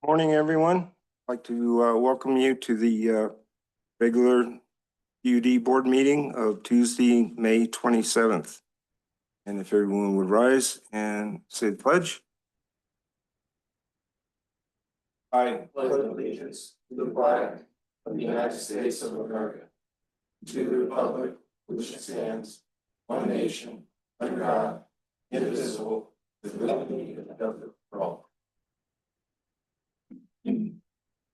Morning, everyone. I'd like to welcome you to the regular TUD Board Meeting of Tuesday, May 27th. And if everyone would rise and say the pledge. I pledge allegiance to the flag of the United States of America, to the republic which stands one nation under God, indivisible, with liberty and justice for all.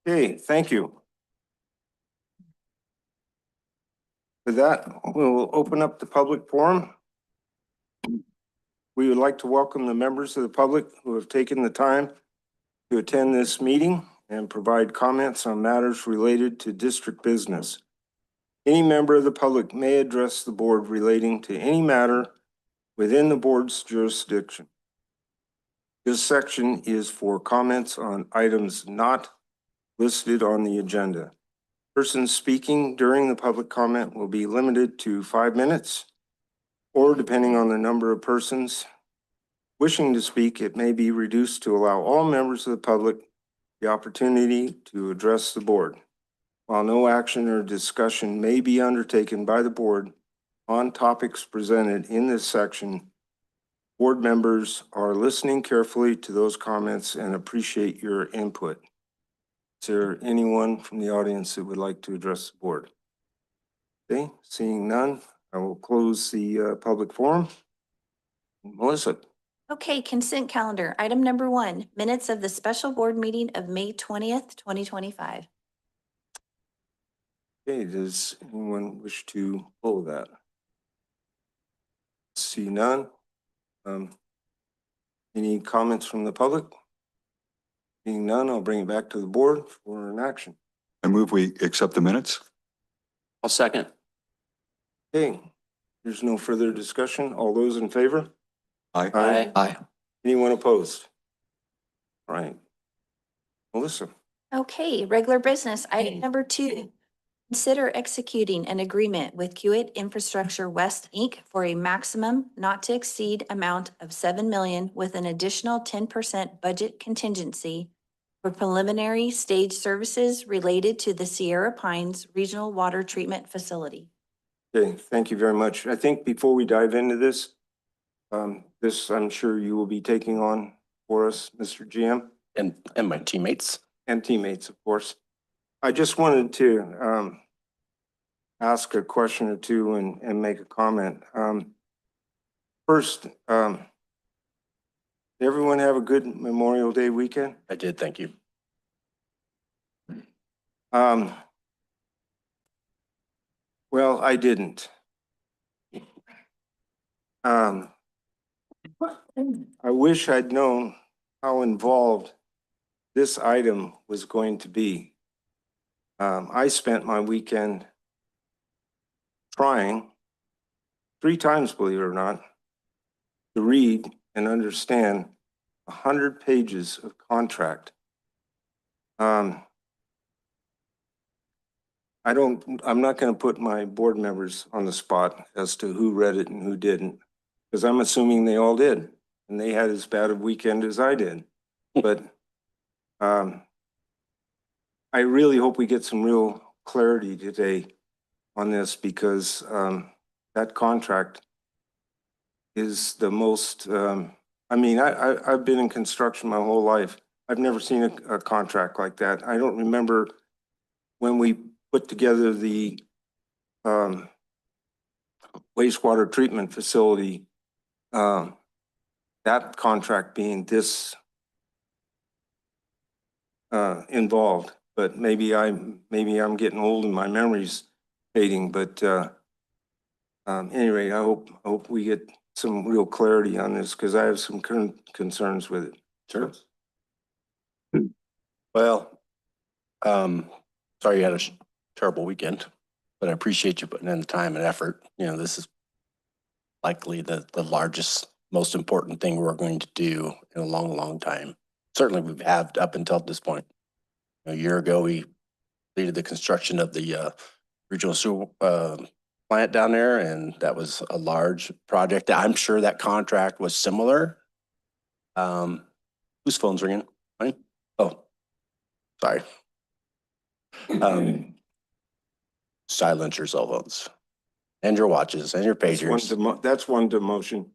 Okay, thank you. With that, we'll open up the public forum. We would like to welcome the members of the public who have taken the time to attend this meeting and provide comments on matters related to district business. Any member of the public may address the board relating to any matter within the board's jurisdiction. This section is for comments on items not listed on the agenda. Persons speaking during the public comment will be limited to 5 minutes, or depending on the number of persons wishing to speak, it may be reduced to allow all members of the public the opportunity to address the board. While no action or discussion may be undertaken by the board on topics presented in this section, board members are listening carefully to those comments and appreciate your input. Is there anyone from the audience that would like to address the board? Okay, seeing none, I will close the public forum. Melissa. Okay, consent calendar. Item number 1, minutes of the special board meeting of May 20th, 2025. Okay, does anyone wish to pull that? See none. Any comments from the public? Seeing none, I'll bring it back to the board for an action. I move we accept the minutes. I'll second. Okay, there's no further discussion. All those in favor? Aye. Aye. Aye. Anyone opposed? All right. Melissa. Okay, regular business. Item number 2, consider executing an agreement with Kiewit Infrastructure West, Inc. for a maximum not to exceed amount of $7 million with an additional 10% budget contingency for preliminary stage services related to the Sierra Pines Regional Water Treatment Facility. Okay, thank you very much. I think before we dive into this, this I'm sure you will be taking on for us, Mr. GM. And my teammates. And teammates, of course. I just wanted to ask a question or two and make a comment. First, did everyone have a good Memorial Day weekend? I did, thank you. Well, I didn't. I wish I'd known how involved this item was going to be. I spent my weekend trying 3 times, believe it or not, to read and understand 100 pages of contract. I'm not going to put my board members on the spot as to who read it and who didn't, because I'm assuming they all did, and they had as bad a weekend as I did. But I really hope we get some real clarity today on this, because that contract is the most, I mean, I've been in construction my whole life. I've never seen a contract like that. I don't remember when we put together the wastewater treatment facility, that contract being this involved. But maybe I'm getting old and my memory's fading. But anyway, I hope we get some real clarity on this, because I have some concerns with it. Sure. Well, sorry you had a terrible weekend, but I appreciate you putting in the time and effort. You know, this is likely the largest, most important thing we're going to do in a long, long time. Certainly we've had up until this point. A year ago, we completed the construction of the regional sewer plant down there, and that was a large project. I'm sure that contract was similar. Whose phone's ringing? Mine? Oh, Sorry. Silence your cell phones and your watches and your pagers. That's one demotion.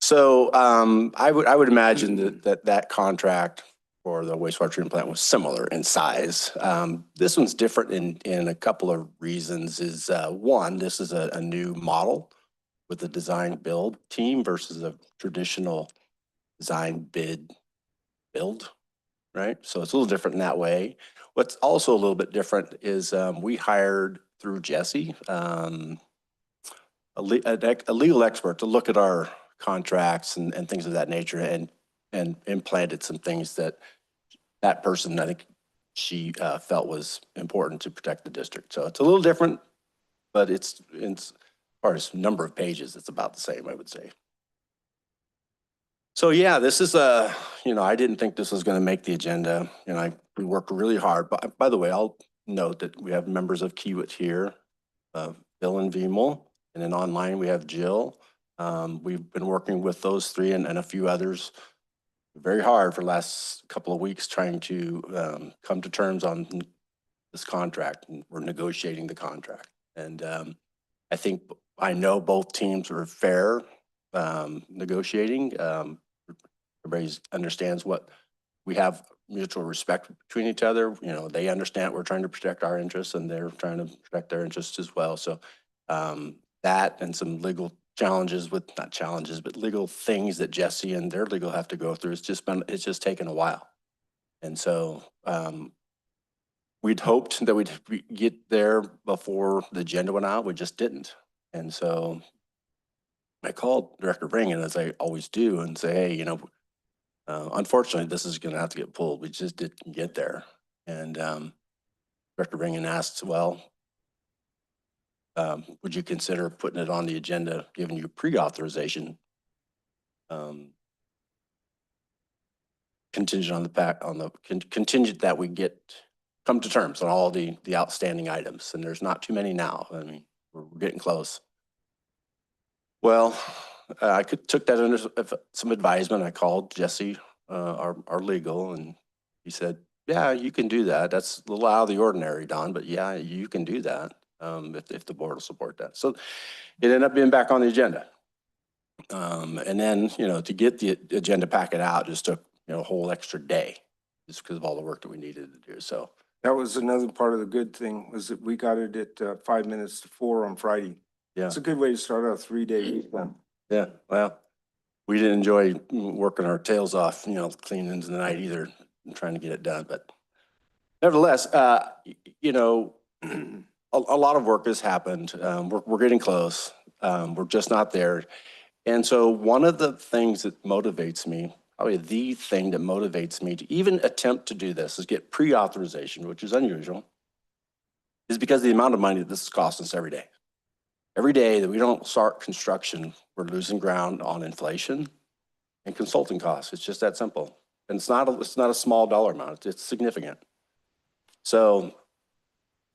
So I would imagine that contract for the wastewater treatment plant was similar in size. This one's different in a couple of reasons. Is one, this is a new model with a design build team versus a traditional design bid build, right? So it's a little different in that way. What's also a little bit different is we hired through Jesse a legal expert to look at our contracts and things of that nature and implanted some things that person, I think she felt was important to protect the district. So it's a little different, but it's as far as number of pages, it's about the same, I would say. So yeah, this is I didn't think this was going to make the agenda, and we worked really hard. But by the way, I'll note that we have members of Kiewit here, Bill and Vimel, and then online we have Jill. We've been working with those three and a few others very hard for the last couple of weeks trying to come to terms on this contract, and we're negotiating the contract. And I know both teams are fair negotiating. Everybody understands what we have mutual respect between each other. They understand we're trying to protect our interests and they're trying to protect their interests as well. So that and some legal challenges not challenges, but legal things that Jesse and their legal have to go through. It's just taken a while. And so we'd hoped that we'd get there before the agenda went out. We just didn't. And so I called Director Bringen, as I always do, and say, hey, unfortunately, this is going to have to get pulled. We just didn't get there. And Director Bringen asked, well, would you consider putting it on the agenda, giving you pre-authorization, contingent on the contingent that we come to terms on all the outstanding items, and there's not too many now. I mean, we're getting close. Well, I took that under some advisement. I called Jesse, our legal, and he said, yeah, you can do that. That's a little out of the ordinary, Don, but yeah, you can do that if the board will support that. So it ended up being back on the agenda. And then, to get the agenda packet out just took, a whole extra day just because of all the work that we needed to do. So that was another part of the good thing, was that we got it at 5 minutes to 4 on Friday. yeah. It's a good way to start out a 3-day weekend. Yeah, well, we didn't enjoy working our tails off, cleaning into the night either, and trying to get it done. But nevertheless, a lot of work has happened. We're getting close. We're just not there. And so one of the things that motivates me, probably the thing that motivates me to even attempt to do this, is get pre-authorization, which is unusual, is because of the amount of money that this is costing us every day. Every day that we don't start construction, we're losing ground on inflation and consulting costs. It's just that simple. And it's not a small dollar amount. It's significant. So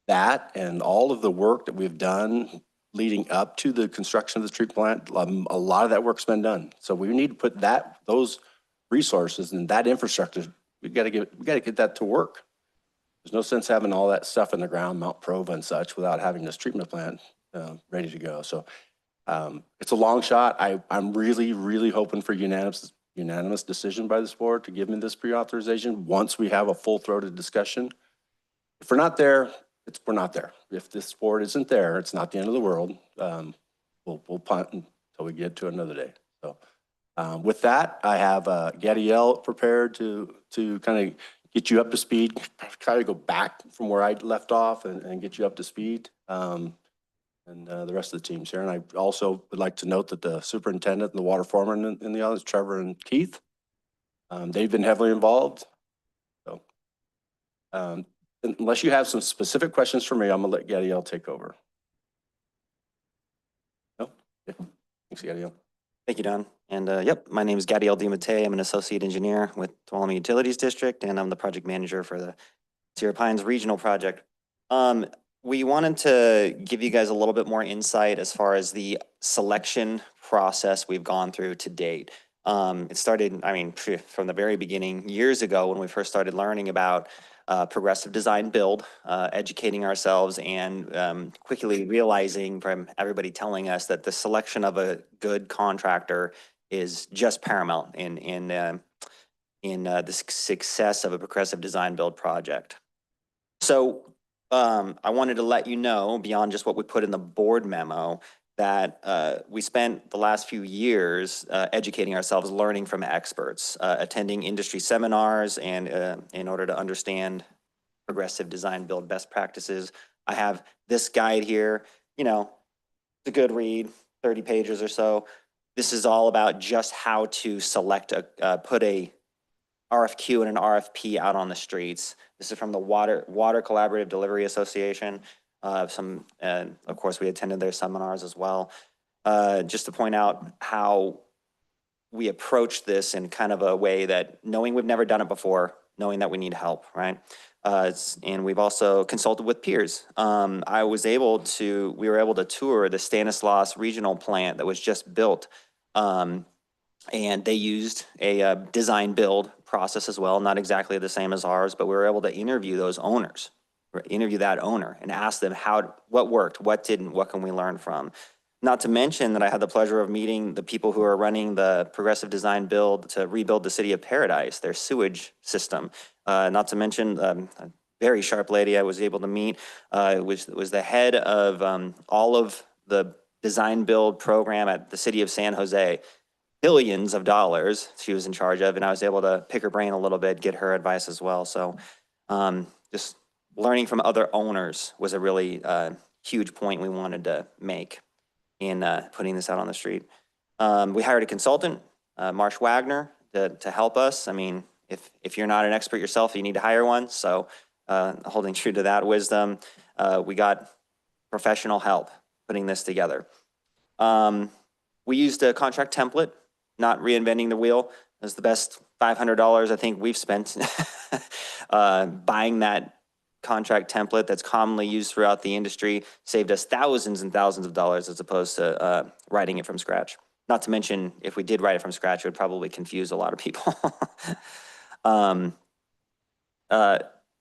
that and all of the work that we've done leading up to the construction of the treatment plant, a lot of that work's been done. So we need to put those resources and that infrastructure, we got to get that to work. There's no sense having all that stuff in the ground, Mount Prova and such, without having this treatment plant ready to go. So it's a long shot. I'm really, really hoping for unanimous decision by this board to give me this pre-authorization once we have a full-throated discussion. If we're not there, we're not there. If this board isn't there, it's not the end of the world. We'll punt until we get to another day. So with that, I have Gadiel prepared to kind of get you up to speed, try to go back from where I left off and get you up to speed. And the rest of the team's here. And I also would like to note that the superintendent and the water foreman in the audience, Trevor and Keith, they've been heavily involved. So unless you have some specific questions for me, I'm gonna let Gadiel take over. No? Yeah. Thanks, Gadiel. Thank you, Don. And yep, my name is Gadiel DiMattei. I'm an associate engineer with Tuolumne Utilities District, and I'm the project manager for the Sierra Pines Regional Project. We wanted to give you guys a little bit more insight as far as the selection process we've gone through to date. It started, I mean, from the very beginning, years ago, when we first started learning about progressive design build, educating ourselves, and quickly realizing from everybody telling us that the selection of a good contractor is just paramount in the success of a progressive design build project. So I wanted to let you know, beyond just what we put in the board memo, that we spent the last few years educating ourselves, learning from experts, attending industry seminars, and in order to understand progressive design build best practices. I have this guide here, you know, it's a good read, 30 pages or so. This is all about just how to select put a RFQ and an RFP out on the streets. This is from the Water Collaborative Delivery Association. Of course, we attended their seminars as well. Just to point out how we approach this in kind of a way that, knowing we've never done it before, knowing that we need help, right? And we've also consulted with peers. We were able to tour the Stanislaus Regional Plant that was just built. And they used a design build process as well, not exactly the same as ours, but we were able to interview those owners, interview that owner and ask them what worked, what didn't, what can we learn from. Not to mention that I had the pleasure of meeting the people who are running the progressive design build to rebuild the city of Paradise, their sewage system. Not to mention a very sharp lady I was able to meet, which was the head of all of the design build program at the city of San Jose. Billions of dollars she was in charge of, and I was able to pick her brain a little bit, get her advice as well. So just learning from other owners was a really huge point we wanted to make in putting this out on the street. We hired a consultant, Marsh Wagner, to help us. I mean, if you're not an expert yourself, you need to hire one. So holding true to that wisdom, we got professional help putting this together. We used a contract template, not reinventing the wheel. It was the best $500 I think we've spent buying that contract template that's commonly used throughout the industry. Saved us thousands and thousands of dollars as opposed to writing it from scratch. Not to mention, if we did write it from scratch, it would probably confuse a lot of people.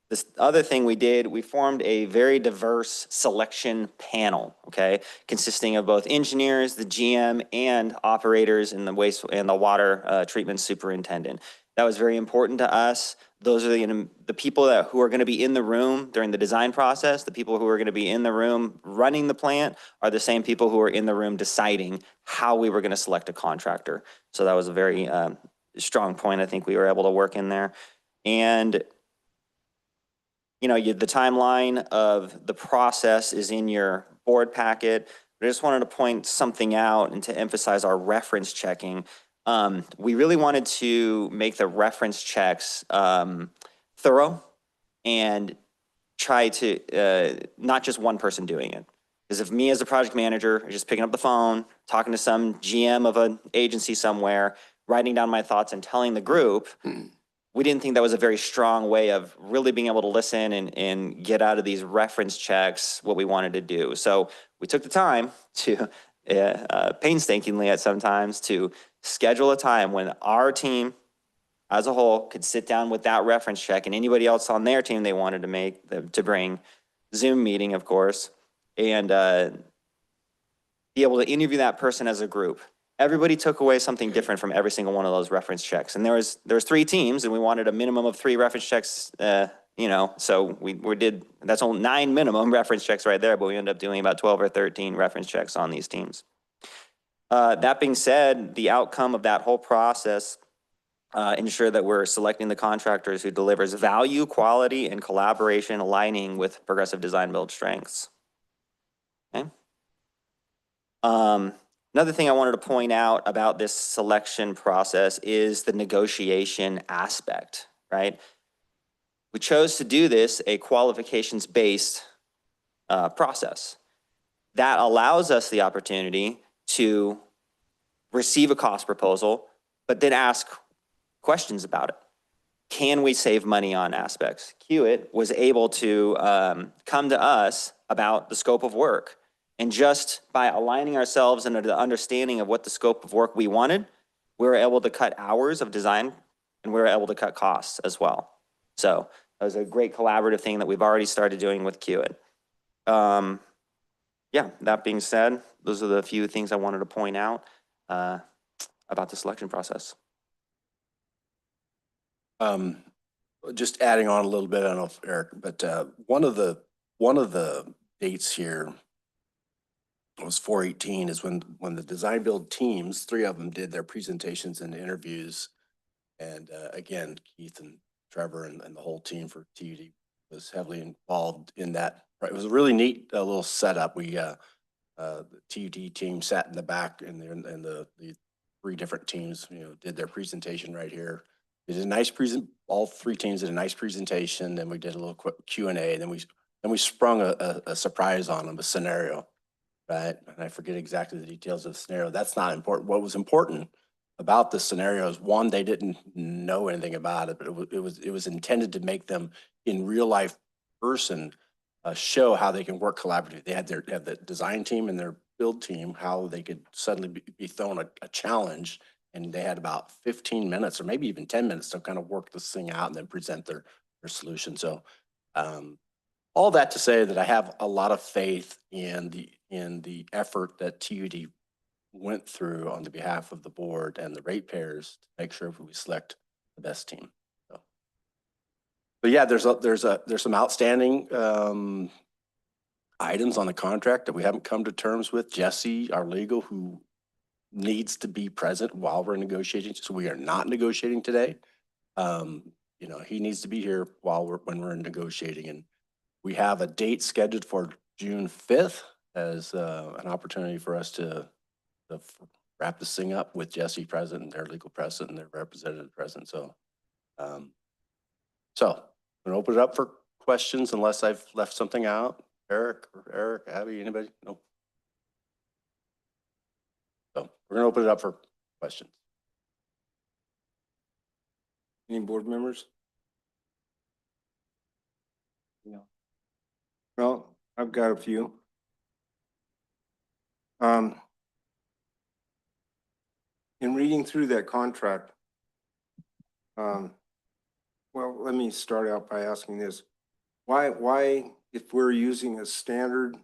This other thing we did, we formed a very diverse selection panel, okay, consisting of both engineers, the GM, and operators in the waste and the water treatment superintendent. That was very important to us. Those are the people who are going to be in the room during the design process. The people who are going to be in the room running the plant are the same people who are in the room deciding how we were going to select a contractor. So that was a very strong point I think we were able to work in there. And you know, the timeline of the process is in your board packet. But I just wanted to point something out and to emphasize our reference checking. We really wanted to make the reference checks thorough and try to, not just one person doing it. Because if me as a project manager is just picking up the phone, talking to some GM of an agency somewhere, writing down my thoughts and telling the group, we didn't think that was a very strong way of really being able to listen and get out of these reference checks what we wanted to do. So we took the time to, painstakingly at sometimes, to schedule a time when our team as a whole could sit down with that reference check and anybody else on their team they wanted to bring, Zoom meeting, of course, and be able to interview that person as a group. Everybody took away something different from every single one of those reference checks. And there was 3 teams and we wanted a minimum of 3 reference checks, you know, so we did, that's only 9 minimum reference checks right there, but we ended up doing about 12 or 13 reference checks on these teams. That being said, the outcome of that whole process ensure that we're selecting the contractors who delivers value, quality, and collaboration aligning with progressive design build strengths. Okay. Another thing I wanted to point out about this selection process is the negotiation aspect, right? We chose to do this a qualifications-based process. That allows us the opportunity to receive a cost proposal, but then ask questions about it. Can we save money on aspects? Hewitt was able to come to us about the scope of work. And just by aligning ourselves into the understanding of what the scope of work we wanted, we were able to cut hours of design and we were able to cut costs as well. So that was a great collaborative thing that we've already started doing with QIT. Yeah, that being said, those are the few things I wanted to point out about the selection process. Just adding on a little bit, I don't know if Eric, but one of the dates here was 4/18 is when the design build teams, 3 of them did their presentations and interviews. And again, Keith and Trevor and the whole team for TUD was heavily involved in that. It was a really neat little setup. We the TUD team sat in the back and the 3 different teams, did their presentation right here. They did a nice all 3 teams did a nice presentation. Then we did a little quick Q&A. Then we sprung a surprise on them, a scenario, right? And I forget exactly the details of the scenario. That's not important. What was important about the scenario is, one, they didn't know anything about it, but it was intended to make them in real life person show how they can work collaboratively. They had the design team and their build team, how they could suddenly be thrown a challenge, and they had about 15 minutes or maybe even 10 minutes to kind of work this thing out and then present their solution. So all that to say that I have a lot of faith in the effort that TUD went through on the behalf of the board and the ratepayers to make sure we select the best team. So, but yeah, there's some outstanding items on the contract that we haven't come to terms with. Jesse, our legal, who needs to be present while we're negotiating, so we are not negotiating today. He needs to be here when we're negotiating, and we have a date scheduled for June 5th as an opportunity for us to wrap this thing up with Jesse present and their legal present and their representative present. So, I'm gonna open it up for questions unless I've left something out. Eric, Abby, anybody? No. So we're gonna open it up for questions. Any board members? No. Well, I've got a few. In reading through that contract, well, let me start out by asking this. Why, if we're using a standard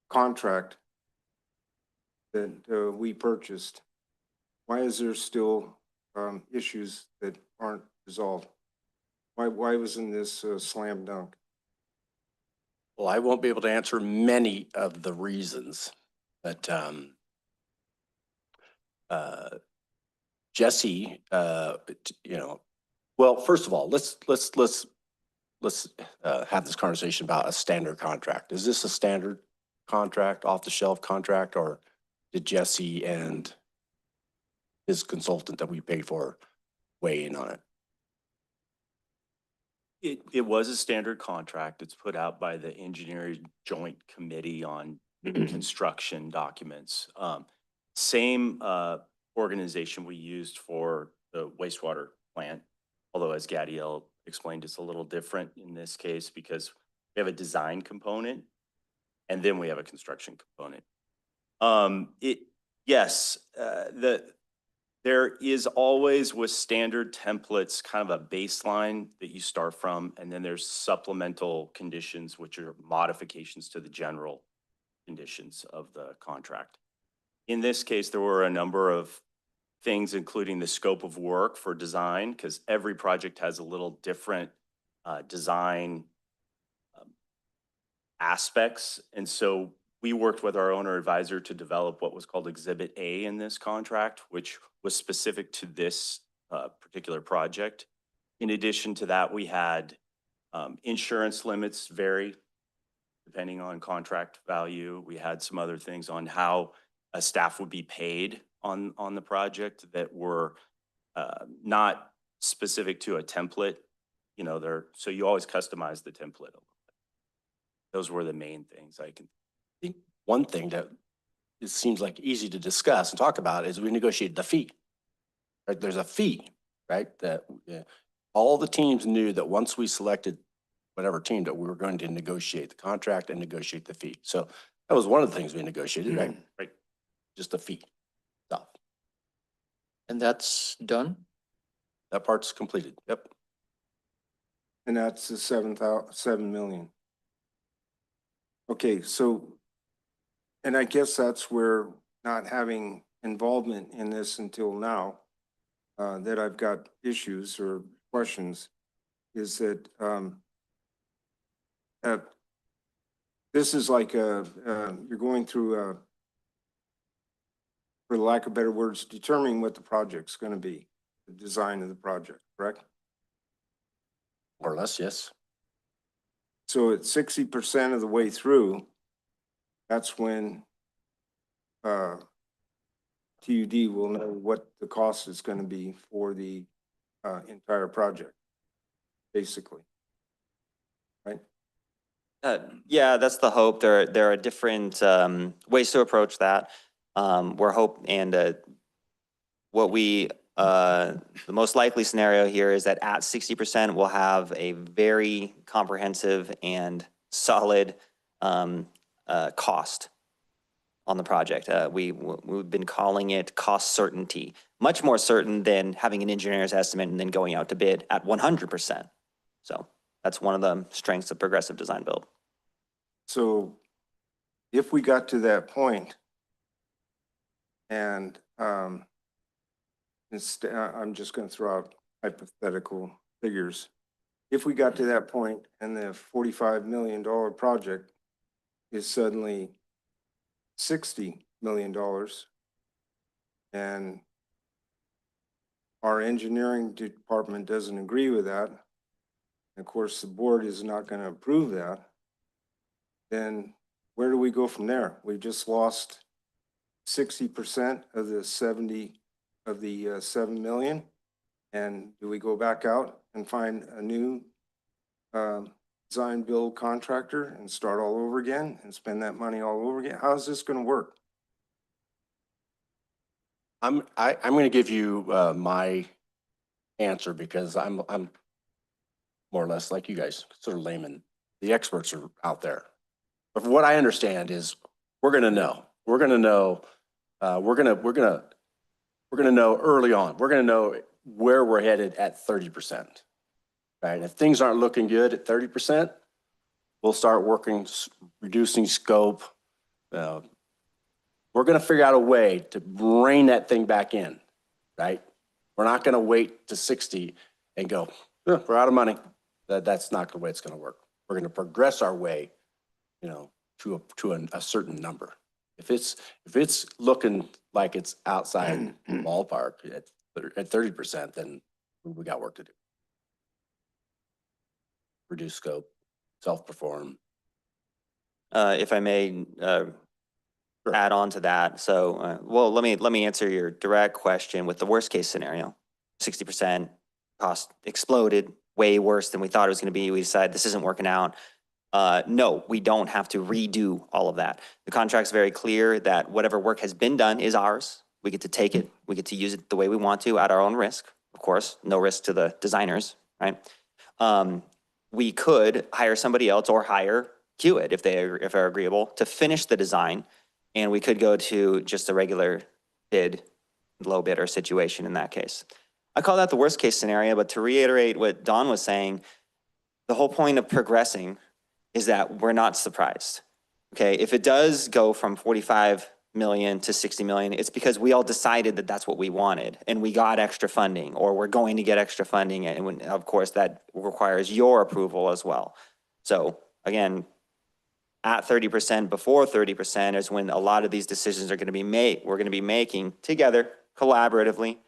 contract that we purchased, why is there still issues that aren't resolved? Why wasn't this a slam dunk? Well, I won't be able to answer many of the reasons, but Jesse, well, first of all, let's have this conversation about a standard contract. Is this a standard contract, off the shelf contract, or did Jesse and his consultant that we paid for weigh in on it? It was a standard contract. It's put out by the Engineering Joint Committee on Construction Documents. Same organization we used for the wastewater plant, although as Gadiel explained, it's a little different in this case because we have a design component and then we have a construction component. There is always with standard templates kind of a baseline that you start from, and then there's supplemental conditions, which are modifications to the general conditions of the contract. In this case, there were a number of things, including the scope of work for design, because every project has a little different design aspects. And so we worked with our owner advisor to develop what was called Exhibit A in this contract, which was specific to this particular project. In addition to that, we had insurance limits vary depending on contract value. We had some other things on how a staff would be paid on the project that were not specific to a template. So you always customize the template a little bit. Those were the main things I think one thing that it seems like easy to discuss and talk about is we negotiated the fee. Right? There's a fee, right? That all the teams knew that once we selected whatever team that we were going to negotiate the contract and negotiate the fee. So that was one of the things we negotiated, right? Right. just the fee stuff. And that's done? That part's completed. Yep. And that's the 7 million. Okay, so, and I guess that's where not having involvement in this until now, that I've got issues or questions, is that, this is like you're going through for lack of better words, determining what the project's gonna be, the design of the project, correct? More or less, yes. So at 60% of the way through, that's when TUD will know what the cost is gonna be for the entire project, basically. Right? Yeah, that's the hope. There are different ways to approach that. We're hope and what we the most likely scenario here is that at 60% we'll have a very comprehensive and solid cost on the project. We've been calling it cost certainty, much more certain than having an engineer's estimate and then going out to bid at 100%. So that's one of the strengths of progressive design build. So if we got to that point and I'm just gonna throw out hypothetical figures. If we got to that point and the $45 million project is suddenly $60 million and our engineering department doesn't agree with that, and of course the board is not going to approve that, then where do we go from there? We've just lost 60% of the 7 million. And do we go back out and find a new design build contractor and start all over again and spend that money all over again? How is this going to work? I'm going to give you my answer because I'm more or less like you guys, sort of layman. The experts are out there. But what I understand is we're going to know. We're going to know. We're going to know early on. We're going to know where we're headed at 30%. Right? And if things aren't looking good at 30%, we'll start working, reducing scope. We're going to figure out a way to rein that thing back in, right? We're not going to wait to 60 and go, we're out of money. That's not the way it's going to work. We're going to progress our way, to a certain number. If it's looking like it's outside the ballpark at 30%, then we got work to do. Reduce scope, self-perform. If I may add on to that. So, well, let me answer your direct question with the worst case scenario. 60% cost exploded, way worse than we thought it was going to be. We decided this isn't working out. No, we don't have to redo all of that. The contract's very clear that whatever work has been done is ours. We get to take it. We get to use it the way we want to at our own risk. Of course, no risk to the designers, right? We could hire somebody else or hire Hewitt if they're agreeable to finish the design, and we could go to just a regular bid, low bidder situation in that case. I call that the worst case scenario, but to reiterate what Don was saying, the whole point of progressing is that we're not surprised. Okay, if it does go from 45 million to 60 million, it's because we all decided that that's what we wanted and we got extra funding, or we're going to get extra funding, and when, of course that requires your approval as well. So again, at 30%, before 30% is when a lot of these decisions are going to be made. We're going to be making together, collaboratively,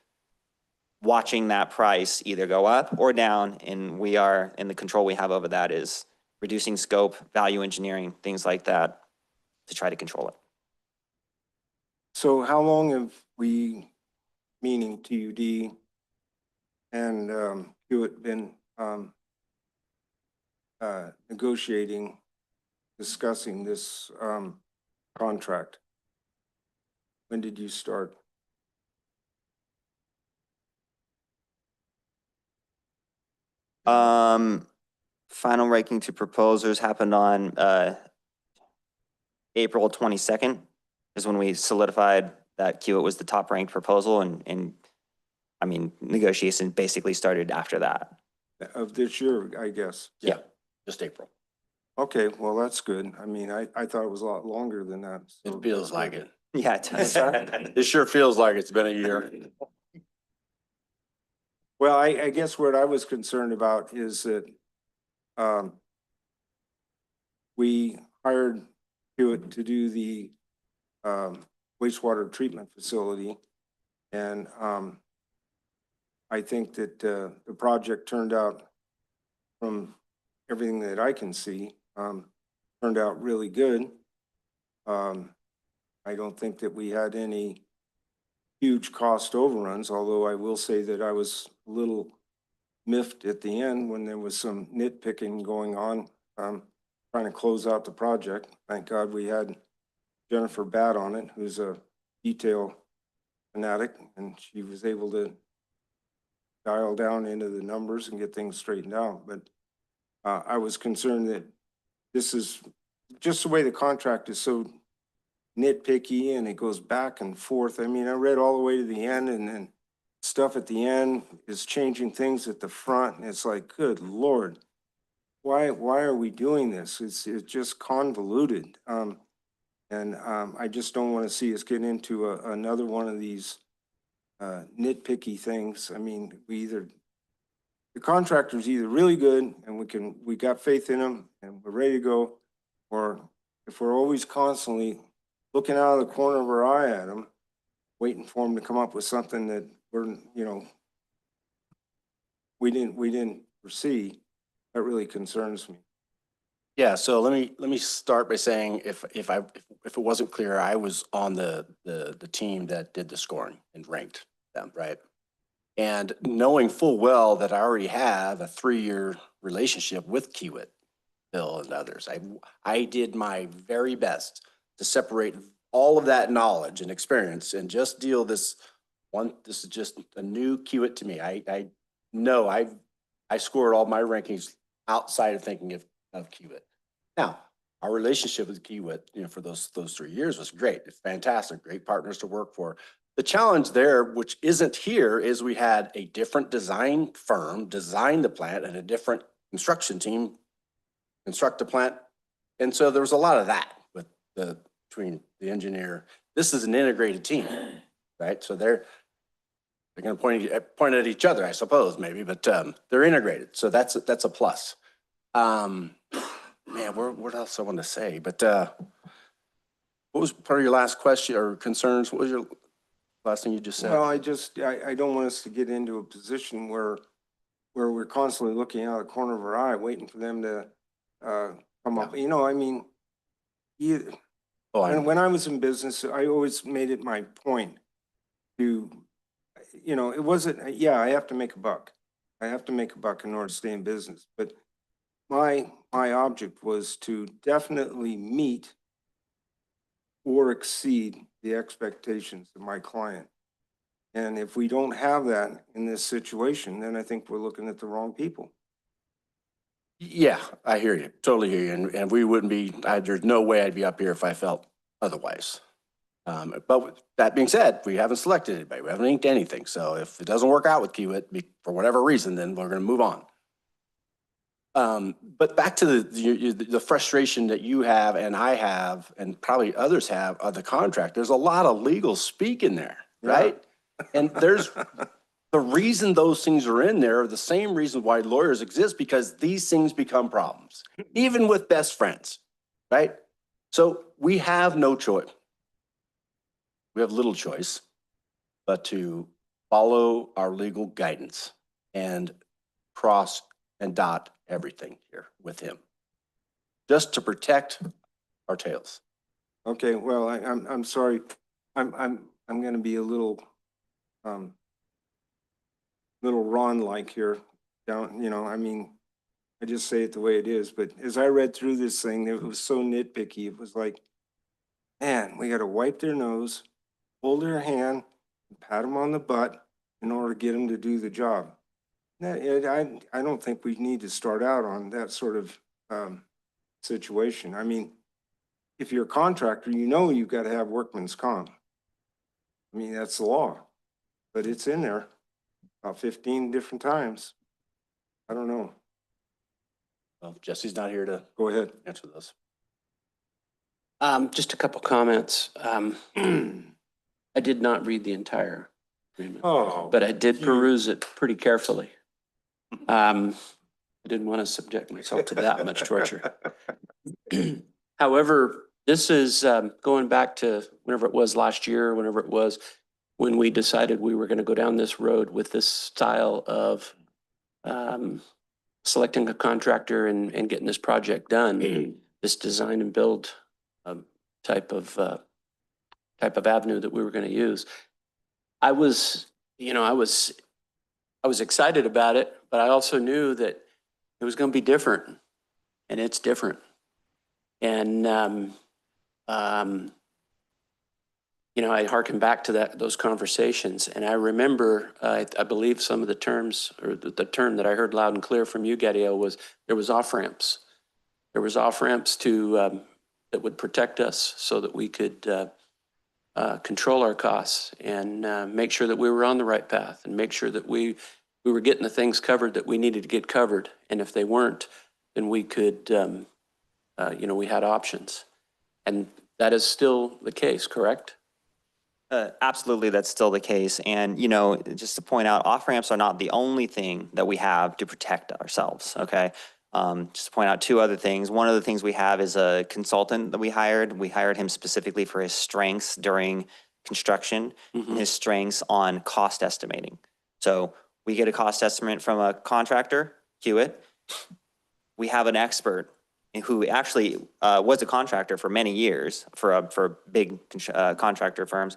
watching that price either go up or down, and we are, and the control we have over that is reducing scope, value engineering, things like that to try to control it. So how long have we, meaning TUD and Hewitt, been negotiating, discussing this contract? When did you start? Final ranking to proposers happened on April 22nd is when we solidified that Kiewit was the top ranked proposal and I mean, negotiations basically started after that. Of this year, I guess. Yeah, just April. Okay, well, that's good. I mean, I thought it was a lot longer than that. so It feels that's like good. it. Yeah, it does. It sure feels like it's been a year. Well, I guess what I was concerned about is that we hired Hewitt to do the wastewater treatment facility. And I think that the project turned out, from everything that I can see, turned out really good. I don't think that we had any huge cost overruns, although I will say that I was a little miffed at the end when there was some nitpicking going on, trying to close out the project. Thank God we had Jennifer Batt on it, who's a detail fanatic, and she was able to dial down into the numbers and get things straightened out. But I was concerned that this is just the way the contract is so nitpicky and it goes back and forth. I mean, I read all the way to the end, and then stuff at the end is changing things at the front, and it's like, good Lord, why are we doing this? It's just convoluted. I just don't want to see us get into another one of these nitpicky things. I mean, the contractor's either really good and we got faith in them and we're ready to go, or if we're always constantly looking out of the corner of our eye at them, waiting for them to come up with something that we didn't foresee, that really concerns me. Yeah, so let me start by saying if it wasn't clear, I was on the team that did the scoring and ranked them, right? And knowing full well that I already have a 3-year relationship with Kiewit, Bill and others, I did my very best to separate all of that knowledge and experience and just deal this one. This is just a new Kiewit to me. I know I scored all my rankings outside of thinking of Kiewit. Now, our relationship with Kiewit, for those 3 years was great. It's fantastic, great partners to work for. The challenge there, which isn't here, is we had a different design firm design the plant and a different construction team construct the plant. And so there was a lot of that between the engineer. This is an integrated team, right? So they're going to point at each other, I suppose, maybe, but they're integrated. So that's a plus. Man, what else I want to say? But what was part of your last question or concerns? What was your last thing you just said? Well, I don't want us to get into a position where we're constantly looking out of the corner of our eye, waiting for them to come up. I mean, when I was in business, I always made it my point to, it wasn't, yeah, I have to make a buck. I have to make a buck in order to stay in business. But my object was to definitely meet or exceed the expectations of my client. And if we don't have that in this situation, then I think we're looking at the wrong people. Yeah, I hear you. Totally hear you. And we wouldn't be, there's no way I'd be up here if I felt otherwise. But with that being said, we haven't selected anybody. We haven't inked anything. So if it doesn't work out with Kiewit for whatever reason, then we're going to move on. But back to the frustration that you have and I have and probably others have of the contract. There's a lot of legal speak in there, right? And there's the reason those things are in there are the same reason why lawyers exist, because these things become problems, even with best friends, right? So we have no choice. We have little choice but to follow our legal guidance and cross and dot everything here with him, just to protect our tails. Okay, well, I'm sorry. I'm going to be a little Ron-like here. I mean, I just say it the way it is. But as I read through this thing, it was so nitpicky. It was like, man, we got to wipe their nose, hold their hand, and pat them on the butt in order to get them to do the job. I don't think we need to start out on that sort of situation. I mean, if you're a contractor, you've got to have workman's comp. I mean, that's the law, but it's in there about 15 different times. I don't know. Well, Jesse's not here to Go ahead. answer those. Just a couple comments. I did not read the entire agreement, Oh, but I did you- peruse it pretty carefully. I didn't want to subject myself to that much torture. However, this is going back to whenever it was last year, whenever it was when we decided we were going to go down this road with this style of selecting a contractor and getting this project done, this design and build type of avenue that we were going to use. I was excited about it, but I also knew that it was going to be different, and it's different. And I hearken back to those conversations, and I remember, I believe some of the terms, or the term that I heard loud and clear from you, Gadio, was there was off ramps. There was off ramps to that would protect us so that we could control our costs and make sure that we were on the right path and make sure that we were getting the things covered that we needed to get covered. And if they weren't, then we could, we had options. And that is still the case, correct? Absolutely, that's still the case. And, just to point out, off-ramps are not the only thing that we have to protect ourselves, okay? Just to point out two other things. One of the things we have is a consultant that we hired. We hired him specifically for his strengths during construction and his strengths on cost estimating. So we get a cost estimate from a contractor, Hewitt. We have an expert who actually was a contractor for many years for big contractor firms.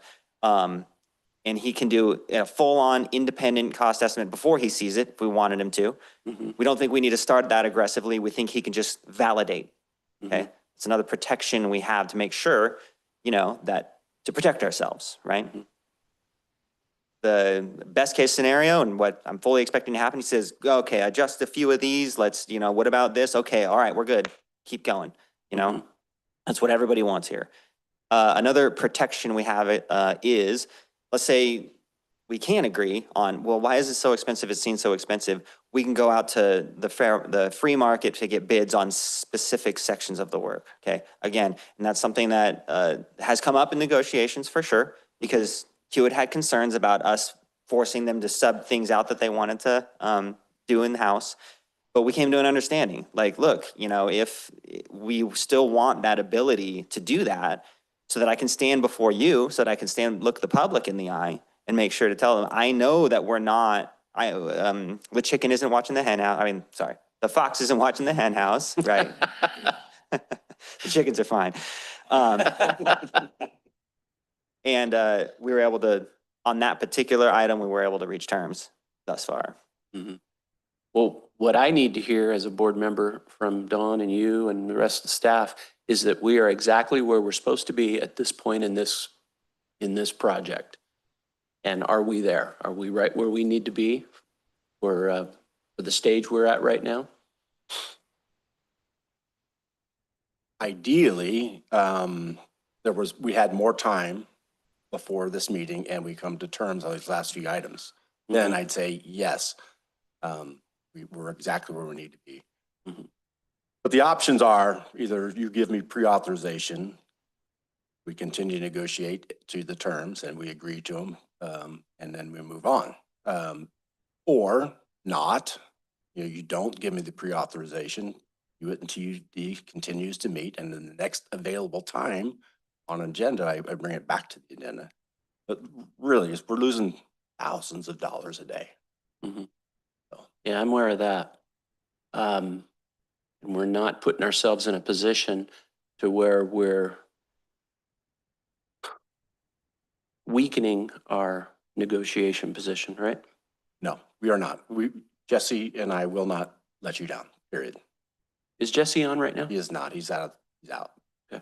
And he can do a full-on independent cost estimate before he sees it if we wanted him to. We don't think we need to start that aggressively. We think he can just validate, okay? It's another protection we have to make sure, that to protect ourselves, right? The best case scenario and what I'm fully expecting to happen, he says, okay, adjust a few of these. Let's, what about this? Okay, all right, we're good. Keep going, That's what everybody wants here. Another protection we have is, let's say we can agree on, well, why is it so expensive? It seems so expensive. We can go out to the free market to get bids on specific sections of the work, okay? Again, and that's something that has come up in negotiations for sure, because Hewitt had concerns about us forcing them to sub things out that they wanted to do in the house. But we came to an understanding, like, look, if we still want that ability to do that, so that I can stand before you, so that I can look the public in the eye and make sure to tell them, I know that we're not, the chicken isn't watching the hen house. I mean, sorry, the fox isn't watching the hen house, right? The chickens are fine. And we were able to, on that particular item, we were able to reach terms thus far. Well, what I need to hear as a board member from Dawn and you and the rest of the staff is that we are exactly where we're supposed to be at this point in this project. And are we there? Are we right where we need to be for the stage we're at right now? Ideally, we had more time before this meeting and we come to terms on these last few items. Then I'd say yes. We're exactly where we need to be. But the options are either you give me pre-authorization, we continue to negotiate to the terms and we agree to them, and then we move on. Or not, you don't give me the pre-authorization, TUD continues to meet, and then the next available time on agenda, I bring it back to the agenda. But really, we're losing thousands of dollars a day. Yeah, I'm aware of that. And we're not putting ourselves in a position to where we're weakening our negotiation position, right? No, we are not. Jesse and I will not let you down, period. Is Jesse on right now? He is not. He's out. Okay.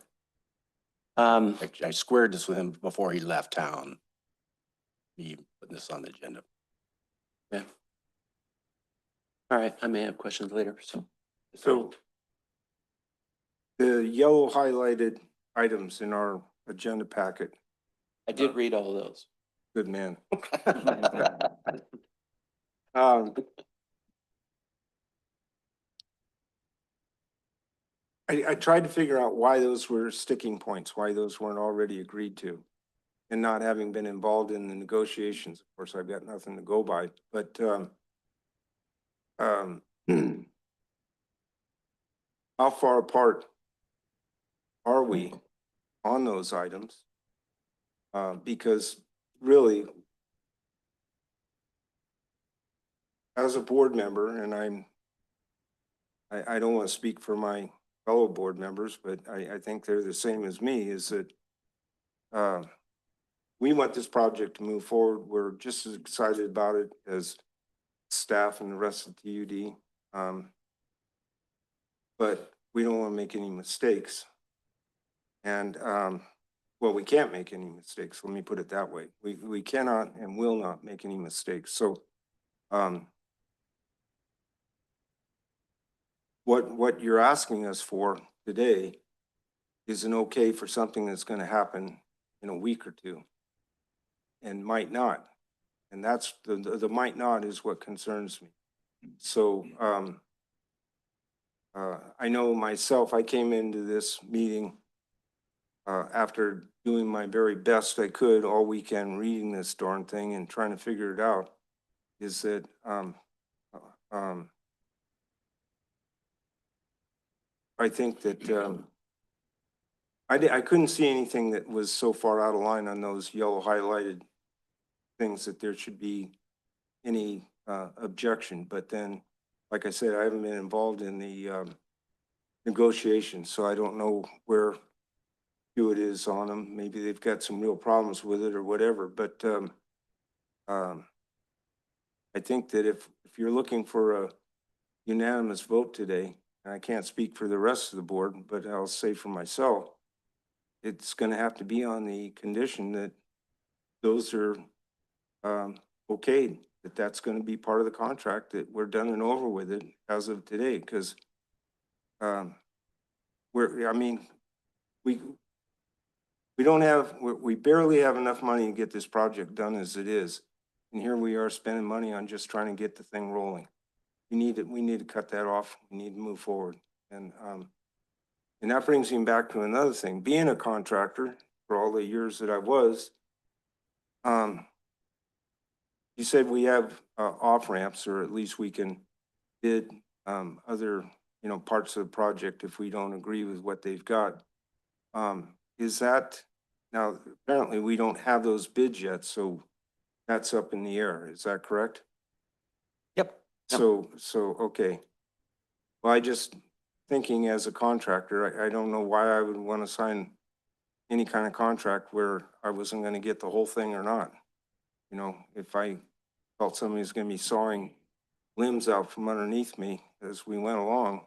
I squared this with him before he left town. He put this on the agenda. Yeah. All right, I may have questions later, So the yellow highlighted items in our agenda packet, I did read all of those. Good man. Um, I tried to figure out why those were sticking points, why those weren't already agreed to. And not having been involved in the negotiations, of course, I've got nothing to go by, but how far apart are we on those items? Because really, as a board member, and I don't want to speak for my fellow board members, but I think they're the same as me, is that we want this project to move forward. We're just as excited about it as staff and the rest of TUD. But we don't want to make any mistakes. And, well, we can't make any mistakes. Let me put it that way. We cannot and will not make any mistakes. So, what you're asking us for today is an okay for something that's going to happen in a week or two and might not. And that's the might not is what concerns me. So, I know myself, I came into this meeting after doing my very best I could all weekend reading this darn thing and trying to figure it out, is that I think that I couldn't see anything that was so far out of line on those yellow highlighted things that there should be any objection. But then, like I said, I haven't been involved in the negotiations, so I don't know where it is on them. Maybe they've got some real problems with it or whatever. But I think that if you're looking for a unanimous vote today, and I can't speak for the rest of the board, but I'll say for myself, it's going to have to be on the condition that those are okayed, that that's going to be part of the contract, that we're done and over with it as of today. Because we barely have enough money to get this project done as it is. And here we are spending money on just trying to get the thing rolling. We need to cut that off. We need to move forward. And that brings me back to another thing. Being a contractor for all the years that I was, you said we have off ramps, or at least we can bid other, parts of the project if we don't agree with what they've got. Is that, now apparently we don't have those bids yet, so that's up in the air. Is that correct? Yep. So, okay. Well, I just thinking as a contractor, I don't know why I would want to sign any kind of contract where I wasn't going to get the whole thing or not. If I felt somebody's going to be sawing limbs out from underneath me as we went along,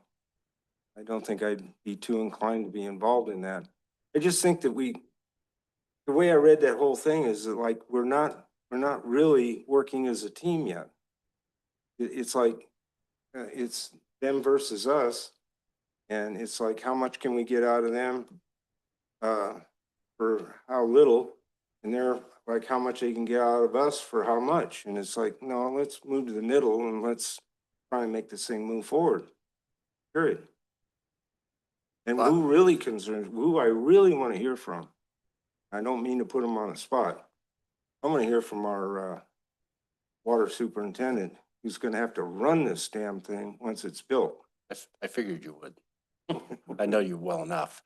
I don't think I'd be too inclined to be involved in that. I just think that the way I read that whole thing is that, like, we're not really working as a team yet. It's like, it's them versus us. And it's like, how much can we get out of them for how little? And they're like, how much they can get out of us for how much? And it's like, no, let's move to the middle and let's try and make this thing move forward. Period. And who I really want to hear from, I don't mean to put them on the spot. I want to hear from our water superintendent, who's going to have to run this damn thing once it's built. I figured you would. I know you well enough.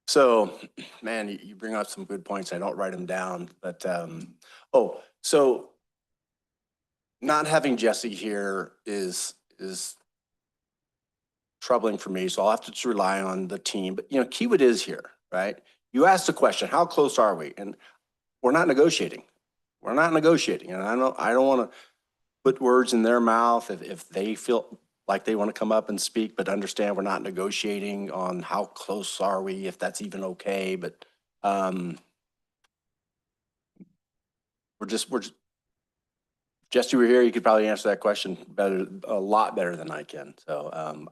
So, man, you bring up some good points. I don't write them down, but, so not having Jesse here is troubling for me. So I'll have to just rely on the team, but Kiewit is here, right? You asked the question, how close are we? And we're not negotiating. We're not negotiating. And I don't want to put words in their mouth if they feel like they want to come up and speak, but understand we're not negotiating on how close are we, if that's even okay. But we're just, Jesse, you were here, you could probably answer that question a lot better than I can. So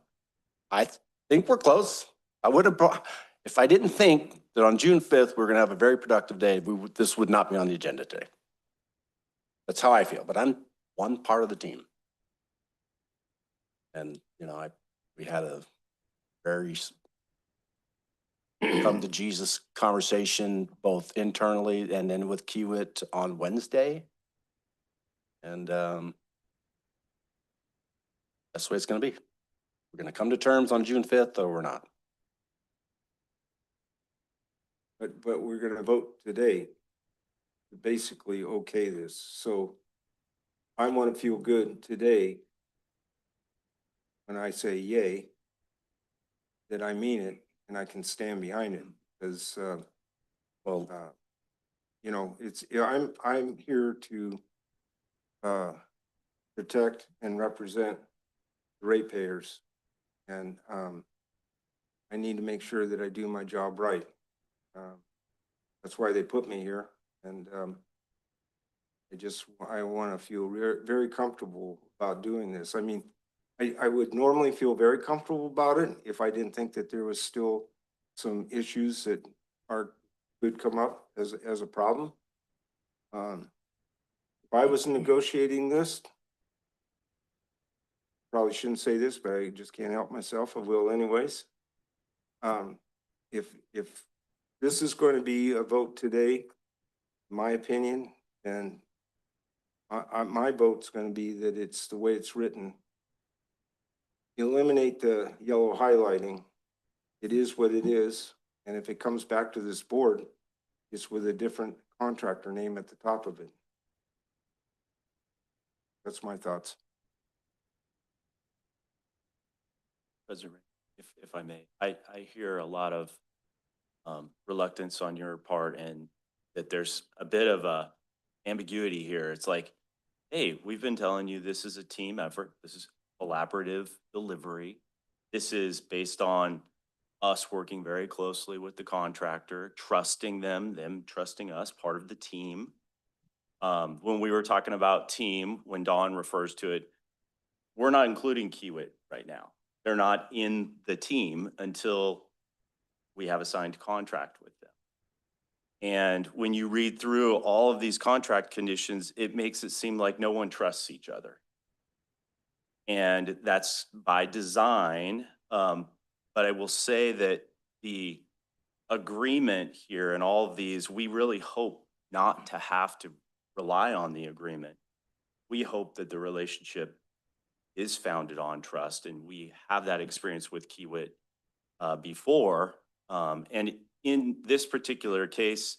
I think we're close. I would have, if I didn't think that on June 5th, we're going to have a very productive day, this would not be on the agenda today. That's how I feel, but I'm one part of the team. And, you know, we had a very come to Jesus conversation, both internally and then with Kiewit on Wednesday. And that's the way it's gonna be. We're gonna come to terms on June 5th, or we're not. But we're gonna vote today to basically okay this. So I want to feel good today when I say yay, that I mean it and I can stand behind it. Because, Well, you know, I'm here to protect and represent the ratepayers. And I need to make sure that I do my job right. That's why they put me here. And I want to feel very comfortable about doing this. I mean, I would normally feel very comfortable about it if I didn't think that there was still some issues that could come up as a problem. If I was negotiating this, probably shouldn't say this, but I just can't help myself. I will anyways. If this is going to be a vote today, in my opinion, then my vote's going to be that it's the way it's written. Eliminate the yellow highlighting. It is what it is. And if it comes back to this board, it's with a different contractor name at the top of it. That's my thoughts. President, if I may, I hear a lot of reluctance on your part, and that there's a bit of a ambiguity here. It's like, hey, we've been telling you this is a team effort. This is collaborative delivery. This is based on us working very closely with the contractor, trusting them trusting us, part of the team. When we were talking about team, when Dawn refers to it, we're not including Kiewit right now. They're not in the team until we have a signed contract with them. And when you read through all of these contract conditions, it makes it seem like no one trusts each other. And that's by design. But I will say that the agreement here and all of these, we really hope not to have to rely on the agreement. We hope that the relationship is founded on trust, and we have that experience with Kiewit before. And in this particular case,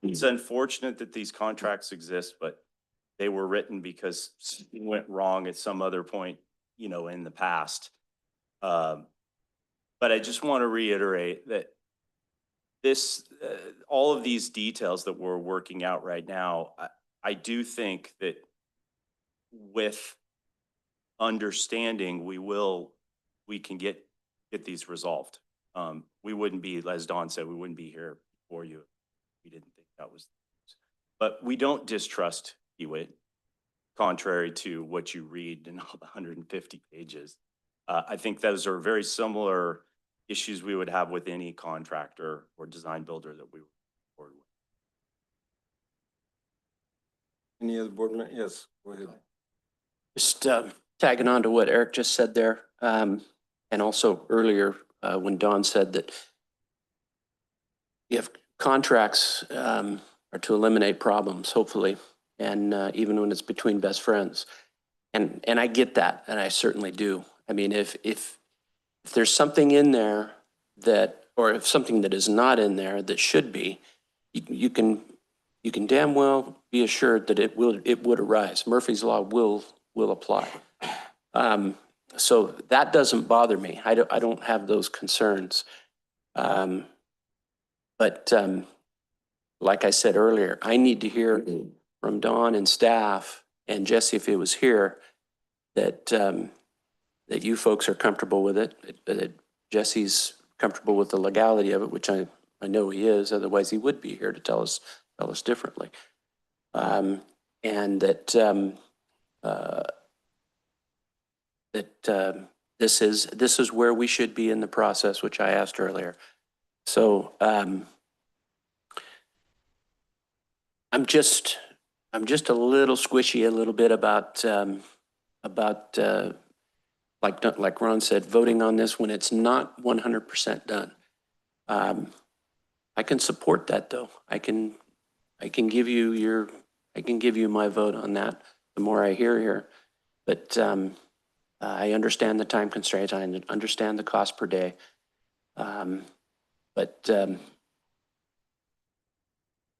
it's unfortunate that these contracts exist, but they were written because something went wrong at some other point, you know, in the past. But I just want to reiterate that this, all of these details that we're working out right now, I do think that with understanding, we can get these resolved. We wouldn't be, as Dawn said, we wouldn't be here for you if we didn't think that was. But we don't distrust Kiewit, contrary to what you read in all the 150 pages. I think those are very similar issues we would have with any contractor or design builder that we work with. Any other board member? Yes, go ahead. Just tagging on to what Eric just said there, and also earlier when Dawn said that if contracts are to eliminate problems, hopefully, and even when it's between best friends. And I get that, and I certainly do. I mean, if there's something in there that, or if something that is not in there that should be, you can damn well be assured that it would arise. Murphy's Law will apply. So that doesn't bother me. I don't have those concerns. But like I said earlier, I need to hear from Dawn and staff and Jesse, if it was here, that that you folks are comfortable with it, that Jesse's comfortable with the legality of it, which I know he is. Otherwise, he would be here to tell us differently. And that this is where we should be in the process, which I asked earlier. So I'm just I'm just a little squishy a little bit about, like Ron said, voting on this when it's not 100% done. I can support that though. I can give you my vote on that the more I hear here. But I understand the time constraints. I understand the cost per day. But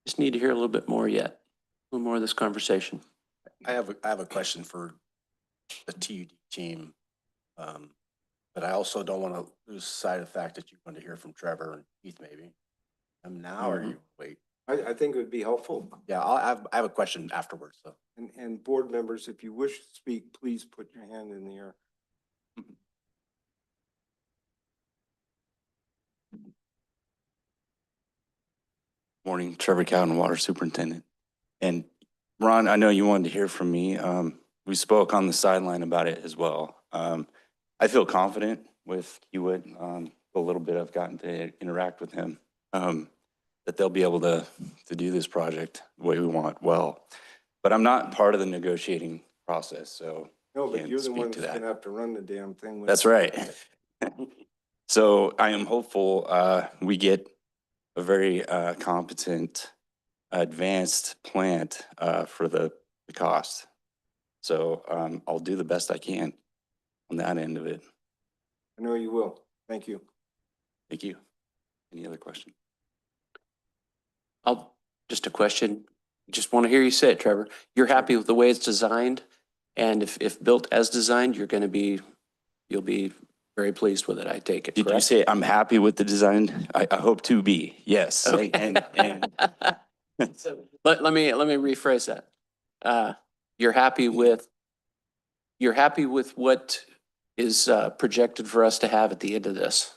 just need to hear a little bit more yet, a little more of this conversation. I have a question for the TUD team. But I also don't want to lose sight of the fact that you want to hear from Trevor and Keith maybe. Now or you wait? I think it would be helpful. Yeah, I have a question afterwards, so. And board members, if you wish to speak, please put your hand in the air. Morning, Trevor Cowden, Water Superintendent. And Ron, I know you wanted to hear from me. We spoke on the sideline about it as well. I feel confident with Hewitt, the little bit I've gotten to interact with him, that they'll be able to do this project the way we want well. But I'm not part of the negotiating process, so No, but can't you're the speak one to that's that. gonna have to run the damn thing. That's right. So I am hopeful we get a very competent, advanced plant for the cost. So I'll do the best I can on that end of it. I know you will. Thank you. Thank you. Any other questions? Just a question. Just want to hear you say it, Trevor. You're happy with the way it's designed? And if built as designed, you'll be very pleased with it, I take it, Did you correct? say I'm happy with the design? I hope to be, yes. Okay. And Let me rephrase that. You're happy with what is projected for us to have at the end of this?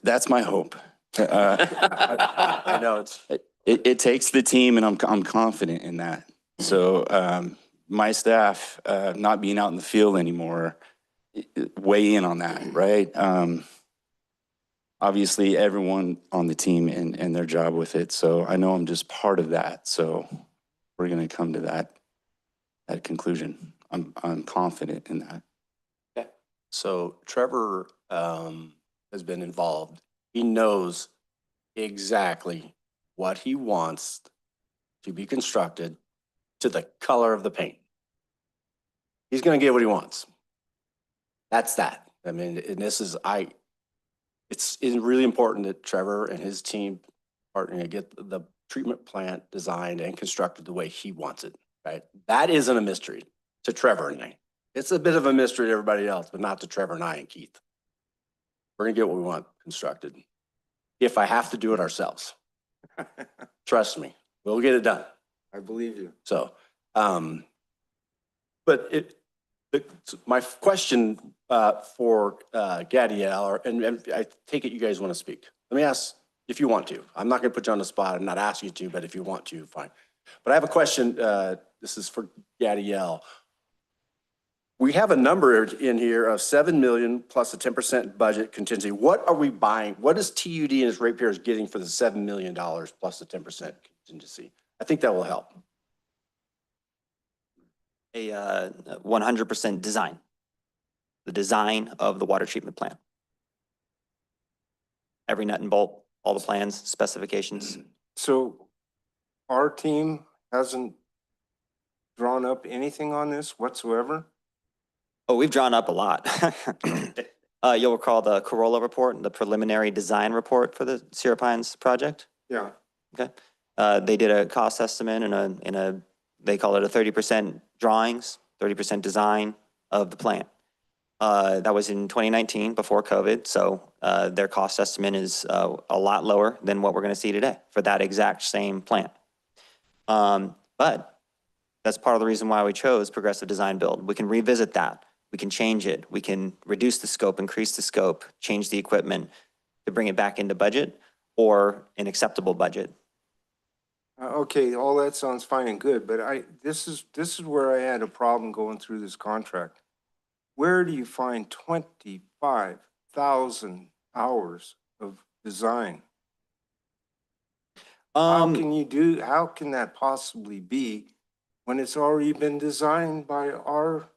that's my hope. I know it's. It takes the team, and I'm confident in that. So my staff not being out in the field anymore, weigh in on that, right? Obviously, everyone on the team and their job with it. So I know I'm just part of that. So we're going to come to that conclusion. I'm confident in that. So Trevor has been involved. He knows exactly what he wants to be constructed to the color of the paint. He's going to get what he wants. That's that. I mean, and this is, it's really important that Trevor and his team partner get the treatment plant designed and constructed the way he wants it, right? That isn't a mystery to Trevor and I. It's a bit of a mystery to everybody else, but not to Trevor and I and Keith. We're gonna get what we want constructed. If I have to do it ourselves. Trust me, we'll get it done. I believe you. So, but my question for Gadiel, and I take it you guys want to speak. Let me ask if you want to. I'm not going to put you on the spot. I'm not asking you to, but if you want to, fine. But I have a question. This is for Gadiel. We have a number in here of 7 million plus a 10% budget contingency. What are we buying? What is TUD and its ratepayers getting for the $7 million plus the 10% contingency? I think that will help. A 100% design, the design of the water treatment plant. Every nut and bolt, all the plans, specifications. So our team hasn't drawn up anything on this whatsoever? Oh, we've drawn up a lot. You'll recall the Corolla report, the preliminary design report for the Sierra Pines project. Yeah. Okay. They did a cost estimate and they call it a 30% drawings, 30% design of the plant. That was in 2019 before COVID. So their cost estimate is a lot lower than what we're going to see today for that exact same plant. But that's part of the reason why we chose progressive design build. We can revisit that. We can change it. We can reduce the scope, increase the scope, change the equipment to bring it back into budget or an acceptable budget. Okay, all that sounds fine and good, but this is where I had a problem going through this contract. Where do you find 25,000 hours of design? How can that possibly be when it's already been designed by our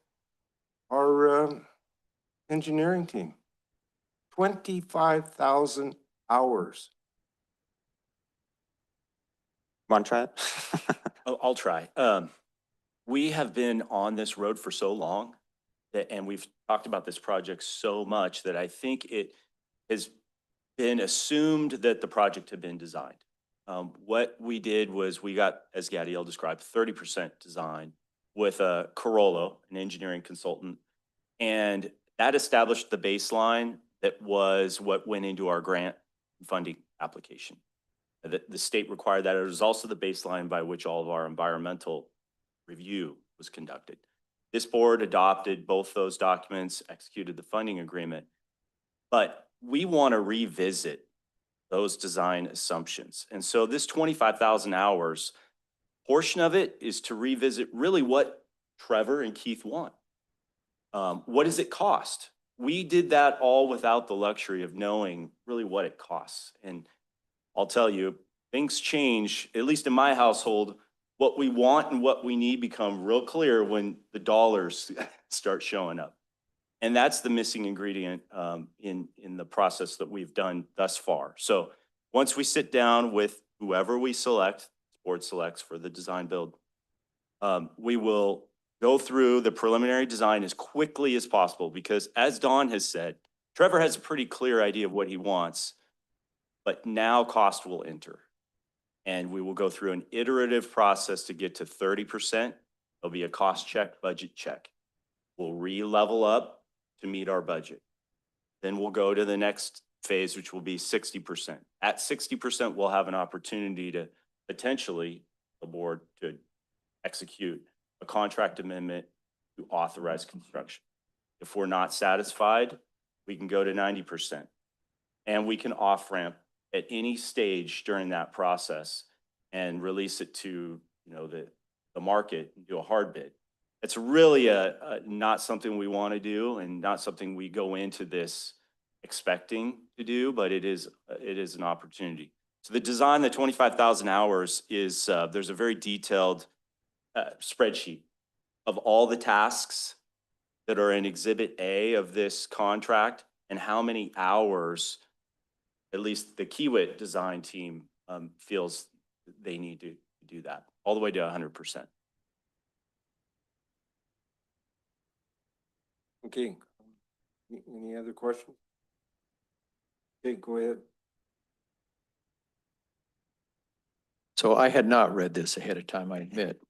engineering team? 25,000 hours. Want to try it? I'll try. We have been on this road for so long that, and we've talked about this project so much that I think it has been assumed that the project had been designed. What we did was we got, as Gadiel described, 30% design with a Carollo, an engineering consultant, and that established the baseline that was what went into our grant funding application. The state required that. It was also the baseline by which all of our environmental review was conducted. This board adopted both those documents, executed the funding agreement, but we want to revisit those design assumptions. And so this 25,000 hours, portion of it is to revisit really what Trevor and Keith want. What does it cost? We did that all without the luxury of knowing really what it costs. And I'll tell you, things change, at least in my household. What we want and what we need become real clear when the dollars start showing up. And that's the missing ingredient in the process that we've done thus far. So once we sit down with whoever we select, board selects for the design build, we will go through the preliminary design as quickly as possible, because as Dawn has said, Trevor has a pretty clear idea of what he wants, but now cost will enter. And we will go through an iterative process to get to 30%. There'll be a cost check, budget check. We'll re-level up to meet our budget. Then we'll go to the next phase, which will be 60%. At 60%, we'll have an opportunity to potentially, the board, to execute a contract amendment to authorize construction. If we're not satisfied, we can go to 90%. And we can off-ramp at any stage during that process and release it to, the market and do a hard bid. It's really not something we want to do and not something we go into this expecting to do, but it is an opportunity. So the design, the 25,000 hours is, there's a very detailed spreadsheet of all the tasks that are in Exhibit A of this contract and how many hours at least the Kiewit design team feels they need to do that, all the way to 100%. Okay. Any other questions? Okay, go ahead. So I had not read this ahead of time, I admit.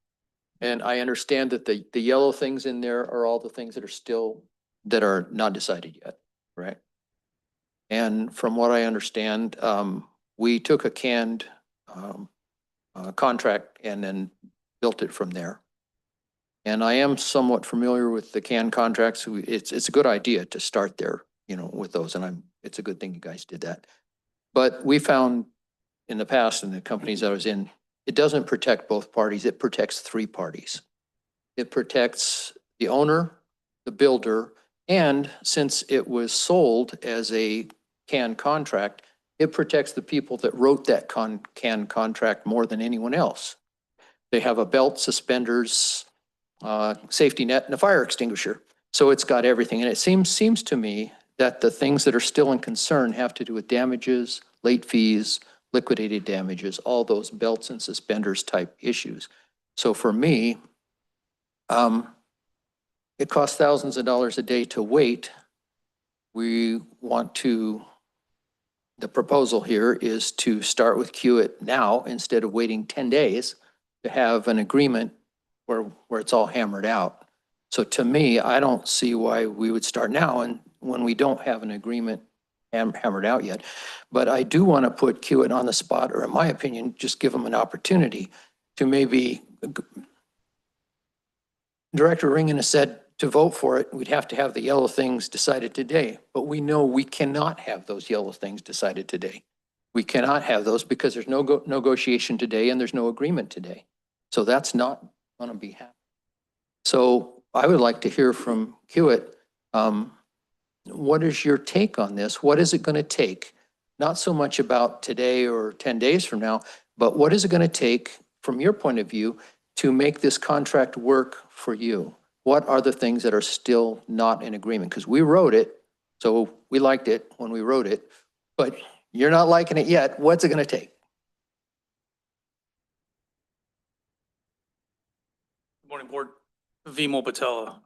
And I understand that the yellow things in there are all the things that are not decided yet, right? And from what I understand, we took a canned contract and then built it from there. And I am somewhat familiar with the canned contracts. It's a good idea to start there, with those, and it's a good thing you guys did that. But we found in the past, in the companies I was in, it doesn't protect both parties. It protects three parties. It protects the owner, the builder, and since it was sold as a canned contract, it protects the people that wrote that canned contract more than anyone else. They have a belt, suspenders, safety net, and a fire extinguisher. So it's got everything. And it seems to me that the things that are still in concern have to do with damages, late fees, liquidated damages, all those belts and suspenders type issues. So for me, it costs thousands of dollars a day to wait. The proposal here is to start with Kiewit now instead of waiting 10 days to have an agreement where it's all hammered out. So to me, I don't see why we would start now and when we don't have an agreement hammered out yet. But I do want to put Kiewit on the spot, or in my opinion, just give them an opportunity to maybe, Director Ringen has said to vote for it, we'd have to have the yellow things decided today. But we know we cannot have those yellow things decided today. We cannot have those because there's no negotiation today and there's no agreement today. So that's not going to be happening. So I would like to hear from Kiewit. What is your take on this? What is it going to take? Not so much about today or 10 days from now, But what is it going to take, from your point of view, to make this contract work for you? What are the things that are still not in agreement? Because we wrote it, so we liked it when we wrote it, but you're not liking it yet. What's it going to take? Good morning, Board. Vimal Patella,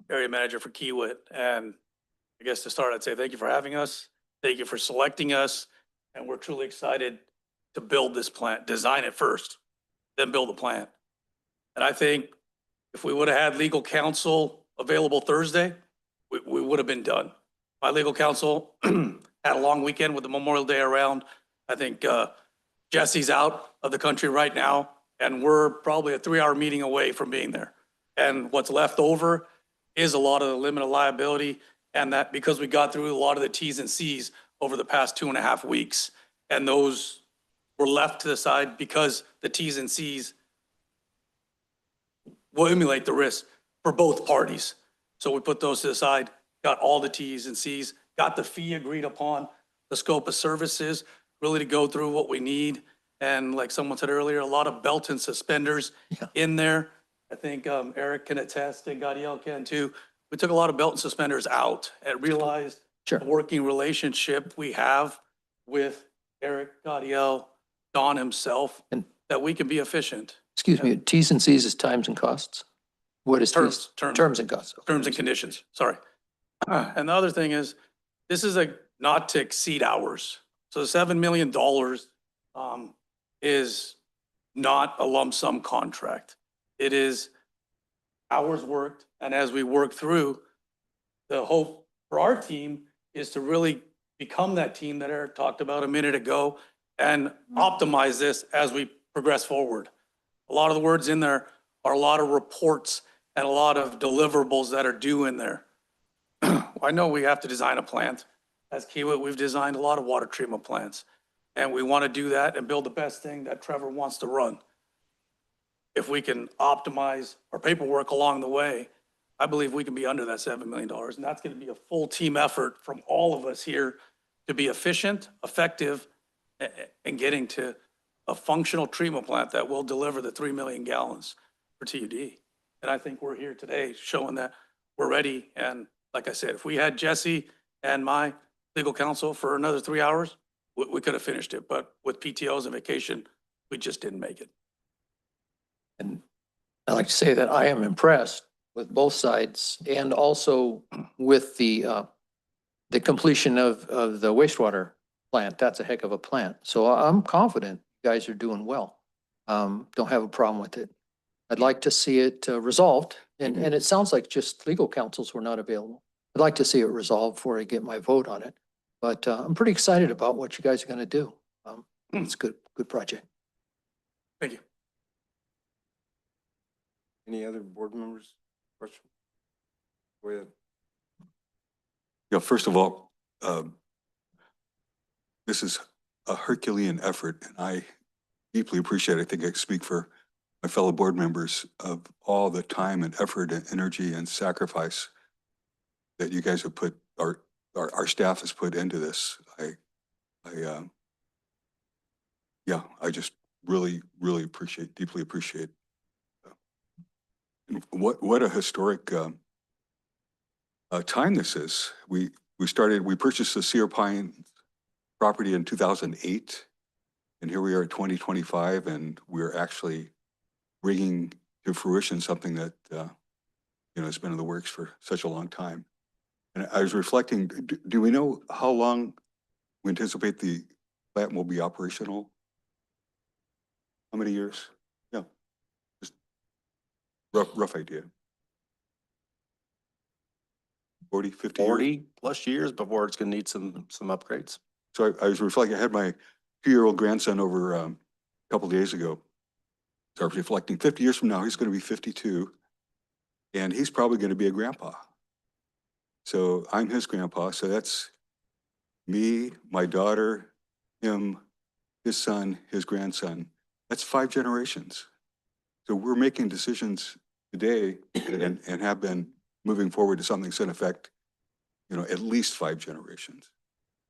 Area Manager for Kiewit. And I guess to start, I'd say thank you for having us. Thank you for selecting us. And we're truly excited to build this plant, design it first, then build the plant. And I think if we would have had legal counsel available Thursday, we would have been done. My legal counsel had a long weekend with the Memorial Day around. I think Jesse's out of the country right now, and we're probably a 3-hour meeting away from being there. And what's left over is a lot of the limited liability, and that because we got through a lot of the T's and C's over the past 2.5 weeks, and those were left to the side because the T's and C's will emulate the risk for both parties. So we put those to the side, got all the T's and C's, got the fee agreed upon, the scope of services, really to go through what we need. And like someone said earlier, a lot of belt and suspenders in there. I think Eric can attest and Gadiel can too. We took a lot of belt and suspenders out and realized Sure. the working relationship we have with Eric, Gadiel, Don himself, And- that we can be efficient. Excuse me, T's and C's is times and costs? What is Terms, T's? terms. Terms and costs. Terms and conditions, sorry. And the other thing is, this is a not to exceed hours. So the $7 million is not a lump sum contract. It is hours worked. And as we work through, the hope for our team is to really become that team that Eric talked about a minute ago and optimize this as we progress forward. A lot of the words in there are a lot of reports and a lot of deliverables that are due in there. I know we have to design a plant. As Kiewit, we've designed a lot of water treatment plants. And we want to do that and build the best thing that Trevor wants to run. If we can optimize our paperwork along the way, I believe we can be under that $7 million. And that's going to be a full team effort from all of us here to be efficient, effective, and getting to a functional treatment plant that will deliver the 3 million gallons for TUD. And I think we're here today showing that we're ready. And like I said, if we had Jesse and my legal counsel for another 3 hours, we could have finished it. But with PTOs and vacation, we just didn't make it. And I like to say that I am impressed with both sides and also with the completion of the wastewater plant. That's a heck of a plant. So I'm confident you guys are doing well. Don't have a problem with it. I'd like to see it resolved. And it sounds like just legal counsels were not available. I'd like to see it resolved before I get my vote on it. But I'm pretty excited about what you guys are going to do. It's a good project. Thank you. Any other board members? Question? Go ahead. Yeah, first of all, this is a Herculean effort, and I deeply appreciate it. I think I speak for my fellow board members of all the time and effort and energy and sacrifice that you guys have put, our staff has put into this. I just really, really deeply appreciate. And what a historic time this is. We purchased the Cedar Pine property in 2008, and here we are at 2025, and we're actually bringing to fruition something that has been in the works for such a long time. And I was reflecting, do we know how long we anticipate the plant will be operational? How many years? Yeah, just rough idea. 40, 50 years? 40 plus years before it's going to need some upgrades. So I was reflecting, I had my 2-year-old grandson over a couple of days ago. So I was reflecting 50 years from now, he's going to be 52, and he's probably going to be a grandpa. So I'm his grandpa. So that's me, my daughter, him, his son, his grandson. That's 5 generations. So we're making decisions today and have been moving forward to something that's going to affect, at least 5 generations.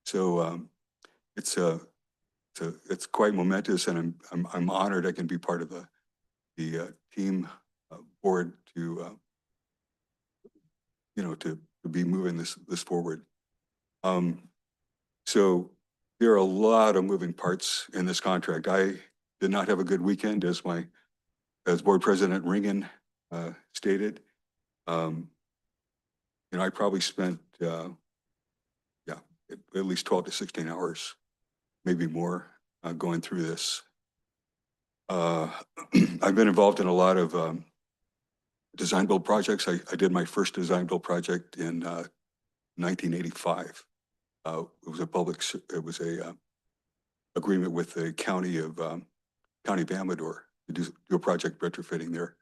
So it's it's quite momentous, and I'm honored I can be part of the team board to to be moving this forward. So there are a lot of moving parts in this contract. I did not have a good weekend, as Board President Ringen stated. I probably spent at least 12 to 16 hours, maybe more, going through this. I've been involved in a lot of design build projects. I did my first design build project in 1985. It was a agreement with the county of County of Amador to do a project retrofitting their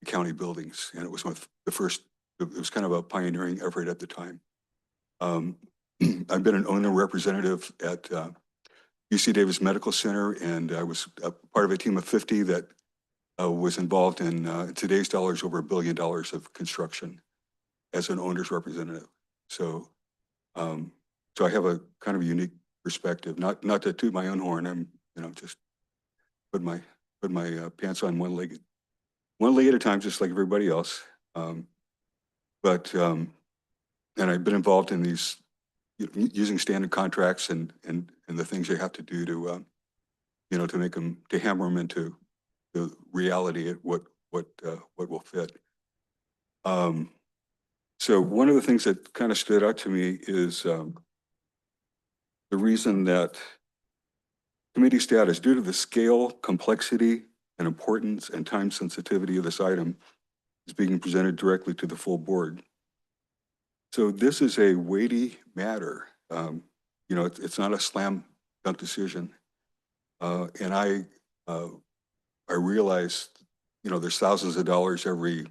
county buildings, and it was one of the first. It was kind of a pioneering effort at the time. I've been an owner representative at UC Davis Medical Center, and I was a part of a team of 50 that was involved in today's dollars over $1 billion of construction as an owner's representative. So, so I have a kind of unique perspective. Not to toot my own horn. I'm just put my pants on one leg at a time, just like everybody else. And I've been involved in these using standard contracts and the things you have to do to to make them, to hammer them into the reality at what will fit. So one of the things that kind of stood out to me is the reason that committee status, due to the scale, complexity, and importance and time sensitivity of this item, is being presented directly to the full board. So this is a weighty matter. It's not a slam dunk decision. And I realized, there's thousands of dollars every,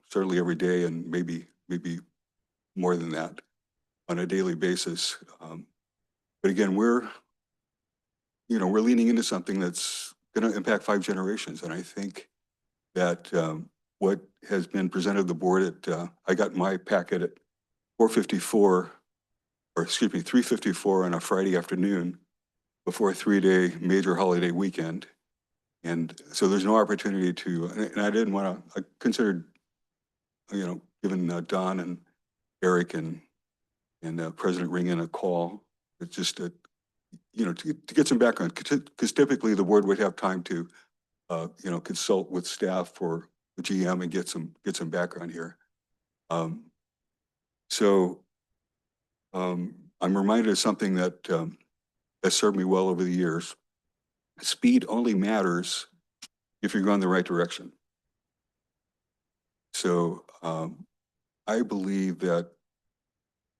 certainly every day, and maybe more than that on a daily basis. But again, we're leaning into something that's going to impact 5 generations. And I think that what has been presented to the board at, I got my packet at 3:54 on a Friday afternoon before a 3-day major holiday weekend. And so there's no opportunity to, and I didn't want to, I considered, giving Don and Eric and President Ringen a call. It's just to get some background, because typically the board would have time to, consult with staff for the GM and get some background here. I'm reminded of something that has served me well over the years. Speed only matters if you're going the right direction. So I believe that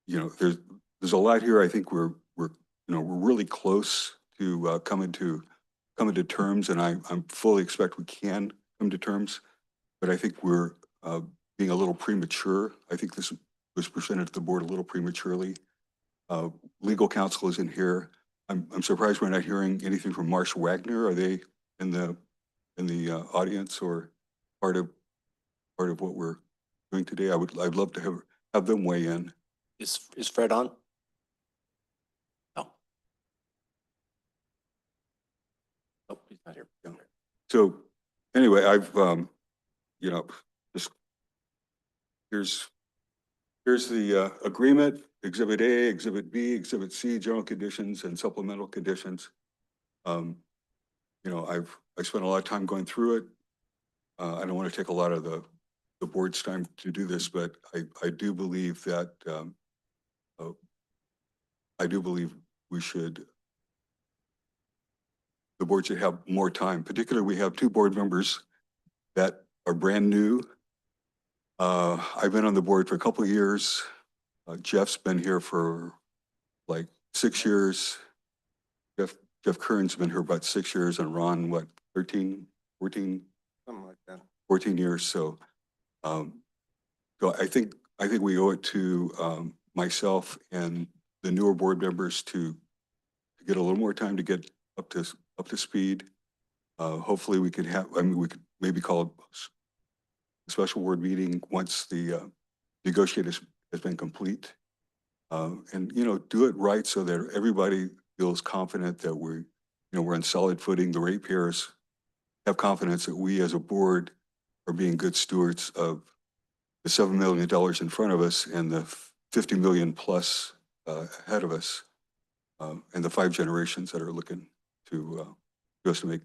there's a lot here. I think we're really close to coming to terms, and I'm fully expect we can come to terms. But I think we're being a little premature. I think this was presented to the board a little prematurely. Legal counsel is in here. I'm surprised we're not hearing anything from Marsh Wagner. Are they in the audience or part of what we're doing today? I'd love to have them weigh in. Is Fred on? No. Oh, he's not here. Yeah. So anyway, I've just here's the agreement, Exhibit A, Exhibit B, Exhibit C, general conditions and supplemental conditions. I spent a lot of time going through it. I don't want to take a lot of the board's time to do this, but I do believe that the board should have more time. Particularly, we have 2 board members that are brand new. I've been on the board for a couple of years. Jeff's been here for like 6 years. Jeff Kern's been here about 6 years, and Ron, 13, 14? Something like that. 14 years. So, so I think we owe it to myself and the newer board members to get a little more time to get up to speed. Hopefully we could we could maybe call a special board meeting once the negotiation has been complete, and do it right so that everybody feels confident that we're on solid footing. The ratepayers have confidence that we as a board are being good stewards of the $7 million in front of us and the 50 million plus ahead of us, and the 5 generations that are looking to just to make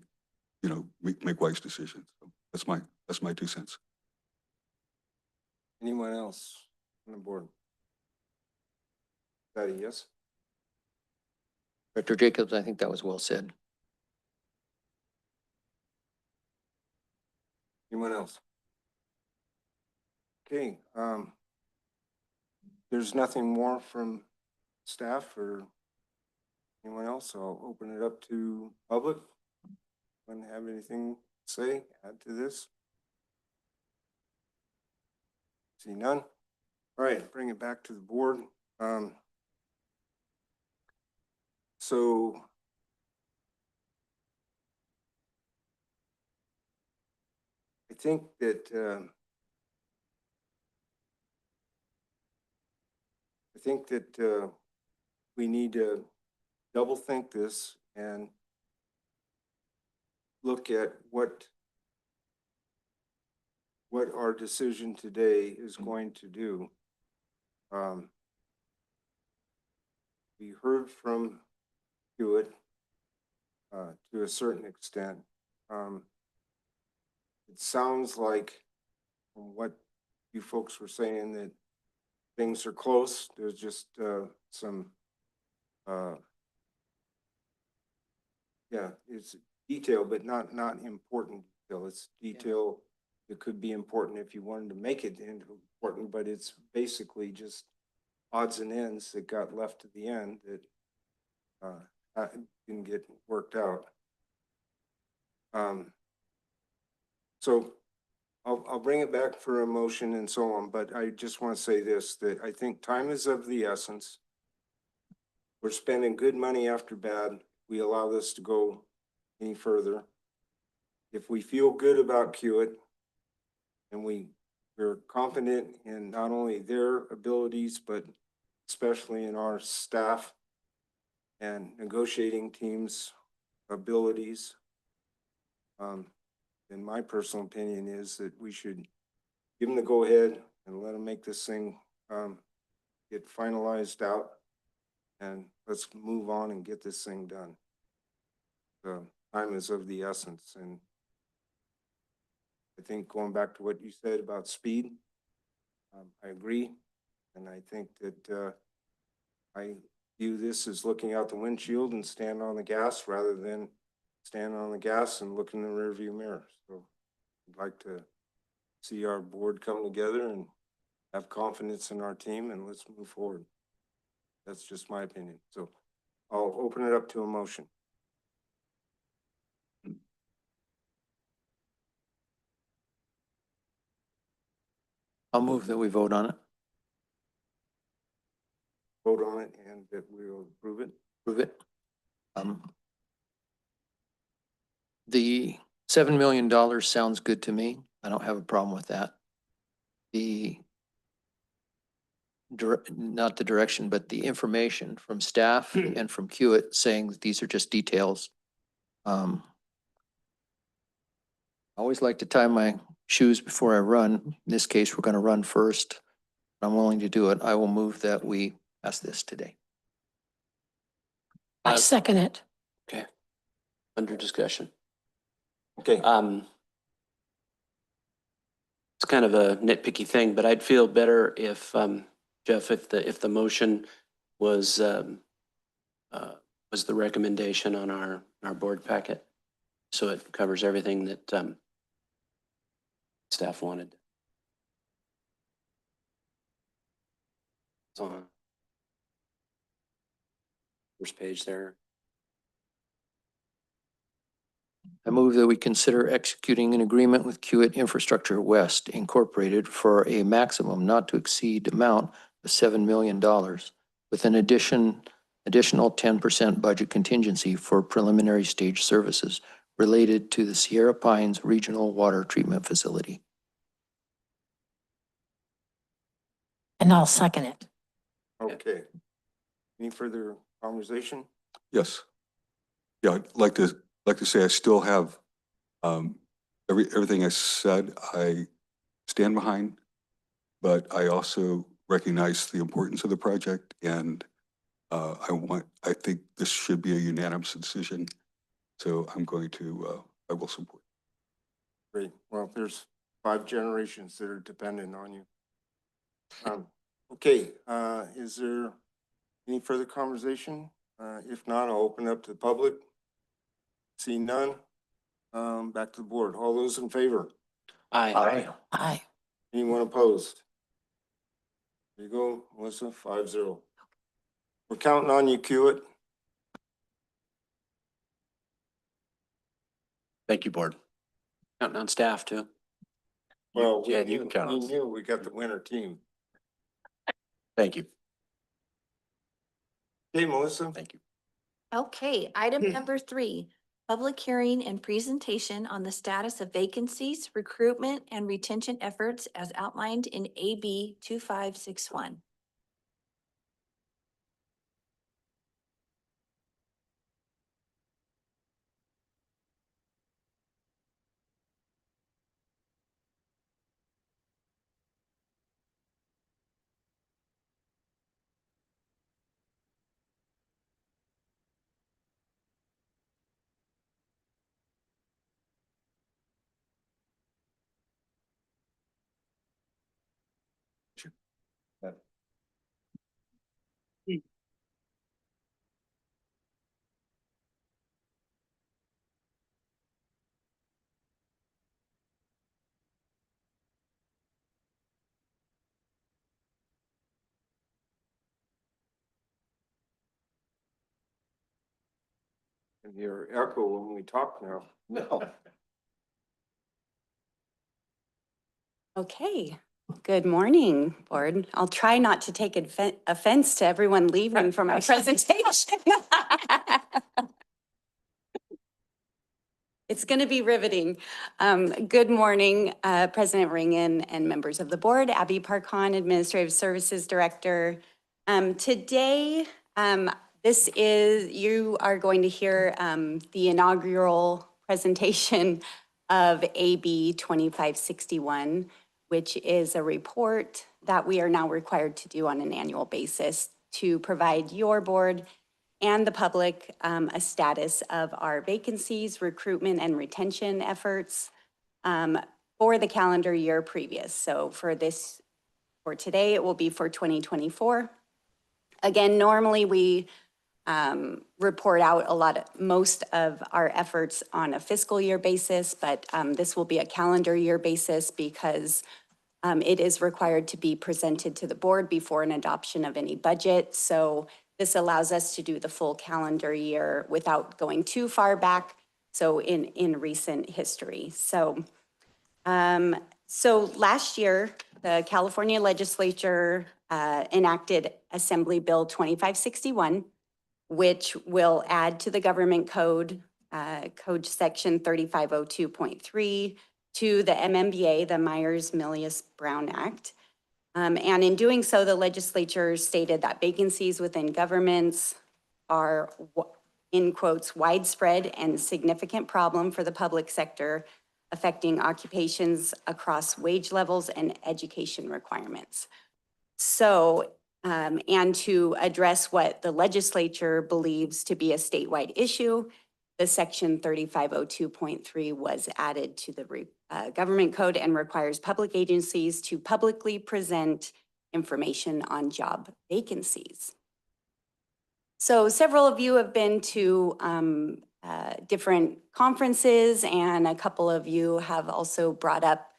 wise decisions. So that's my 2 cents. Anyone else on the board? Is that a yes? Director Jacobs, I think that was well said. Anyone else? Okay, there's nothing more from staff or anyone else, so I'll open it up to public. Anyone have anything to say, add to this? See none? All right, bring it back to the board. So I think that we need to double think this and look at what our decision today is going to do. We heard from Hewitt to a certain extent. It sounds like from what you folks were saying that things are close. There's just some it's detail, but not important detail. It's detail that could be important if you wanted to make it into important, but it's basically just odds and ends that got left to the end that didn't get worked out. So I'll bring it back for a motion and so on, but I just want to say this, that I think time is of the essence. We're spending good money after bad. We allow this to go any further. If we feel good about Hewitt and we're confident in not only their abilities, but especially in our staff and negotiating teams' abilities, then my personal opinion is that we should give them the go ahead and let them make this thing get finalized out, and let's move on and get this thing done. Time is of the essence, and I think going back to what you said about speed, I agree, and I think that I view this as looking out the windshield and stand on the gas rather than stand on the gas and look in the rearview mirror. So I'd like to see our board come together and have confidence in our team, and let's move forward. That's just my opinion. So I'll open it up to a motion. I'll move that we vote on it. Vote on it and that we'll approve it. Prove it. The $7 million sounds good to me. I don't have a problem with that. Not the direction, but the information from staff and from Hewitt saying that these are just details. I always like to tie my shoes before I run. In this case, we're going to run first. I'm willing to do it. I will move that we pass this today. I second it. Okay. Under discussion. Okay. It's kind of a nitpicky thing, but I'd feel better if, Jeff, if the motion was the recommendation on our board packet. So it covers everything that staff wanted. It's on first page there. I move that we consider executing an agreement with Hewitt Infrastructure West Incorporated for a maximum not to exceed amount of $7 million with an additional 10% budget contingency for preliminary stage services related to the Sierra Pines Regional Water Treatment Facility. And I'll second it. Okay. Any further conversation? Yes. Yeah, I'd like to say I still have, everything I said, I stand behind, but I also recognize the importance of the project, and I think this should be a unanimous decision. So I will support. Great. Well, there's 5 generations that are dependent on you. Okay, is there any further conversation? If not, I'll open up to the public. See none. Back to the board. All those in favor? Aye. Aye. Anyone opposed? There you go, Melissa, 5-0. We're counting on you, Hewitt. Thank you, board. Counting on staff too. Well, Yeah, you can count on we us. knew we got the winner team. Thank you. Okay, Melissa. Thank you. Okay, item number 3, public hearing and presentation on the status of vacancies, recruitment, and retention efforts as outlined in AB 2561. And your echo when we talk now. No. Okay, good morning, board. I'll try not to take offense to everyone leaving for my presentation. It's going to be riveting. Good morning, President Ringen and members of the board, Abby Parkon, Administrative Services Director. Today, you are going to hear the inaugural presentation of AB 2561, which is a report that we are now required to do on an annual basis to provide your board and the public a status of our vacancies, recruitment, and retention efforts for the calendar year previous. So for today, it will be for 2024. Again, normally we report out most of our efforts on a fiscal year basis, but this will be a calendar year basis because it is required to be presented to the board before an adoption of any budget. So this allows us to do the full calendar year without going too far back. So in recent history. So last year, the California legislature enacted Assembly Bill 2561, which will add to the government code, code section 3502.3 to the MMBA, the Myers-Milius-Brown Act. And in doing so, the legislature stated that vacancies within governments are, in quotes, widespread and significant problem for the public sector, affecting occupations across wage levels and education requirements. So, and to address what the legislature believes to be a statewide issue, the section 3502.3 was added to the government code and requires public agencies to publicly present information on job vacancies. So several of you have been to different conferences, and a couple of you have also brought up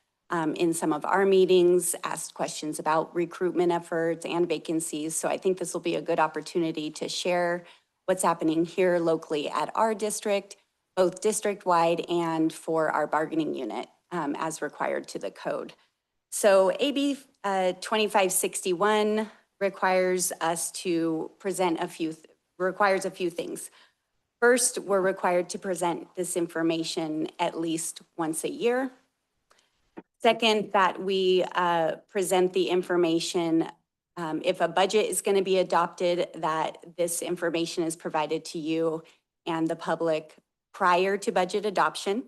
in some of our meetings, asked questions about recruitment efforts and vacancies. So I think this will be a good opportunity to share what's happening here locally at our district, both district-wide and for our bargaining unit as required to the code. So AB 2561 requires us to present requires a few things. First, we're required to present this information at least once a year. Second, that we present the information if a budget is going to be adopted, that this information is provided to you and the public prior to budget adoption.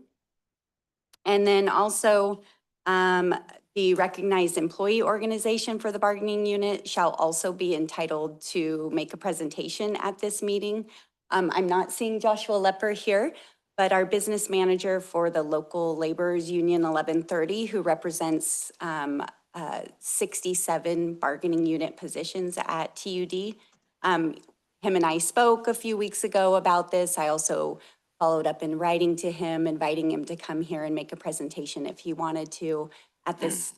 And then also, the recognized employee organization for the bargaining unit shall also be entitled to make a presentation at this meeting. I'm not seeing Joshua Lepper here, but our business manager for the local laborers union 1130, who represents 67 bargaining unit positions at TUD. Him and I spoke a few weeks ago about this. I also followed up in writing to him, inviting him to come here and make a presentation if he wanted to at this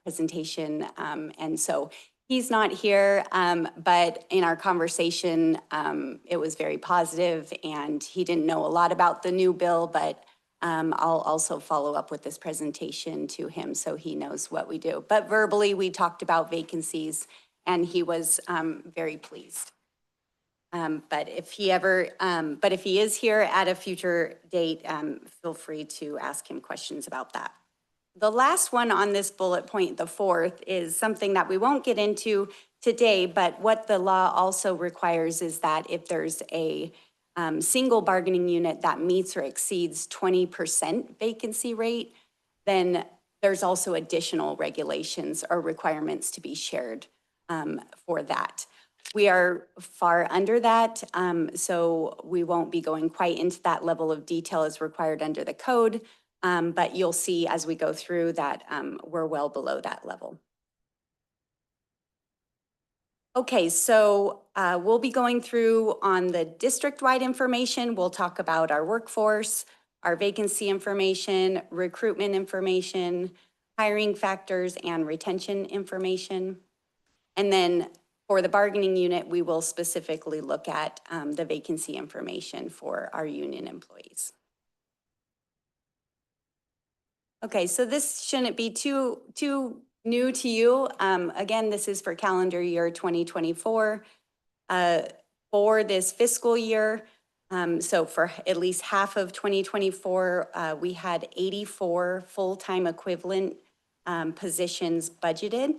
presentation. And so he's not here, but in our conversation, it was very positive, and he didn't know a lot about the new bill, but I'll also follow up with this presentation to him so he knows what we do. But verbally, we talked about vacancies, and he was very pleased. But if he is here at a future date, feel free to ask him questions about that. The last one on this bullet point, the fourth, is something that we won't get into today, but what the law also requires is that if there's a single bargaining unit that meets or exceeds 20% vacancy rate, then there's also additional regulations or requirements to be shared for that. We are far under that, so we won't be going quite into that level of detail as required under the code, but you'll see as we go through that we're well below that level. Okay, so we'll be going through on the district-wide information. We'll talk about our workforce, our vacancy information, recruitment information, hiring factors, and retention information. And then for the bargaining unit, we will specifically look at the vacancy information for our union employees. Okay, so this shouldn't be too new to you. Again, this is for calendar year 2024. For this fiscal year, so for at least half of 2024, we had 84 full-time equivalent positions budgeted.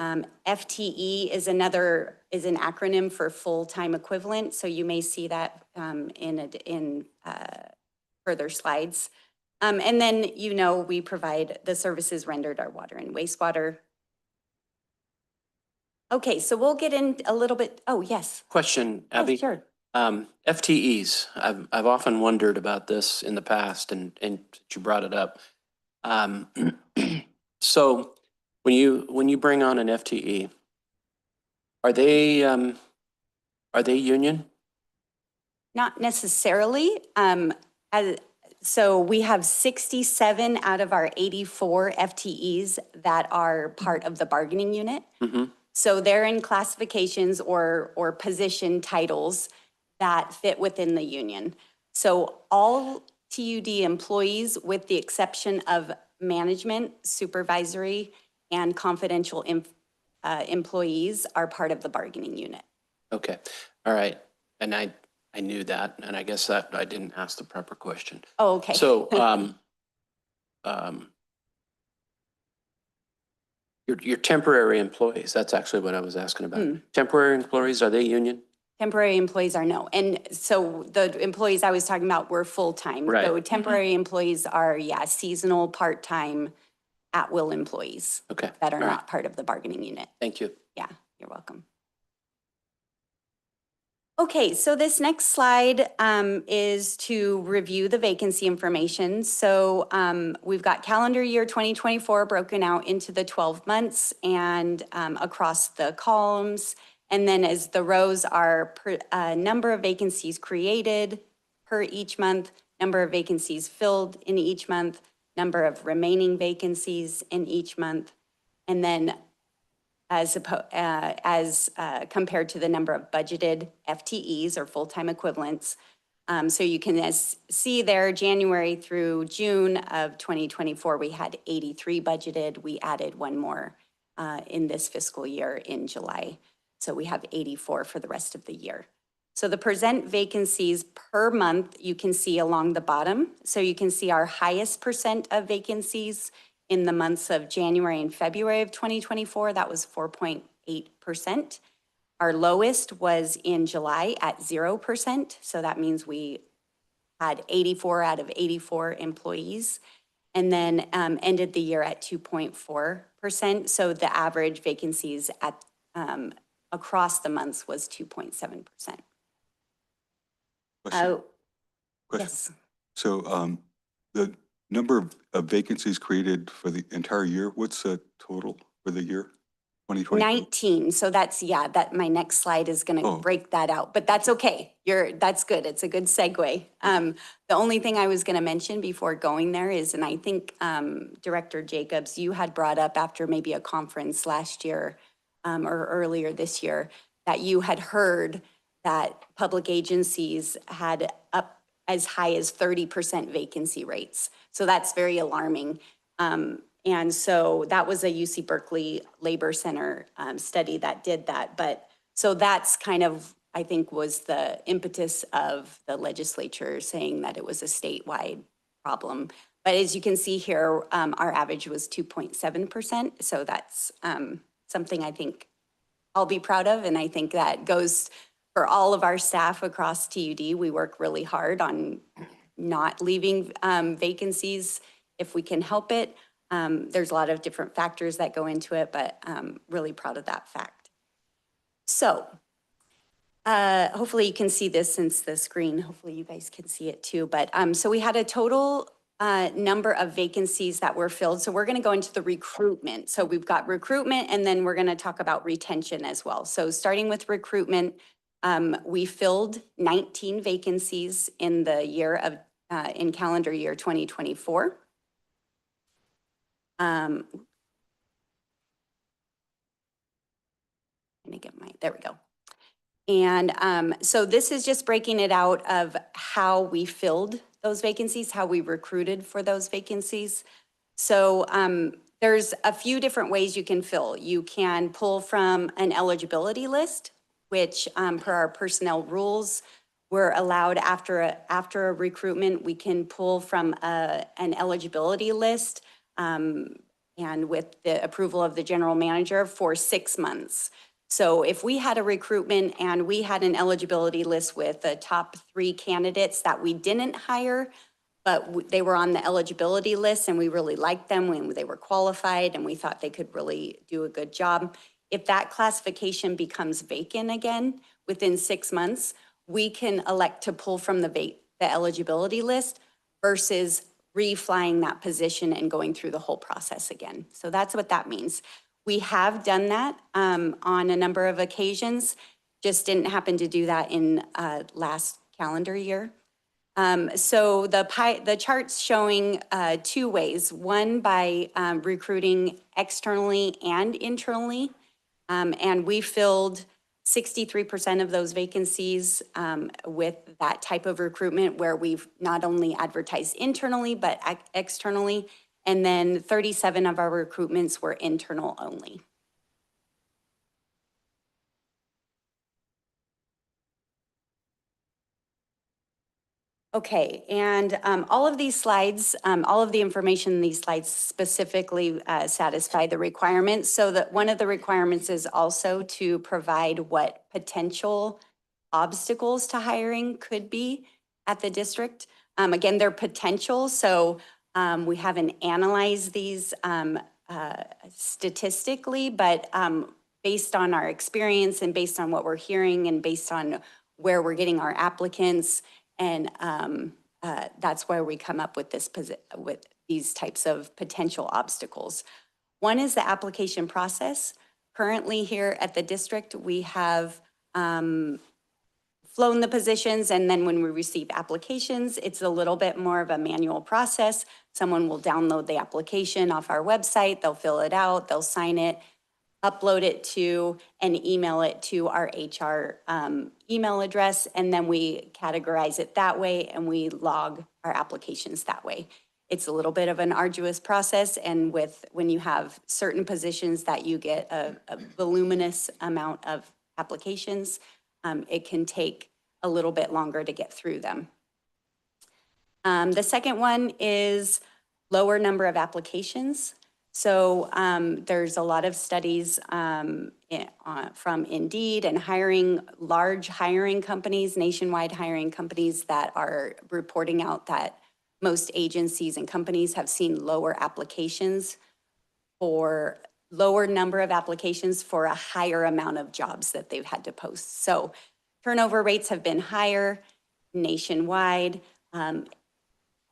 FTE is an acronym for full-time equivalent, so you may see that in further slides. And then, we provide the services rendered our water and wastewater. Okay, so we'll get in a little bit. Oh, yes. Question, Abby. Sure. FTEs, I've often wondered about this in the past, and you brought it up. So when you bring on an FTE, are they union? Not necessarily. So we have 67 out of our 84 FTEs that are part of the bargaining unit. Mm-hmm. So they're in classifications or position titles that fit within the union. So all TUD employees, with the exception of management, supervisory, and confidential employees, are part of the bargaining unit. Okay, all right. And I knew that, and I guess that I didn't ask the proper question. Oh, okay. So, your temporary employees, that's actually what I was asking about. Temporary employees, are they union? Temporary employees are no. And so the employees I was talking about were full-time. Right. So temporary employees are, seasonal, part-time, at-will employees. Okay. That are All right. not part of the bargaining unit. Thank you. Yeah, you're welcome. Okay, so this next slide is to review the vacancy information. So we've got calendar year 2024 broken out into the 12 months and across the columns. And then as the rows are number of vacancies created per each month, number of vacancies filled in each month, number of remaining vacancies in each month, and then as compared to the number of budgeted FTEs or full-time equivalents. So you can see there, January through June of 2024, we had 83 budgeted. We added one more in this fiscal year in July. So we have 84 for the rest of the year. So the present vacancies per month, you can see along the bottom. So you can see our highest percent of vacancies in the months of January and February of 2024, that was 4.8%. 8%. Our lowest was in July at 0%. So that means we had 84 out of 84 employees, and then ended the year at 2.4%. So the average vacancies at across the months was 2.7%. Question. Yes. So the number of vacancies created for the entire year, what's the total for the year? 2020? 19. So that's, yeah, that my next slide is going to Oh. break that out, but that's okay. That's good. It's a good segue. The only thing I was going to mention before going there is, and I think Director Jacobs, you had brought up after maybe a conference last year or earlier this year, that you had heard that public agencies had up as high as 30% vacancy rates. So that's very alarming. And so that was a UC Berkeley Labor Center study that did that. But so that's kind of, I think, was the impetus of the legislature saying that it was a statewide problem. But as you can see here, our average was 2.7%. So that's something I think I'll be proud of. And I think that goes for all of our staff across TUD. We work really hard on not leaving vacancies if we can help it. There's a lot of different factors that go into it, but really proud of that fact. So hopefully you can see this since the screen, hopefully you guys can see it too. But so we had a total number of vacancies that were filled. So we're going to go into the recruitment. So we've got recruitment, and then we're going to talk about retention as well. So starting with recruitment, we filled 19 vacancies in the year of, in calendar year 2024. Let me get there we go. And so this is just breaking it out of how we filled those vacancies, how we recruited for those vacancies. So there's a few different ways you can fill. You can pull from an eligibility list, which per our personnel rules, we're allowed after a recruitment, we can pull from an eligibility list and with the approval of the general manager for 6 months. So if we had a recruitment and we had an eligibility list with the top 3 candidates that we didn't hire, but they were on the eligibility list and we really liked them when they were qualified and we thought they could really do a good job. If that classification becomes vacant again within 6 months, we can elect to pull from the eligibility list versus reflying that position and going through the whole process again. So that's what that means. We have done that on a number of occasions, just didn't happen to do that in last calendar year. So the chart's showing 2 ways, one by recruiting externally and internally. And we filled 63% of those vacancies with that type of recruitment where we've not only advertised internally, but externally. And then 37 of our recruitments were internal only. Okay, and all of these slides, all of the information in these slides specifically satisfy the requirements. So that one of the requirements is also to provide what potential obstacles to hiring could be at the district. Again, they're potential, so we haven't analyzed these statistically, but based on our experience and based on what we're hearing and based on where we're getting our applicants, and that's why we come up with with these types of potential obstacles. One is the application process. Currently here at the district, we have flown the positions, and then when we receive applications, it's a little bit more of a manual process. Someone will download the application off our website, they'll fill it out, they'll sign it, upload it to and email it to our HR email address, and then we categorize it that way and we log our applications that way. It's a little bit of an arduous process, and when you have certain positions that you get a voluminous amount of applications, it can take a little bit longer to get through them. The second one is lower number of applications. So there's a lot of studies from Indeed and large hiring companies, nationwide hiring companies that are reporting out that most agencies and companies have seen lower number of applications for a higher amount of jobs that they've had to post. So turnover rates have been higher nationwide,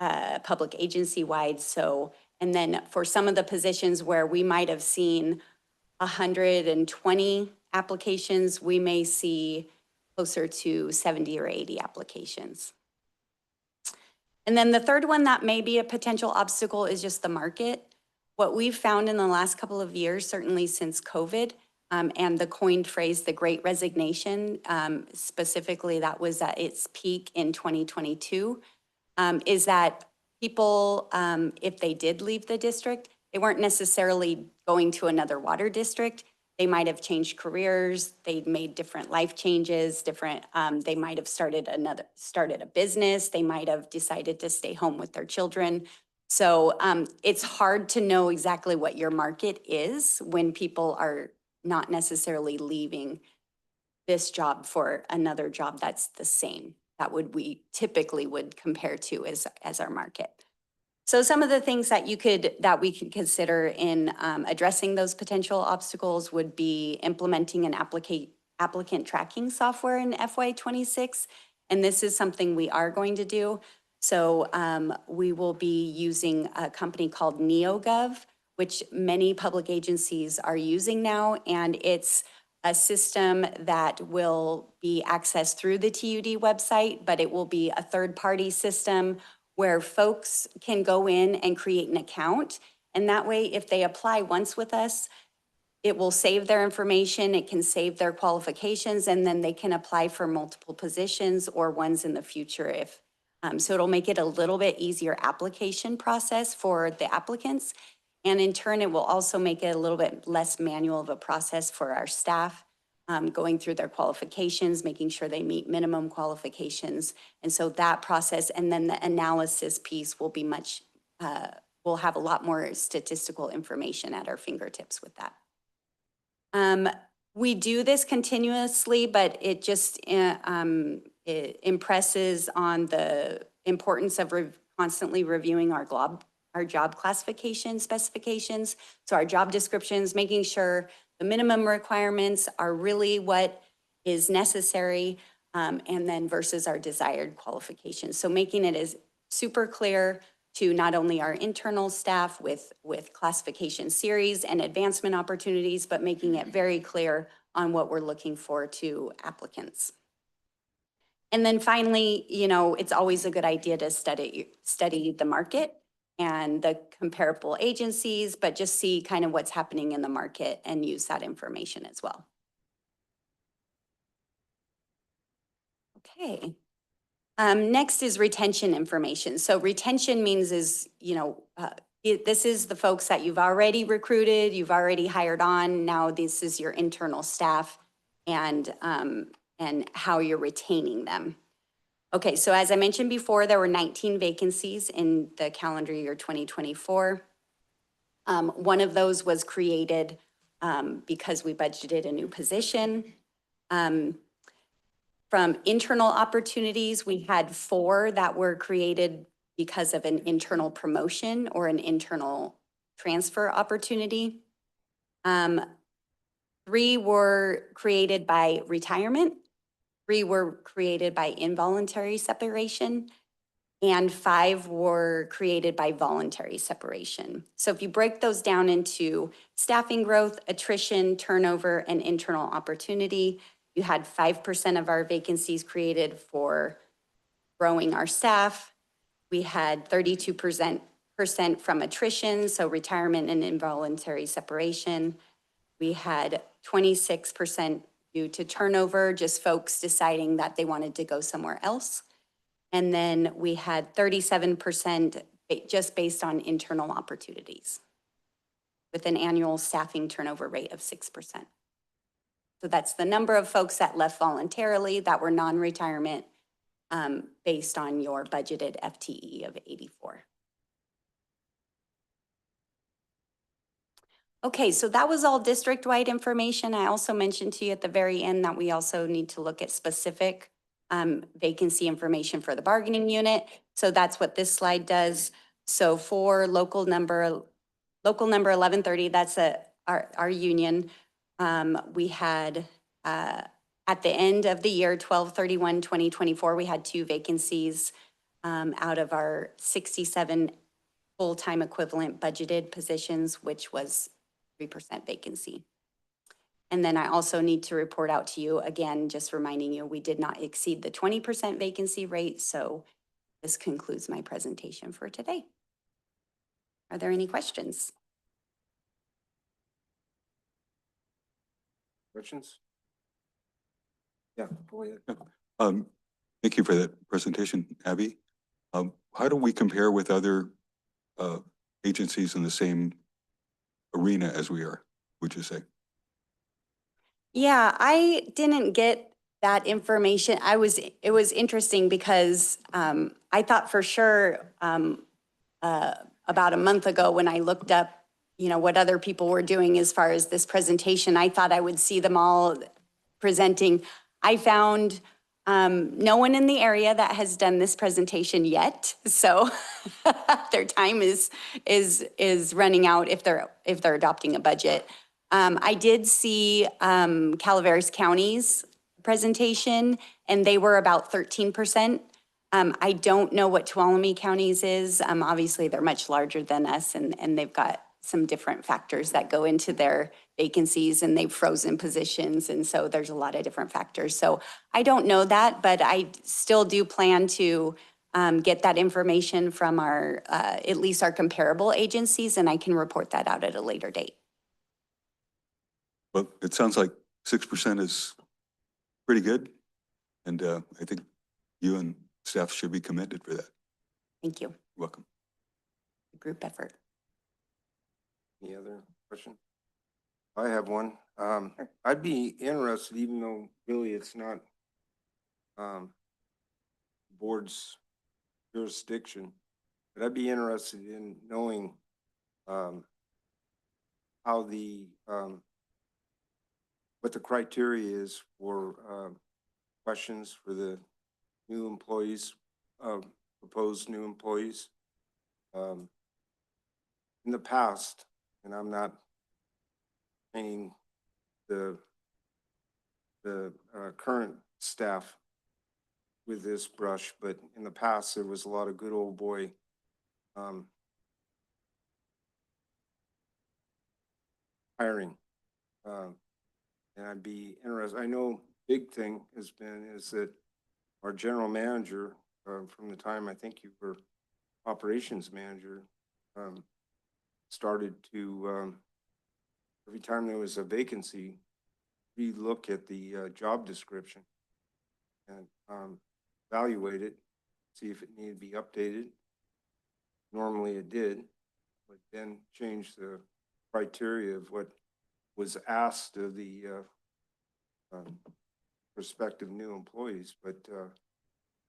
public agency-wide. So, and then for some of the positions where we might have seen 120 applications, we may see closer to 70 or 80 applications. And then the third one that may be a potential obstacle is just the market. What we've found in the last couple of years, certainly since COVID, and the coined phrase, the Great Resignation, specifically that was at its peak in 2022, is that people, if they did leave the district, they weren't necessarily going to another water district. They might have changed careers. They'd made different life changes, they might have started a business. They might have decided to stay home with their children. So it's hard to know exactly what your market is when people are not necessarily leaving this job for another job that's the same. That we typically would compare to as our market. So some of the things that we could consider in addressing those potential obstacles would be implementing an applicant tracking software in FY26. And this is something we are going to do. So we will be using a company called NeoGov, which many public agencies are using now. And it's a system that will be accessed through the TUD website, but it will be a third-party system where folks can go in and create an account. And that way, if they apply once with us, it will save their information, it can save their qualifications, and then they can apply for multiple positions or ones in the future so it'll make it a little bit easier application process for the applicants. And in turn, it will also make it a little bit less manual of a process for our staff, going through their qualifications, making sure they meet minimum qualifications. And so that process, and then the analysis piece will be we'll have a lot more statistical information at our fingertips with that. We do this continuously, but it just it impresses on the importance of constantly reviewing our job classification specifications. So our job descriptions, making sure the minimum requirements are really what is necessary, and then versus our desired qualifications. So making it as super clear to not only our internal staff with classification series and advancement opportunities, but making it very clear on what we're looking for to applicants. And then finally, it's always a good idea to study the market and the comparable agencies, but just see kind of what's happening in the market and use that information as well. Okay. Next is retention information. So retention means this is the folks that you've already recruited, you've already hired on. Now this is your internal staff and how you're retaining them. Okay, so as I mentioned before, there were 19 vacancies in the calendar year 2024. One of those was created because we budgeted a new position. From internal opportunities, we had 4 that were created because of an internal promotion or an internal transfer opportunity. 3 were created by retirement. 3 were created by involuntary separation, and 5 were created by voluntary separation. So if you break those down into staffing growth, attrition, turnover, and internal opportunity, you had 5% of our vacancies created for growing our staff. We had 32% from attrition, so retirement and involuntary separation. We had 26% due to turnover, just folks deciding that they wanted to go somewhere else. And then we had 37% just based on internal opportunities with an annual staffing turnover rate of 6%. So that's the number of folks that left voluntarily that were non-retirement based on your budgeted FTE of 84. Okay, so that was all district-wide information. I also mentioned to you at the very end that we also need to look at specific vacancy information for the bargaining unit. So that's what this slide does. So for local number 1130, that's our union. We had, at the end of the year, 12/31/2024, we had 2 vacancies out of our 67 full-time equivalent budgeted positions, which was 3% vacancy. And then I also need to report out to you, again, just reminding you, we did not exceed the 20% vacancy rate. So this concludes my presentation for today. Are there any questions? Questions? Yeah, go ahead. Thank you for that presentation, Abby. How do we compare with other agencies in the same arena as we are, would you say? Yeah, I didn't get that information. It was interesting because I thought for sure about a month ago when I looked up, what other people were doing as far as this presentation, I thought I would see them all presenting. I found no one in the area that has done this presentation yet. So their time is running out if they're adopting a budget. I did see Calaveras County's presentation, and they were about 13%. I don't know what Tuolumne County's is. Obviously, they're much larger than us, and they've got some different factors that go into their vacancies, and they've frozen positions, and so there's a lot of different factors. So I don't know that, but I still do plan to get that information from our, at least our comparable agencies, and I can report that out at a later date. Well, it sounds like 6% is pretty good. And I think you and staff should be commended for that. Thank you. You're welcome. Group effort. Any other question? I have one. I'd be interested, even though really it's not board's jurisdiction, but I'd be interested in knowing how the what the criteria is for questions for the new employees, proposed new employees. In the past, and I'm not painting the current staff with this brush, but in the past there was a lot of good old boy hiring, and I'd be interested. I know big thing is that our general manager from the time I think you were operations manager started to every time there was a vacancy, we look at the job description and evaluate it, see if it needed to be updated. Normally it did, but then change the criteria of what was asked of the prospective new employees. But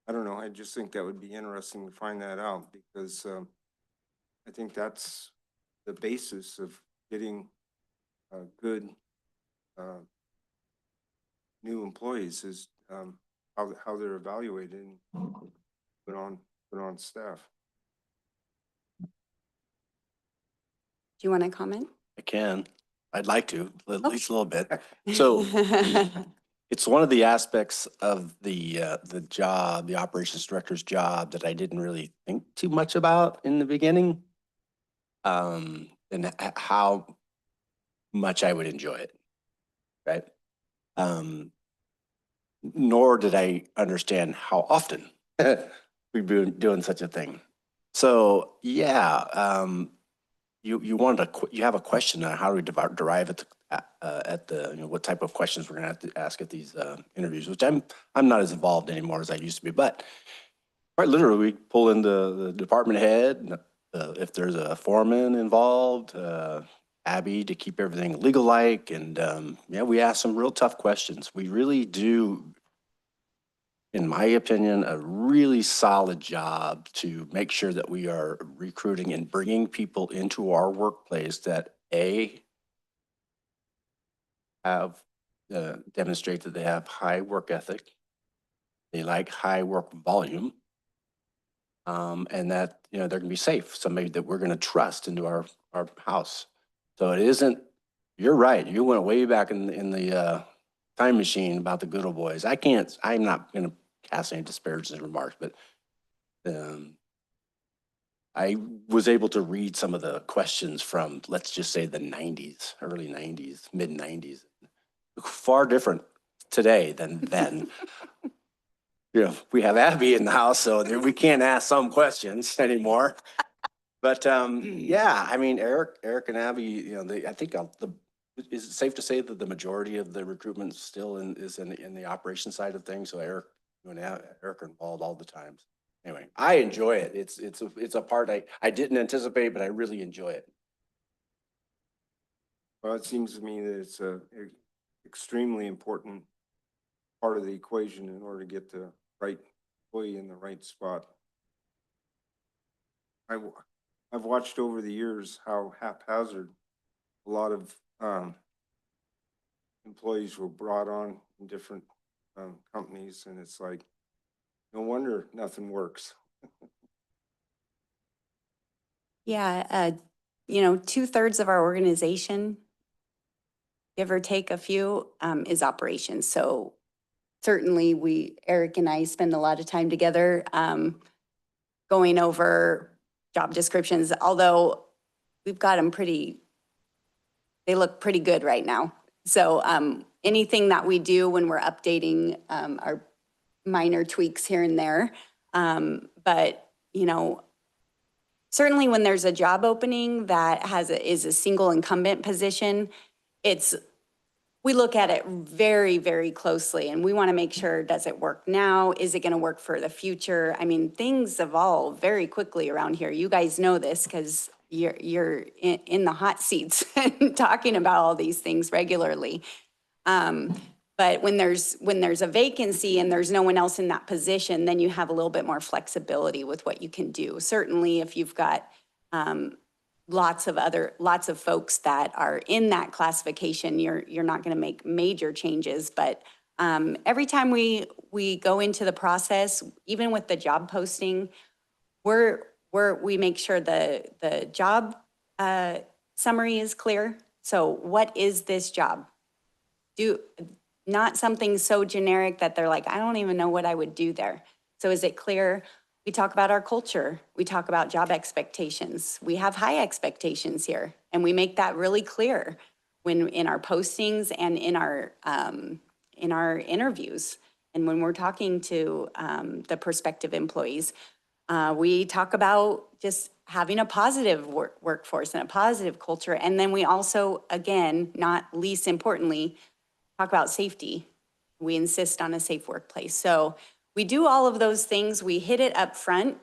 I don't know, I just think that would be interesting to find that out, because I think that's the basis of getting good new employees is how they're evaluated and put on staff. Do you want to comment? I can. I'd like to, at least a little bit. So it's one of the aspects of the job, the operations director's job, that I didn't really think too much about in the beginning, and how much I would enjoy it, right? Nor did I understand how often we'd be doing such a thing. So yeah, you have a question on how do we derive at the what type of questions we're gonna have to ask at these interviews, which I'm not as involved anymore as I used to be. But quite literally, we pull in the department head, if there's a foreman involved, Abby to keep everything legal-like, and yeah, we ask some real tough questions. We really do, in my opinion, a really solid job to make sure that we are recruiting and bringing people into our workplace that A, have, demonstrate that they have high work ethic. They like high work volume. And that, you know, they're gonna be safe, somebody that we're gonna trust into our house. So it isn't, you're right, you went way back in the time machine about the good old boys. I'm not gonna cast any disparaging remarks, but I was able to read some of the questions from, let's just say, the 90s, early 90s, mid 90s. Far different today than then. You know, we have Abby in the house, so we can't ask some questions anymore. But yeah, I mean, Eric and Abby, you know, I think is it safe to say that the majority of the recruitment still is in the operation side of things? So Eric and Eric are involved all the time. Anyway, I enjoy it. It's a part I didn't anticipate, but I really enjoy it. Well, it seems to me that it's a extremely important part of the equation in order to get the right employee in the right spot. I've watched over the years how haphazard a lot of employees were brought on in different companies, and it's like, no wonder nothing works. Yeah, you know, 2/3 of our organization, give or take a few, is operations. So certainly Eric and I spend a lot of time together going over job descriptions, although we've got them they look pretty good right now. So anything that we do when we're updating our minor tweaks here and there. But, you know, certainly when there's a job opening that is a single incumbent position, we look at it very, very closely, and we want to make sure, does it work now? Is it going to work for the future? I mean, things evolve very quickly around here. You guys know this because you're in the hot seats and talking about all these things regularly. But when there's a vacancy and there's no one else in that position, then you have a little bit more flexibility with what you can do. Certainly, if you've got lots of folks that are in that classification, you're not going to make major changes. But every time we go into the process, even with the job posting, we make sure the job summary is clear. So what is this job? Not something so generic that they're like, I don't even know what I would do there. So is it clear? We talk about our culture. We talk about job expectations. We have high expectations here, and we make that really clear in our postings and in our interviews. And when we're talking to the prospective employees, we talk about just having a positive workforce and a positive culture. And then we also, again, not least importantly, talk about safety. We insist on a safe workplace. So we do all of those things. We hit it up front.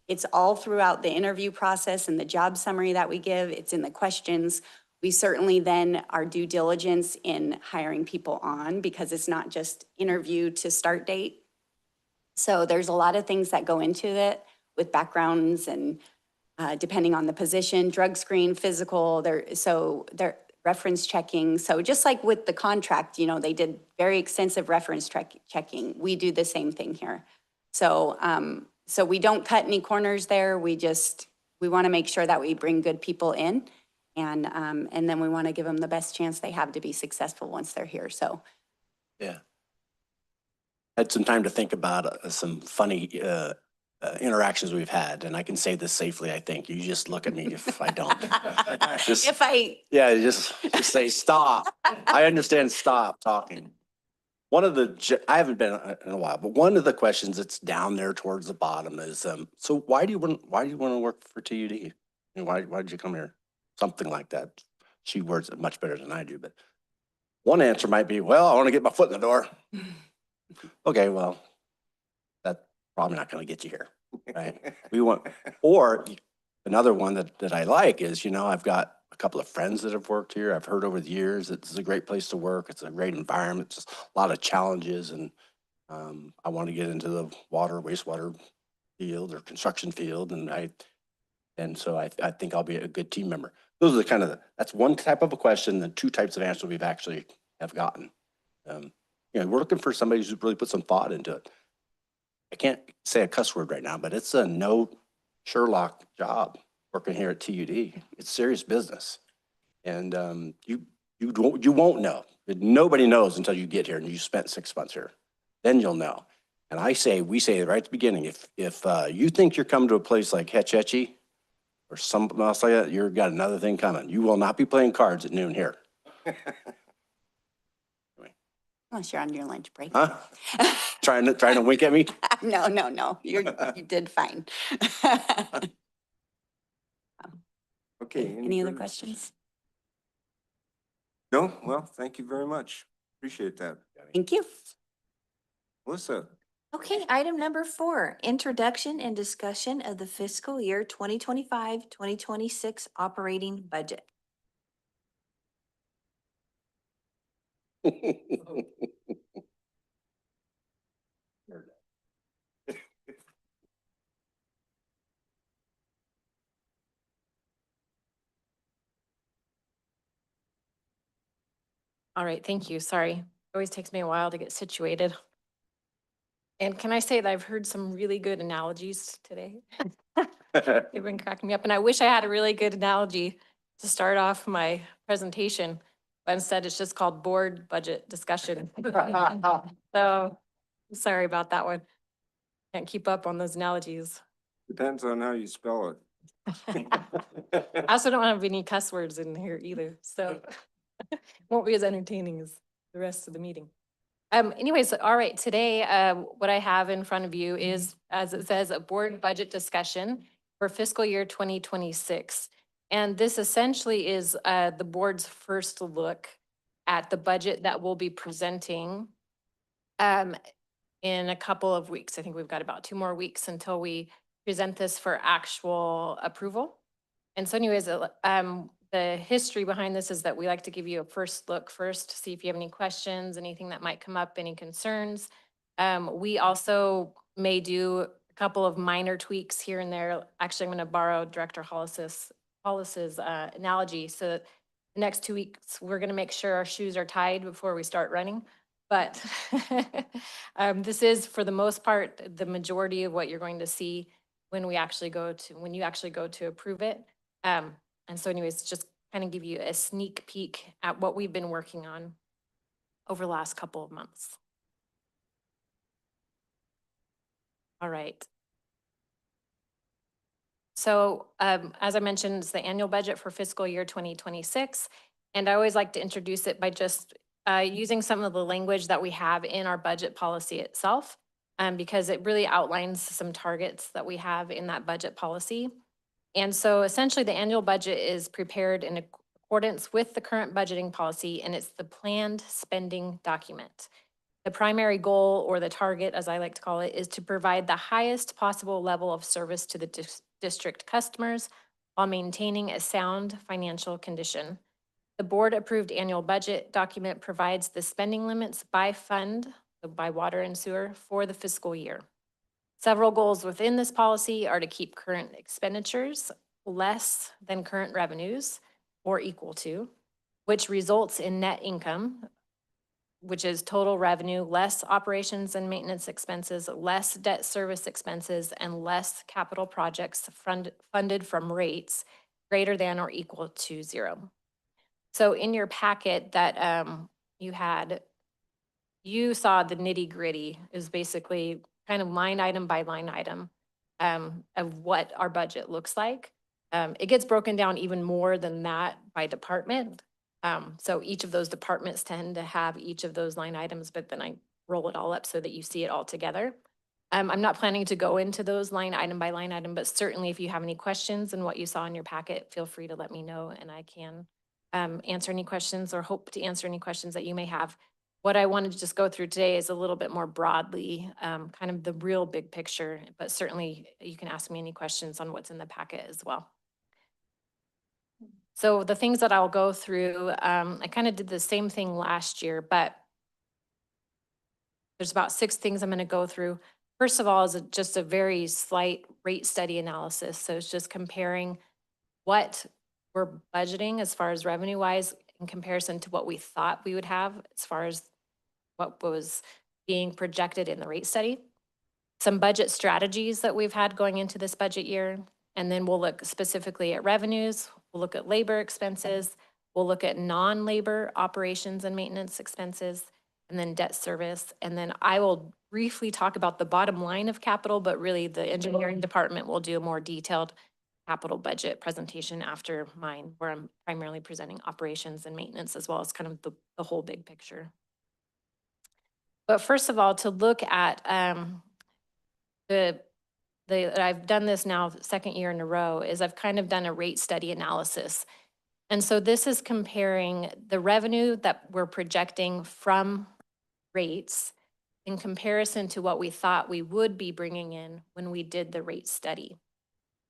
It's all throughout the interview process and the job summary that we give. It's in the questions. We certainly then our due diligence in hiring people on, because it's not just interview to start date. So there's a lot of things that go into it with backgrounds and depending on the position, drug screen, physical, they're reference checking. So just like with the contract, you know, they did very extensive reference checking. We do the same thing here. So so we don't cut any corners there. We want to make sure that we bring good people in, and then we want to give them the best chance they have to be successful once they're here. So yeah, had some time to think about some funny interactions we've had, and I can say this safely. I think you just look at me if I don't. Just say stop. I understand. Stop talking. I haven't been in a while, but one of the questions that's down there towards the bottom is, so why do you want to work for TUD? And why did you come here? Something like that. She words it much better than I do, but one answer might be, well, I want to get my foot in the door. Okay, well, that's probably not going to get you here, right? Or another one that I like is, you know, I've got a couple of friends that have worked here. I've heard over the years that it's a great place to work. It's a great environment, just a lot of challenges. And I want to get into the wastewater field or construction field. And so I think I'll be a good team member. Those are that's one type of a question, the two types of answer we've actually have gotten. We're looking for somebody who's really put some thought into it. I can't say a cuss word right now, but it's a no Sherlock job working here at TUD. It's serious business. And you won't know. Nobody knows until you get here and you spent 6 months here. Then you'll know. And we say right at the beginning, if you think you're coming to a place like Hetch Hetchy or something else like that, you've got another thing coming. You will not be playing cards at noon here. Unless you're on your lunch break. Huh? Trying to wink at me? No, you did fine. Okay. Any other further questions? No? Well, thank you very much. Appreciate that. Thank you. Melissa? Okay, item number 4, introduction and discussion of the fiscal year 2025-2026 operating budget. All right, thank you. Sorry. It always takes me a while to get situated. And can I say that I've heard some really good analogies today? They've been cracking me up, and I wish I had a really good analogy to start off my presentation, but instead it's just called board budget discussion. So, sorry about that one. Can't keep up on those analogies. Depends on how you spell it. I also don't have any cuss words in here either, so won't be as entertaining as the rest of the meeting. Anyways, all right, today, what I have in front of you is, as it says, a board budget discussion for fiscal year 2026. And this essentially is the board's first look at the budget that we'll be presenting in a couple of weeks. I think we've got about 2 more weeks until we present this for actual approval. And so anyways, the history behind this is that we like to give you a first look first to see if you have any questions, anything that might come up, any concerns. We also may do a couple of minor tweaks here and there. Actually, I'm going to borrow Director Hollis's analogy. So the next 2 weeks, we're going to make sure our shoes are tied before we start running. But this is, for the most part, the majority of what you're going to see when you actually go to approve it. And so anyways, just kind of give you a sneak peek at what we've been working on over the last couple of months. All right. So as I mentioned, it's the annual budget for fiscal year 2026. And I always like to introduce it by just using some of the language that we have in our budget policy itself, because it really outlines some targets that we have in that budget policy. And so essentially the annual budget is prepared in accordance with the current budgeting policy, and it's the planned spending document. The primary goal, or the target as I like to call it, is to provide the highest possible level of service to the district customers while maintaining a sound financial condition. The board approved annual budget document provides the spending limits by fund, so by water and sewer, for the fiscal year. Several goals within this policy are to keep current expenditures less than current revenues or equal to, which results in net income, which is total revenue, less operations and maintenance expenses, less debt service expenses, and less capital projects funded from rates greater than or equal to 0. So in your packet that you saw the nitty gritty is basically kind of line item by line item of what our budget looks like. It gets broken down even more than that by department. So each of those departments tend to have each of those line items, but then I roll it all up so that you see it all together. I'm not planning to go into those line item by line item, but certainly if you have any questions and what you saw in your packet, feel free to let me know and I can answer any questions or hope to answer any questions that you may have. What I wanted to just go through today is a little bit more broadly, kind of the real big picture, but certainly you can ask me any questions on what's in the packet as well. So the things that I'll go through, I kind of did the same thing last year, but there's about 6 things I'm going to go through. First of all is just a very slight rate study analysis. So it's just comparing what we're budgeting as far as revenue wise in comparison to what we thought we would have as far as what was being projected in the rate study. Some budget strategies that we've had going into this budget year, and then we'll look specifically at revenues, we'll look at labor expenses, we'll look at non-labor operations and maintenance expenses, and then debt service. And then I will briefly talk about the bottom line of capital, but really the engineering department will do a more detailed capital budget presentation after mine, where I'm primarily presenting operations and maintenance as well as kind of the whole big picture. But first of all, to look at I've done this now second year in a row, is I've kind of done a rate study analysis. And so this is comparing the revenue that we're projecting from rates in comparison to what we thought we would be bringing in when we did the rate study.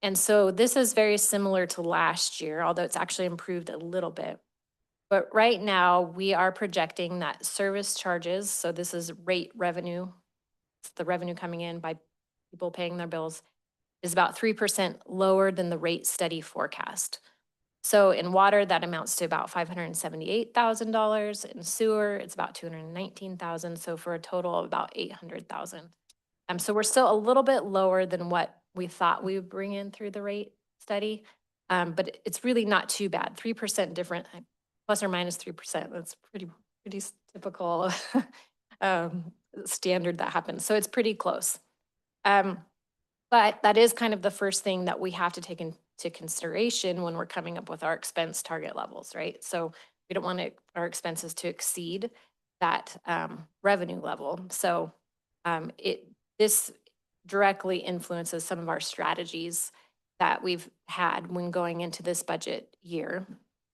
And so this is very similar to last year, although it's actually improved a little bit. But right now we are projecting that service charges, so this is rate revenue, it's the revenue coming in by people paying their bills, is about 3% lower than the rate study forecast. So in water, that amounts to about $578,000. In sewer, it's about $219,000. So for a total of about $800,000. So we're still a little bit lower than what we thought we would bring in through the rate study. But it's really not too bad. 3% different, plus or minus 3%. That's pretty typical standard that happens. So it's pretty close. But that is kind of the first thing that we have to take into consideration when we're coming up with our expense target levels, right? So we don't want our expenses to exceed that revenue level. So this directly influences some of our strategies that we've had when going into this budget year.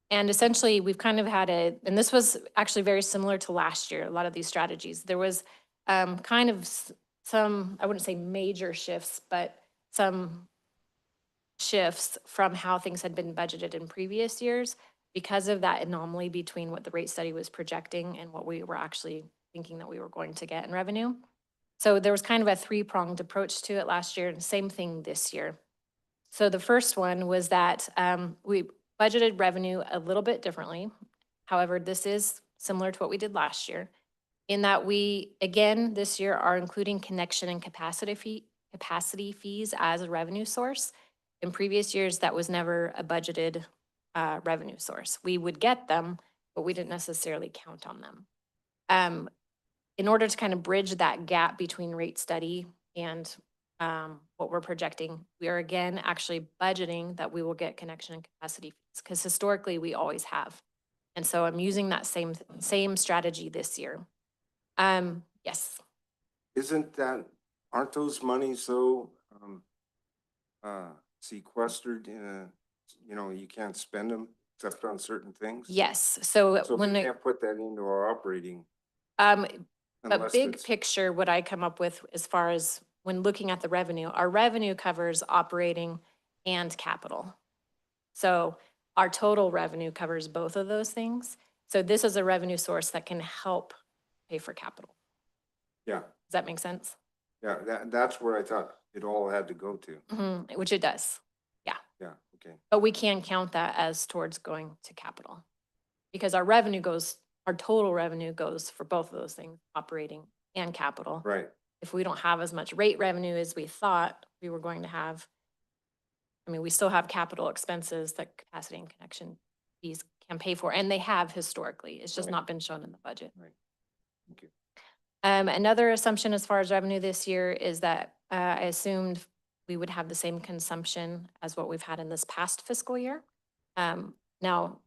And essentially we've kind of had and this was actually very similar to last year, a lot of these strategies. There was kind of some, I wouldn't say major shifts, but some shifts from how things had been budgeted in previous years because of that anomaly between what the rate study was projecting and what we were actually thinking that we were going to get in revenue. So there was kind of a three-pronged approach to it last year, and same thing this year. So the first one was that we budgeted revenue a little bit differently. However, this is similar to what we did last year, in that we, again, this year are including connection and capacity fees as a revenue source. In previous years, that was never a budgeted revenue source. We would get them, but we didn't necessarily count on them. In order to kind of bridge that gap between rate study and what we're projecting, we are again actually budgeting that we will get connection and capacity fees, because historically we always have. And so I'm using that same strategy this year. Yes. Aren't those monies though sequestered in you can't spend them except on certain things? Yes. So when we can't put that into our operating. But big picture, what I come up with as far as when looking at the revenue, our revenue covers operating and capital. So our total revenue covers both of those things. So this is a revenue source that can help pay for capital. Yeah. Does that make sense? Yeah, that's where I thought it all had to go to. Mm-hmm, which it does. Yeah. Yeah, okay. But we can count that as towards going to capital, because our total revenue goes for both of those things, operating and capital. Right. If we don't have as much rate revenue as we thought we were going to have, I mean, we still have capital expenses that capacity and connection fees can pay for, and they have historically. It's just not been shown in the budget. Right. Thank you. Another assumption as far as revenue this year is that I assumed we would have the same consumption as what we've had in this past fiscal year. Now,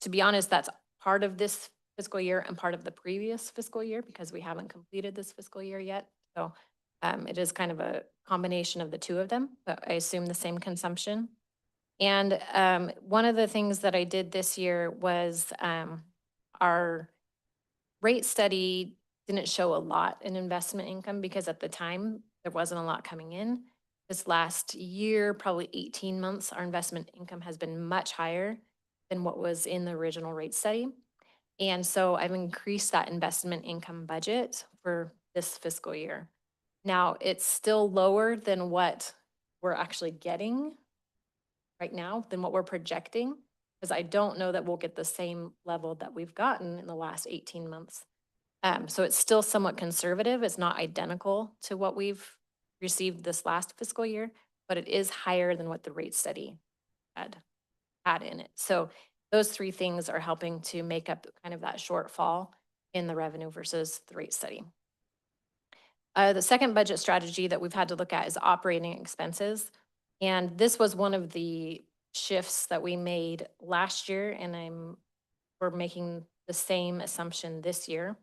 to be honest, that's part of this fiscal year and part of the previous fiscal year, because we haven't completed this fiscal year yet. So it is kind of a combination of the two of them, but I assume the same consumption. And one of the things that I did this year was our rate study didn't show a lot in investment income, because at the time there wasn't a lot coming in. This last year, probably 18 months, our investment income has been much higher than what was in the original rate study. And so I've increased that investment income budget for this fiscal year. Now, it's still lower than what we're actually getting right now, than what we're projecting. because I don't know that we'll get the same level that we've gotten in the last 18 months. So it's still somewhat conservative. It's not identical to what we've received this last fiscal year, but it is higher than what the rate study had in it. So those three things are helping to make up kind of that shortfall in the revenue versus the rate study. The second budget strategy that we've had to look at is operating expenses. And this was one of the shifts that we made last year, and we're making the same assumption this year.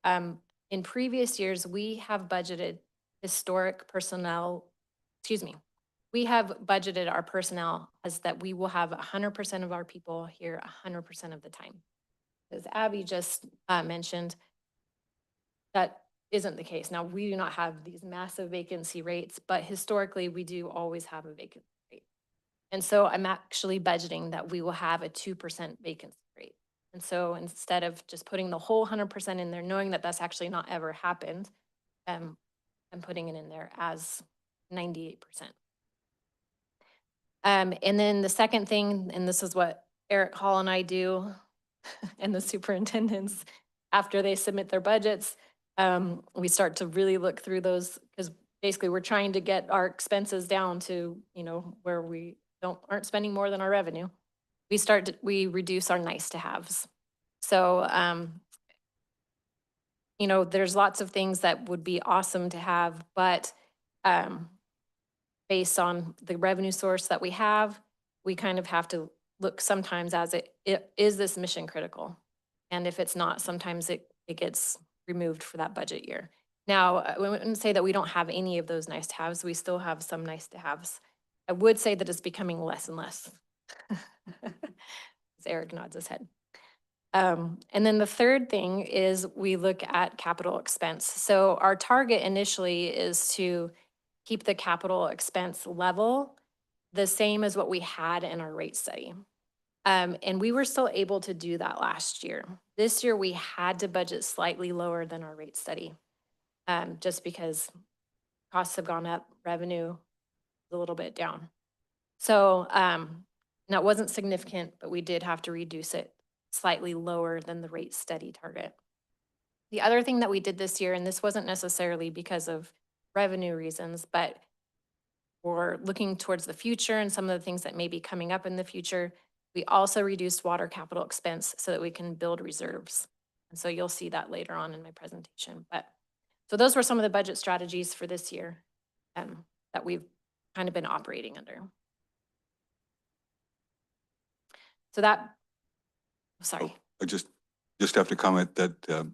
In previous years, we have budgeted historic personnel, we have budgeted our personnel as that we will have 100% of our people here 100% of the time. As Abby just mentioned, that isn't the case. Now, we do not have these massive vacancy rates, but historically, we do always have a vacancy rate. And so I'm actually budgeting that we will have a 2% vacancy rate. And so instead of just putting the whole 100% in there, knowing that that's actually not ever happened, I'm putting it in there as 98%. And then the second thing, and this is what Eric Hall and I do, and the superintendents, after they submit their budgets, we start to really look through those, because basically we're trying to get our expenses down to, where we aren't spending more than our revenue. We reduce our nice to haves. So, there's lots of things that would be awesome to have, but based on the revenue source that we have, we kind of have to look sometimes as is this mission critical? And if it's not, sometimes it gets removed for that budget year. Now, I wouldn't say that we don't have any of those nice to haves. We still have some nice to haves. I would say that it's becoming less and less. As Eric nods his head. And then the third thing is we look at capital expense. So our target initially is to keep the capital expense level the same as what we had in our rate study. And we were still able to do that last year. This year, we had to budget slightly lower than our rate study, just because costs have gone up, revenue is a little bit down. So that wasn't significant, but we did have to reduce it slightly lower than the rate study target. The other thing that we did this year, and this wasn't necessarily because of revenue reasons, but we're looking towards the future and some of the things that may be coming up in the future, we also reduced water capital expense so that we can build reserves. And so you'll see that later on in my presentation. But so those were some of the budget strategies for this year that we've kind of been operating under. So that, sorry. I just have to comment that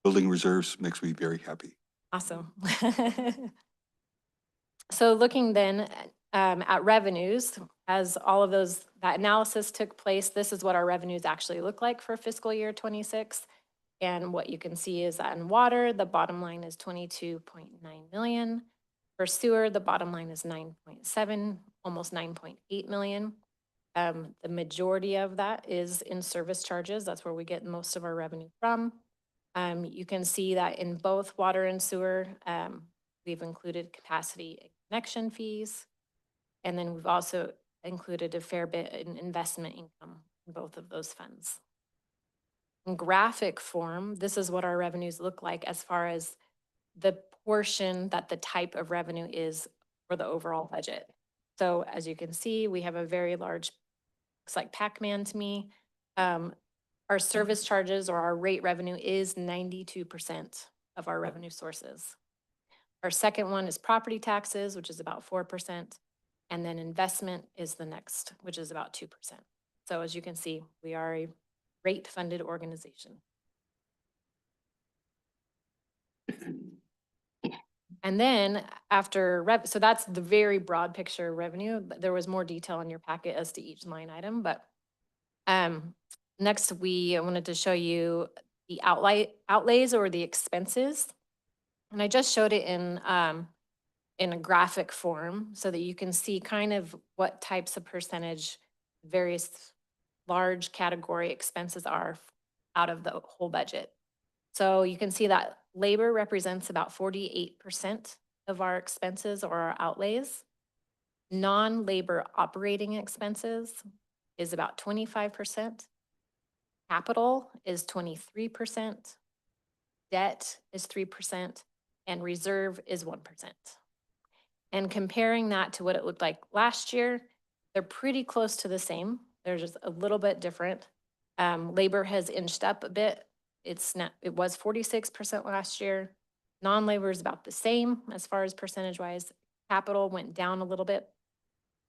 building reserves makes me very happy. Awesome. So looking then at revenues, as all of that analysis took place, this is what our revenues actually look like for fiscal year 26. And what you can see is that in water, the bottom line is 22.9 million. For sewer, the bottom line is 9.7, almost 9.8 million. The majority of that is in service charges. That's where we get most of our revenue from. You can see that in both water and sewer, we've included capacity connection fees. And then we've also included a fair bit in investment income in both of those funds. In graphic form, this is what our revenues look like as far as the portion that the type of revenue is for the overall budget. So as you can see, we have a very large, looks like Pac-Man to me. Our service charges or our rate revenue is 92% of our revenue sources. Our second one is property taxes, which is about 4%. And then investment is the next, which is about 2%. So as you can see, we are a rate-funded organization. And then after, so that's the very broad picture of revenue, but there was more detail in your packet as to each line item. But next, I wanted to show you the outlays or the expenses. And I just showed it in a graphic form so that you can see kind of what types of percentage various large category expenses are out of the whole budget. So you can see that labor represents about 48% of our expenses or our outlays. Non-labor operating expenses is about 25%. Capital is 23%. Debt is 3%, and reserve is 1%. And comparing that to what it looked like last year, they're pretty close to the same. They're just a little bit different. Labor has inched up a bit. It was 46% last year. Non-labor is about the same as far as percentage wise. Capital went down a little bit.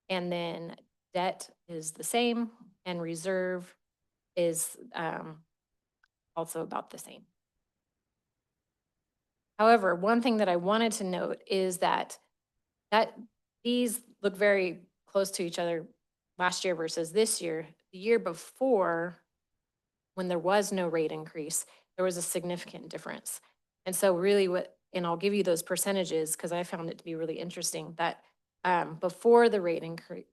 And then debt is the same, and reserve is also about the same. However, one thing that I wanted to note is that these look very close to each other last year versus this year. The year before, when there was no rate increase, there was a significant difference. And so really and I'll give you those percentages because I found it to be really interesting that before the rate increase,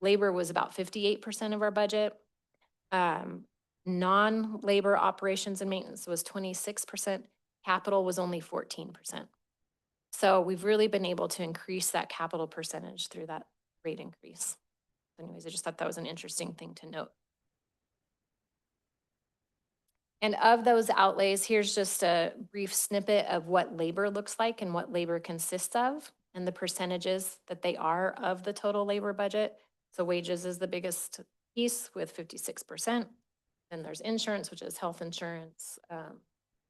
labor was about 58% of our budget. Non-labor operations and maintenance was 26%. Capital was only 14%. So we've really been able to increase that capital percentage through that rate increase. Anyways, I just thought that was an interesting thing to note. And of those outlays, here's just a brief snippet of what labor looks like and what labor consists of and the percentages that they are of the total labor budget. So wages is the biggest piece with 56%. Then there's insurance, which is health insurance,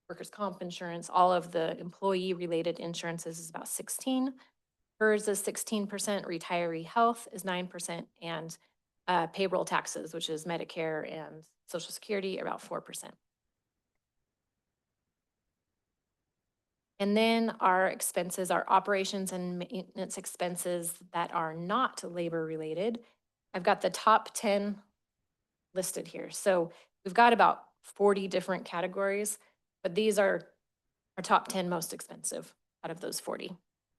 workers' comp insurance, all of the employee-related insurances is about 16%. PERS is 16%, retiree health is 9%, and payroll taxes, which is Medicare and Social Security, about 4%. And then our expenses, our operations and maintenance expenses that are not labor-related, I've got the top 10 listed here. So we've got about 40 different categories, but these are our top 10 most expensive out of those 40.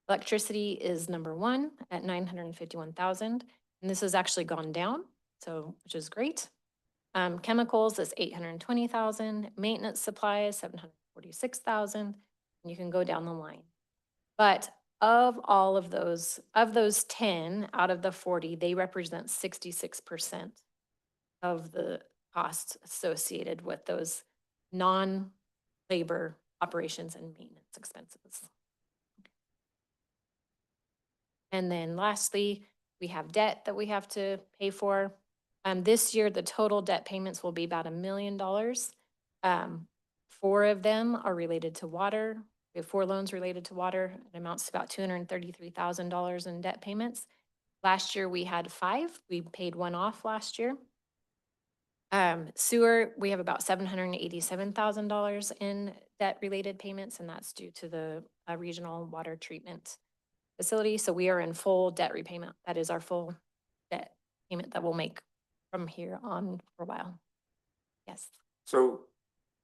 Electricity is number 1 at $951,000, and this has actually gone down, so which is great. Chemicals is $820,000, maintenance supplies $746,000, and you can go down the line. But of all of those 10 out of the 40, they represent 66% of the costs associated with those non-labor operations and maintenance expenses. And then lastly, we have debt that we have to pay for. This year, the total debt payments will be about $1 million. 4 of them are related to water. We have 4 loans related to water. It amounts to about $233,000 in debt payments. Last year, we had 5. We paid 1 off last year. Sewer, we have about $787,000 in debt-related payments, and that's due to the regional water treatment facility. So we are in full debt repayment. That is our full debt payment that we'll make from here on for a while. Yes. So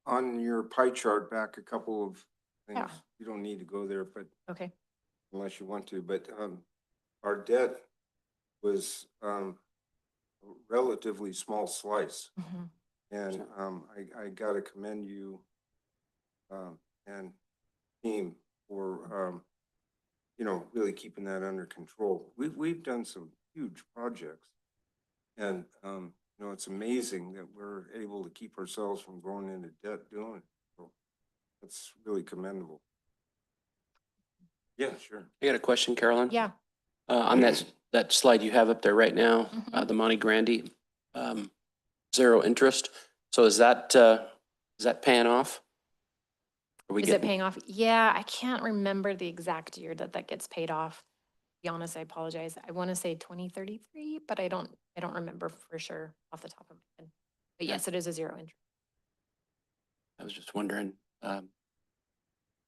on your pie chart back a couple of things, Yeah. you don't need to go there, but Okay. unless you want to, but our debt was a relatively small slice. Mhm. And I gotta commend you and team for really keeping that under control. We've done some huge projects, and it's amazing that we're able to keep ourselves from going into debt doing it. So that's really commendable. Yeah, sure. I got a question, Carolyn. Yeah. On that slide you have up there right now, Mhm. the Monte Grande, zero interest. So is that paying off? Are we Is it getting- paying off? Yeah, I can't remember the exact year that gets paid off. To be honest, I apologize. I want to say 2033, but I don't remember for sure off the top of my head. But yes, it is a 0 interest. I was just wondering,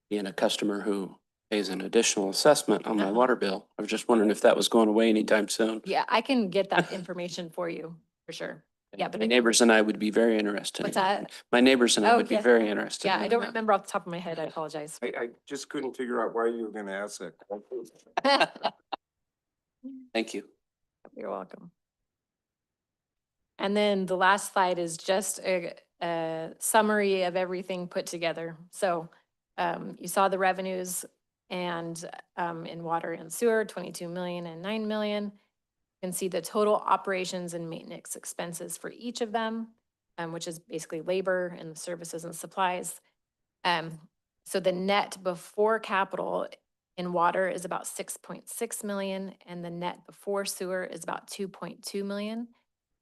being a customer who pays an additional assessment on my water bill, I was just wondering if that was going away anytime soon. Yeah, I can get that information for you for sure. Yeah, but My neighbors and I would be very interested. What's that? My neighbors and I Oh, would be yes. very interested. Yeah, in I don't that. remember off the top of my head. I apologize. I just couldn't figure out why you were gonna ask that. Thank you. You're welcome. And then the last slide is just a summary of everything put together. So you saw the revenues and in water and sewer, 22 million and 9 million. You can see the total operations and maintenance expenses for each of them, which is basically labor and the services and supplies. So the net before capital in water is about 6.6 million, and the net before sewer is about 2.2 million,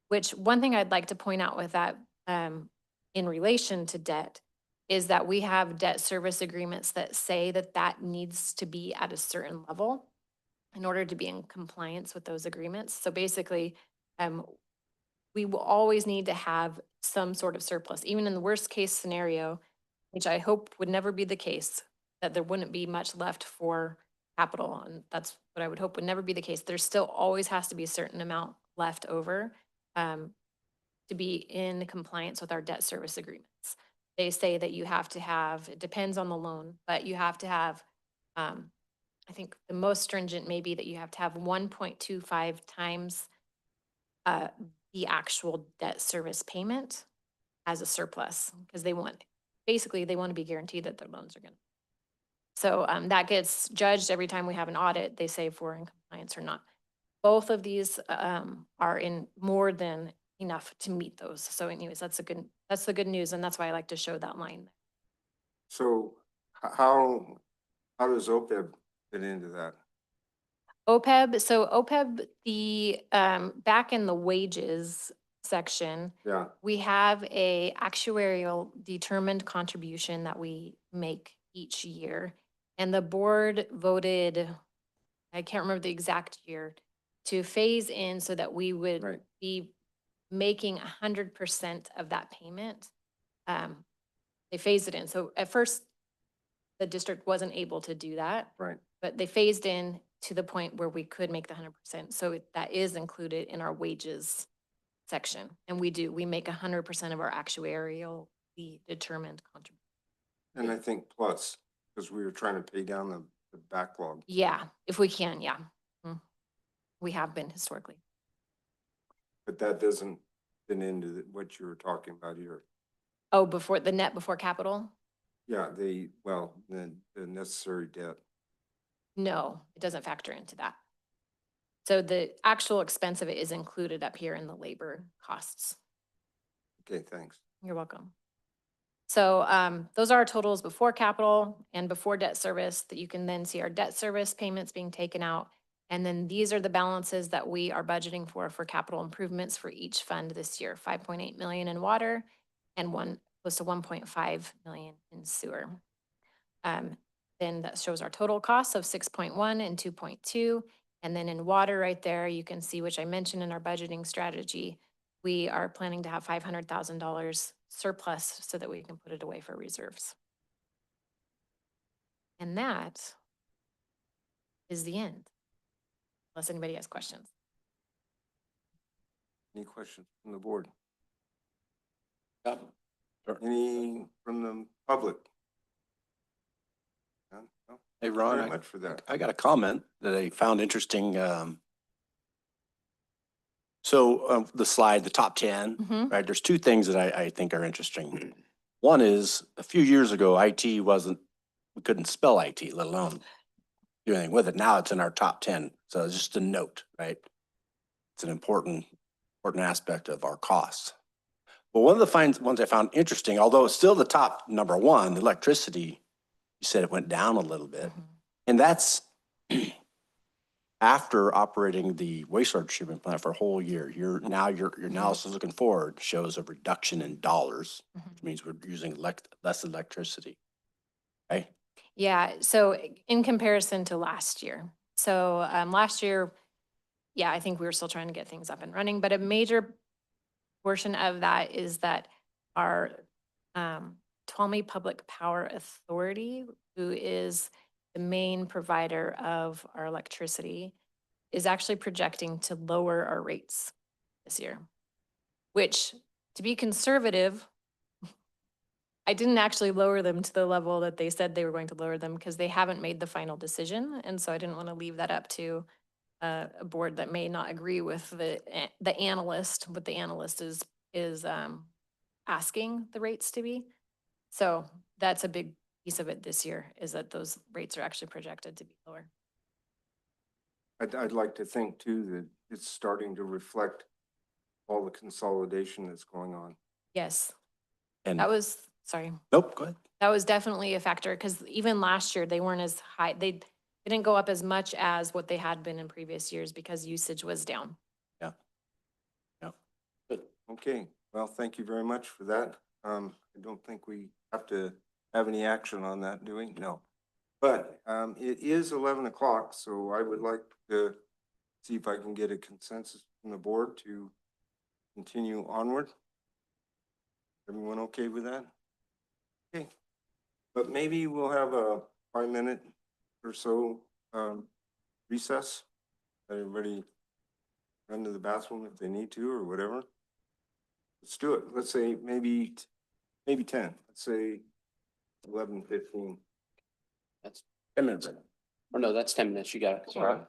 which one thing I'd like to point out with that, in relation to debt, is that we have debt service agreements that say that that needs to be at a certain level in order to be in compliance with those agreements. So basically, we will always need to have some sort of surplus, even in the worst case scenario, which I hope would never be the case, that there wouldn't be much left for capital. And that's what I would hope would never be the case. There still always has to be a certain amount left over to be in compliance with our debt service agreements. They say that you have to have, it depends on the loan, but you have to have, I think the most stringent may be that you have to have 1.25 times the actual debt service payment as a surplus, because they want, basically, they want to be guaranteed that their loans are going to. So that gets judged every time we have an audit. They say if we're in compliance or not. Both of these are in more than enough to meet those. So anyways, that's the good news, and that's why I like to show that line. So how does OPEB fit into that? OPEB, so OPEB, the back in the wages section, Yeah, we have a actuarial determined contribution that we make each year. And the board voted, I can't remember the exact year, to phase in so that we would Right. be making 100% of that payment. They phased it in. So at first, the district wasn't able to do that. right. But they phased in to the point where we could make the 100%. So that is included in our wages section. And we make 100% of our actuarially determined contribution. And I think plus, because we were trying to pay down the backlog. Yeah, if we can, yeah. We have been historically. But that doesn't fit into what you were talking about here. Oh, before the net before capital? Yeah, the necessary debt. No, it doesn't factor into that. So the actual expense of it is included up here in the labor costs. Okay, thanks. You're welcome. So those are our totals before capital and before debt service, that you can then see our debt service payments being taken out. And then these are the balances that we are budgeting for capital improvements for each fund this year, 5.8 million in water and close to 1.5 million in sewer. Then that shows our total costs of 6.1 and 2.2. And then in water right there, you can see, which I mentioned in our budgeting strategy, we are planning to have $500,000 surplus so that we can put it away for reserves. And that is the end, unless anybody has questions. Any questions from the board? Yeah. Sure. Any from the public? None? No? Hey, Thank you Ron, very much for that. I got a comment that I found interesting. So the slide, the top 10, Mhm. right? There's two things that I think are interesting. One is a few years ago, IT we couldn't spell IT, let alone do anything with it. Now it's in our top 10. So it's just a note, right? It's an important aspect of our costs. But one of the ones I found interesting, although it's still the top number one, electricity, you said it went down a little bit. And that's after operating the wastewater treatment plant for a whole year. Your analysis looking forward shows a reduction in dollars, which means we're using less electricity. Okay. Yeah, so in comparison to last year. So last year, yeah, I think we were still trying to get things up and running, but a major portion of that is that our Tuolumne Public Power Authority, who is the main provider of our electricity, is actually projecting to lower our rates this year, which, to be conservative, I didn't actually lower them to the level that they said they were going to lower them, because they haven't made the final decision. And so I didn't want to leave that up to a board that may not agree with the analyst, what the analyst is asking the rates to be. So that's a big piece of it this year, is that those rates are actually projected to be lower. I'd like to think too that it's starting to reflect all the consolidation that's going on. Yes, And that was, sorry, nope, go ahead. that was definitely a factor because even last year, they weren't as high, they didn't go up as much as what they had been in previous years because usage was down. Okay, well, thank you very much for that. I don't think we have to have any action on that, do we? No. But it is 11 o'clock, so I would like to see if I can get a consensus from the board to continue onward. Everyone okay with that? Okay, but maybe we'll have a 5-minute or so recess. Let everybody run to the bathroom if they need to or whatever. Let's do it. Let's say maybe 10. Let's say 11:15. That's 10 minutes. Or no, that's 10 minutes. You got it. Sorry.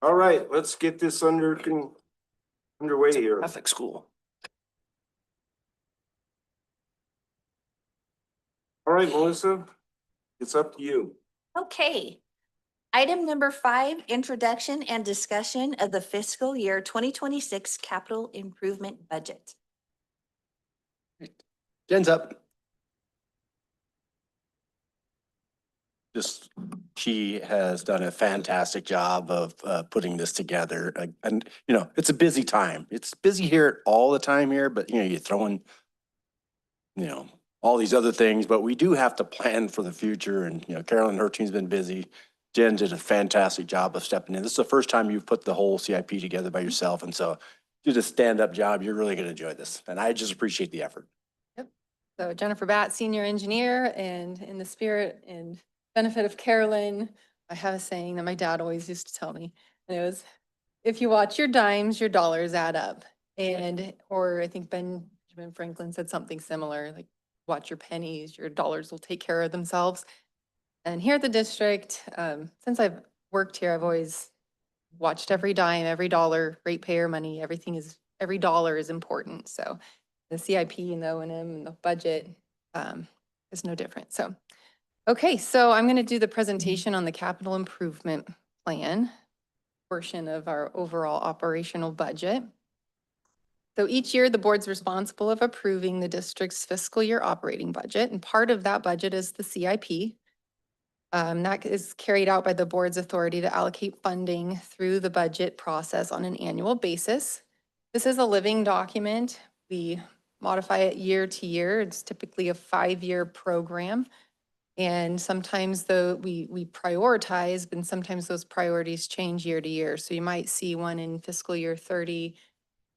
All right, let's get this underway here. Traffic school. All right, Melissa, it's up to you. Okay. Item number 5, introduction and discussion of the fiscal year 2026 capital improvement budget. Jen's up. She has done a fantastic job of putting this together. And, you know, it's a busy time. It's busy here all the time here, but, you know, you throw in, you know, all these other things, but we do have to plan for the future. And, you know, Carolyn and her team's been busy. Jen did a fantastic job of stepping in. This is the first time you've put the whole CIP together by yourself. And so you did a stand-up job. You're really going to enjoy this. And I just appreciate the effort. So Jennifer Batt, senior engineer, and in the spirit and benefit of Carolyn, I have a saying that my dad always used to tell me. And it was, if you watch your dimes, your dollars add up. And, or I think Benjamin Franklin said something similar, like watch your pennies, your dollars will take care of themselves. And here at the district, since I've worked here, I've always watched every dime, every dollar, ratepayer money, every dollar is important. So the CIP and the O&M and the budget is no different. So, okay, so I'm going to do the presentation on the capital improvement plan portion of our overall operational budget. So each year, the board's responsible of approving the district's fiscal year operating budget, and part of that budget is the CIP. That is carried out by the board's authority to allocate funding through the budget process on an annual basis. This is a living document. We modify it year to year. It's typically a 5-year program. And sometimes we prioritize, but sometimes those priorities change year to year. So you might see one in fiscal year 30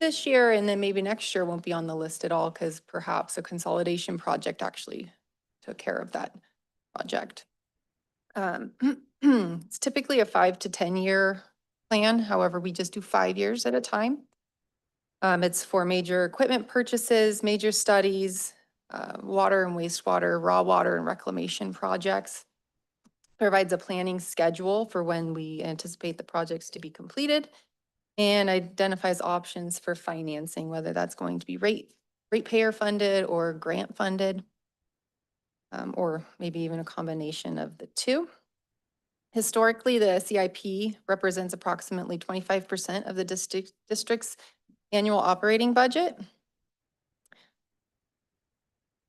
this year, and then maybe next year won't be on the list at all because perhaps a consolidation project actually took care of that project. It's typically a 5 to 10-year plan. However, we just do 5 years at a time. It's for major equipment purchases, major studies, water and wastewater, raw water and reclamation projects. Provides a planning schedule for when we anticipate the projects to be completed and identifies options for financing, whether that's going to be ratepayer funded or grant funded, or maybe even a combination of the two. Historically, the CIP represents approximately 25% of the district's annual operating budget.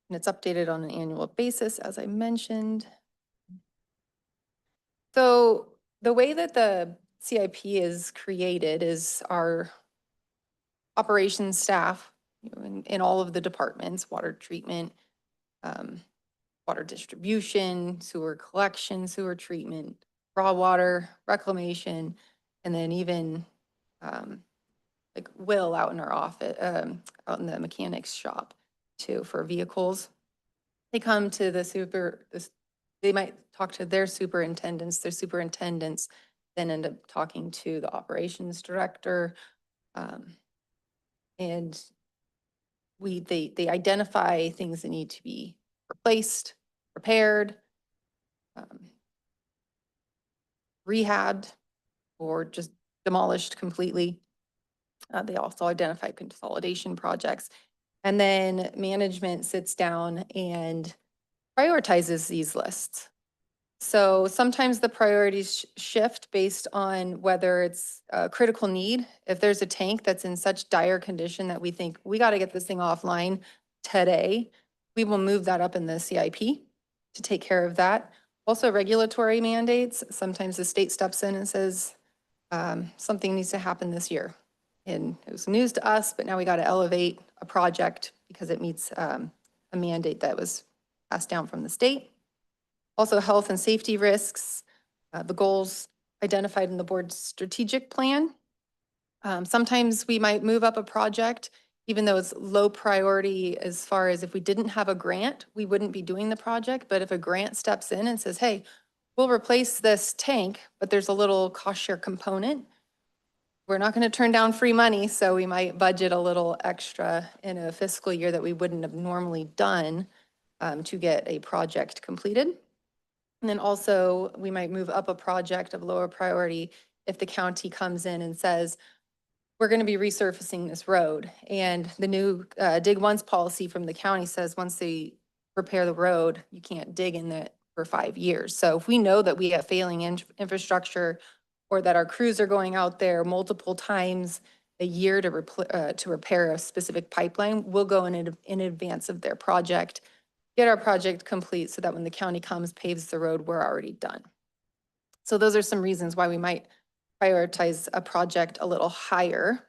And it's updated on an annual basis, as I mentioned. So the way that the CIP is created is our operations staff, you know, in all of the departments, water treatment, water distribution, sewer collection, sewer treatment, raw water, reclamation, and then even like Will out in our office, out in the mechanics shop too for vehicles. They come to they might talk to their superintendents. Their superintendents then end up talking to the operations director. And they identify things that need to be replaced, repaired, rehabbed, or just demolished completely. They also identify consolidation projects. And then management sits down and prioritizes these lists. So sometimes the priorities shift based on whether it's a critical need. If there's a tank that's in such dire condition that we think we got to get this thing offline today, we will move that up in the CIP to take care of that. Also regulatory mandates. Sometimes the state steps in and says something needs to happen this year. And it was news to us, but now we got to elevate a project because it meets a mandate that was passed down from the state. Also health and safety risks, the goals identified in the board's strategic plan. Sometimes we might move up a project, even though it's low priority as far as if we didn't have a grant, we wouldn't be doing the project. But if a grant steps in and says, hey, we'll replace this tank, but there's a little cost share component, we're not going to turn down free money, so we might budget a little extra in a fiscal year that we wouldn't have normally done to get a project completed. And then also, we might move up a project of lower priority if the county comes in and says, we're going to be resurfacing this road. And the new dig once policy from the county says once they repair the road, you can't dig in it for 5 years. So if we know that we have failing infrastructure or that our crews are going out there multiple times a year to repair a specific pipeline, we'll go in advance of their project, get our project complete so that when the county comes, paves the road, we're already done. So those are some reasons why we might prioritize a project a little higher.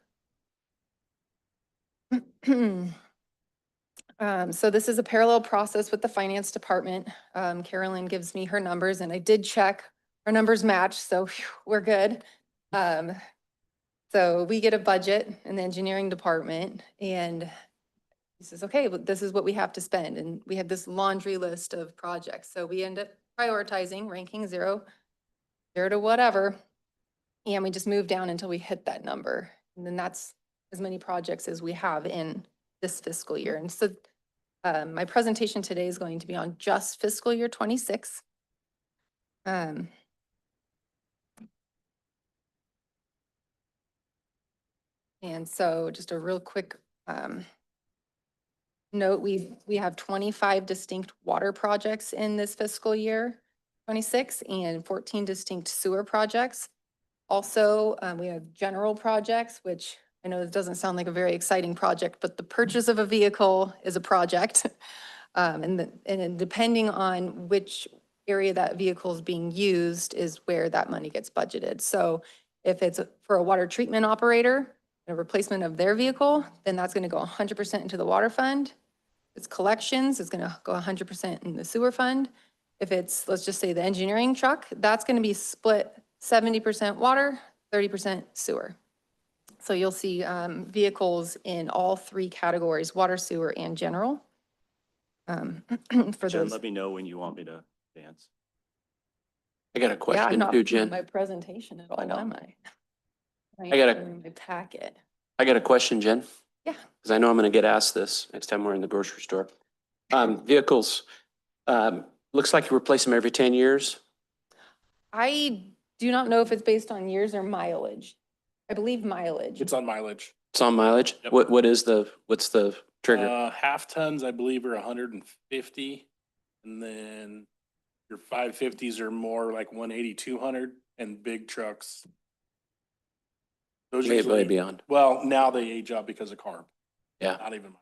So this is a parallel process with the finance department. Carolyn gives me her numbers and I did check. Our numbers match, so phew, we're good. So we get a budget in the engineering department and he says, okay, but this is what we have to spend. And we have this laundry list of projects. So we end up prioritizing, ranking zero to whatever. And we just move down until we hit that number. And then that's as many projects as we have in this fiscal year. And so my presentation today is going to be on just fiscal year 26. And so just a real quick note, we have 25 distinct water projects in this fiscal year 26 and 14 distinct sewer projects. Also, we have general projects, which I know it doesn't sound like a very exciting project, but the purchase of a vehicle is a project. And then depending on which area that vehicle is being used is where that money gets budgeted. So if it's for a water treatment operator, a replacement of their vehicle, then that's going to go 100% into the water fund. If it's collections, it's going to go 100% in the sewer fund. If it's, let's just say the engineering truck, that's going to be split 70% water, 30% sewer. So you'll see vehicles in all three categories, water, sewer, and general. For Jen, those. let me know when you want me to dance. I got a Yeah, I'm question not too, in Jen. my presentation at all, know. am I? I got a- In my packet. I got a question, Jen. Yeah. Because I know I'm going to get asked this next time we're in the grocery store. Vehicles, looks like you replace them every 10 years. I do not know if it's based on years or mileage. I believe mileage. It's on mileage. It's on mileage. Yep. What's the trigger? Half tons, I believe, are 150. And then your 550s are more like 180, 200, and big trucks. Those Way usually, beyond. well, now they age up because of carb. Yeah. Not even.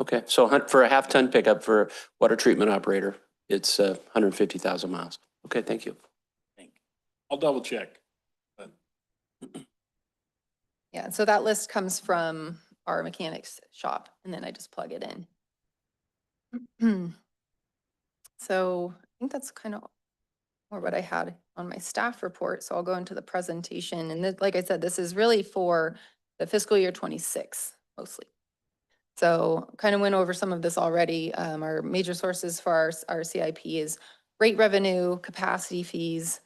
Okay. So for a half ton pickup for water treatment operator, it's 150,000 miles. Okay. Thank you. I'll double check. But Yeah, so that list comes from our mechanics shop and then I just plug it in. So I think that's kind of more what I had on my staff report. So I'll go into the presentation. And like I said, this is really for the fiscal year 26 mostly. So kind of went over some of this already. Our major sources for our CIP is rate revenue, capacity fees,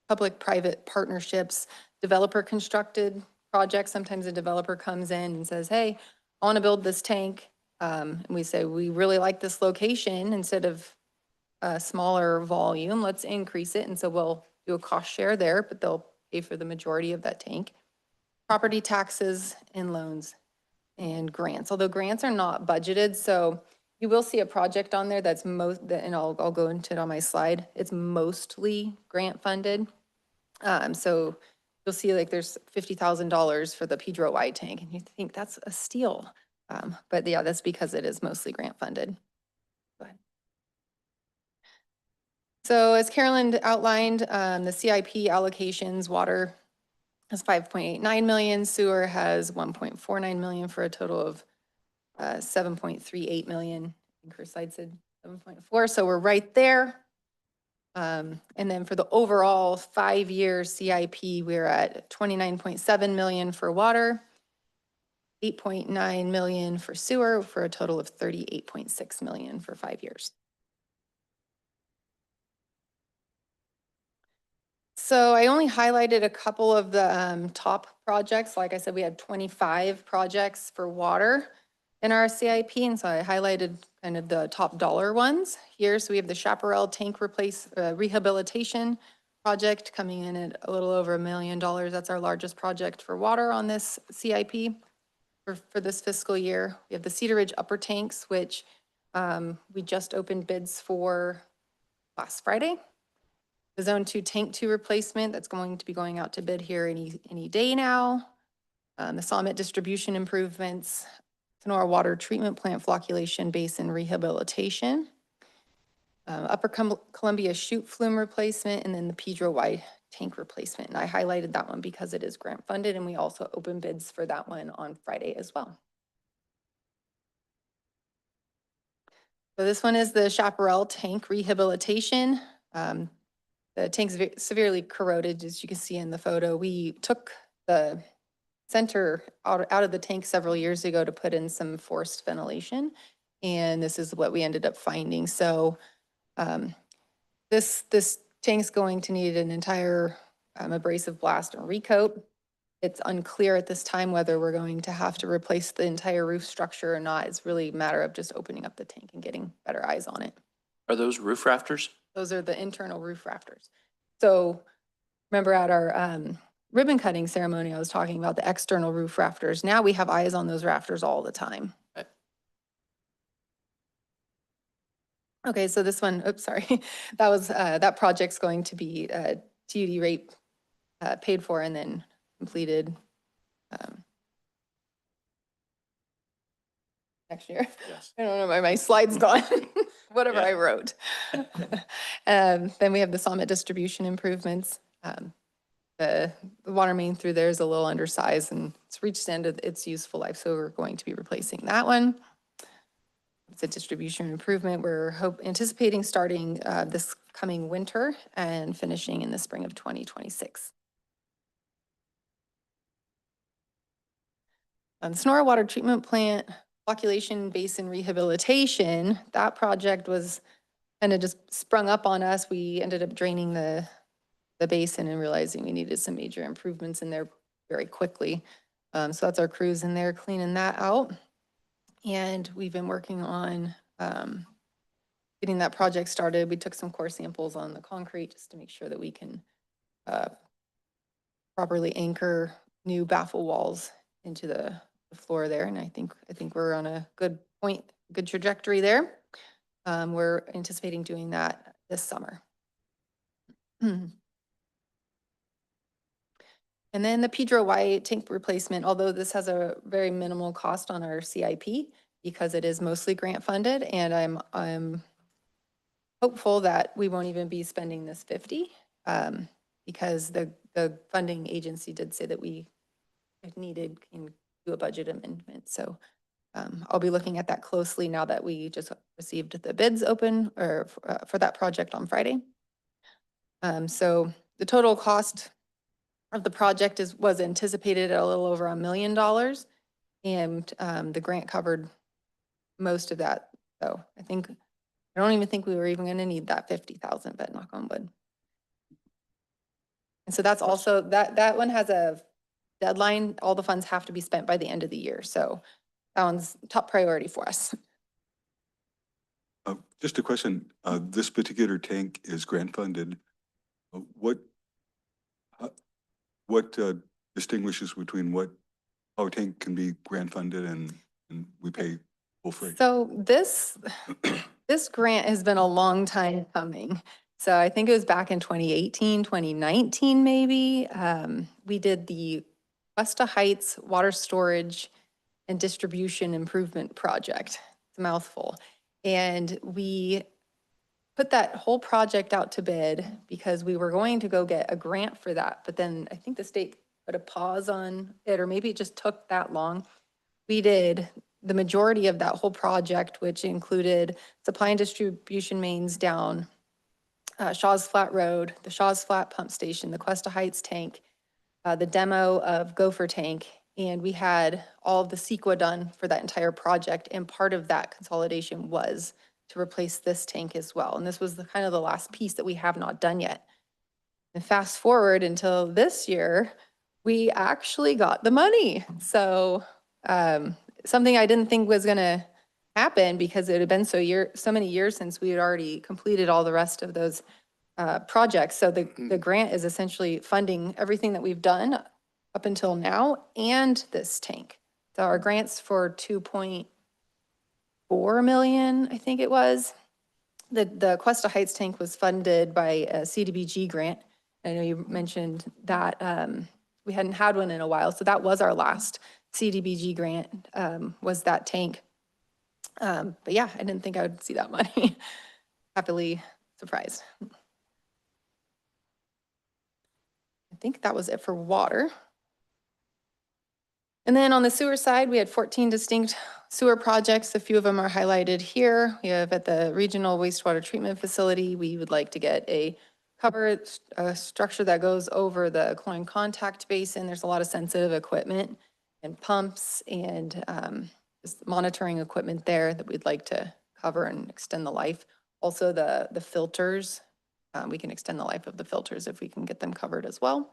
public-private partnerships, developer constructed projects. Sometimes a developer comes in and says, hey, I want to build this tank. And we say, we really like this location. Instead of a smaller volume, let's increase it. And so we'll do a cost share there, but they'll pay for the majority of that tank. Property taxes and loans and grants, although grants are not budgeted. So you will see a project on there that's and I'll go into it on my slide. It's mostly grant funded. So you'll see like there's $50,000 for the Pedro Y tank and you think that's a steal. But yeah, that's because it is mostly grant funded. Go ahead. So as Carolyn outlined, the CIP allocations, water has 5.89 million, sewer has 1.49 million for a total of 7.38 million. I think her side said 7.4, so we're right there. And then for the overall 5-year CIP, we're at 29.7 million for water, 8.9 million for sewer, for a total of 38.6 million for 5 years. So I only highlighted a couple of the top projects. Like I said, we had 25 projects for water in our CIP, and so I highlighted kind of the top dollar ones here. So we have the Chaparral Tank Rehabilitation Project coming in at a little over $1 million. That's our largest project for water on this CIP for this fiscal year. We have the Cedar Ridge Upper Tanks, which we just opened bids for last Friday. The Zone 2 Tank 2 replacement, that's going to be going out to bid here any day now. The Summit distribution improvements, Sonora Water Treatment Plant flocculation basin rehabilitation, Upper Columbia chute flume replacement, and then the Pedro Y tank replacement. And I highlighted that one because it is grant funded, and we also opened bids for that one on Friday as well. So this one is the Chaparral Tank Rehabilitation. The tank's severely corroded, as you can see in the photo. We took the center out of the tank several years ago to put in some forced ventilation, and this is what we ended up finding. So this tank's going to need an entire abrasive blast and recoat. It's unclear at this time whether we're going to have to replace the entire roof structure or not. It's really a matter of just opening up the tank and getting better eyes on it. Are those roof rafters? Those are the internal roof rafters. So remember at our ribbon cutting ceremony, I was talking about the external roof rafters. Now we have eyes on those rafters all the time. Okay, so this one, oops, sorry. That was, that project's going to be TUD rate paid for and then completed next year. Yes. I don't know, my slide's gone, whatever I wrote. Then we have the Summit distribution improvements. The water main through there is a little undersized and it's reached the end of its useful life, so we're going to be replacing that one. It's a distribution improvement. We're anticipating starting this coming winter and finishing in the spring of 2026. The Sonora Water Treatment Plant flocculation basin rehabilitation, that project was kind of just sprung up on us. We ended up draining the basin and realizing we needed some major improvements in there very quickly. So that's our crews in there cleaning that out. And we've been working on getting that project started. We took some core samples on the concrete just to make sure that we can properly anchor new baffle walls into the floor there. And I think we're on a good point, good trajectory there. We're anticipating doing that this summer. And then the Pedro Y tank replacement, although this has a very minimal cost on our CIP because it is mostly grant funded, and I'm hopeful that we won't even be spending this 50 because the funding agency did say that we needed can do a budget amendment. So I'll be looking at that closely now that we just received the bids open or for that project on Friday. So the total cost of the project was anticipated at a little over $1 million, and the grant covered most of that. So I don't even think we were even going to need that 50,000, but knock on wood. And so that's also that one has a deadline. All the funds have to be spent by the end of the year. So that one's top priority for us. Just a question, this particular tank is grant funded. What distinguishes between how a tank can be grant funded and we pay full freight? So this grant has been a long time coming. So I think it was back in 2018, 2019, maybe. We did the Cuesta Heights Water Storage and Distribution Improvement Project. It's a mouthful. And we put that whole project out to bid because we were going to go get a grant for that. But then I think the state put a pause on it, or maybe it just took that long. We did the majority of that whole project, which included supply and distribution mains down Shaw's Flat Road, the Shaw's Flat Pump Station, the Cuesta Heights tank, the demo of Gopher Tank, and we had all of the CEQA done for that entire project. And part of that consolidation was to replace this tank as well. And this was the kind of the last piece that we have not done yet. And fast forward until this year, we actually got the money. So something I didn't think was gonna happen because it had been so many years since we had already completed all the rest of those projects. So the grant is essentially funding everything that we've done up until now and this tank. So our grants for 2.4 million, I think it was. The Cuesta Heights tank was funded by a CDBG grant. I know you mentioned that we hadn't had one in a while, so that was our last CDBG grant, was that tank. But yeah, I didn't think I would see that money. Happily surprised. I think that was it for water. And then on the sewer side, we had 14 distinct sewer projects. A few of them are highlighted here. We have at the regional wastewater treatment facility, we would like to get a covered structure that goes over the chlorine contact basin. There's a lot of sensitive equipment and pumps and just monitoring equipment there that we'd like to cover and extend the life. Also the filters, we can extend the life of the filters if we can get them covered as well.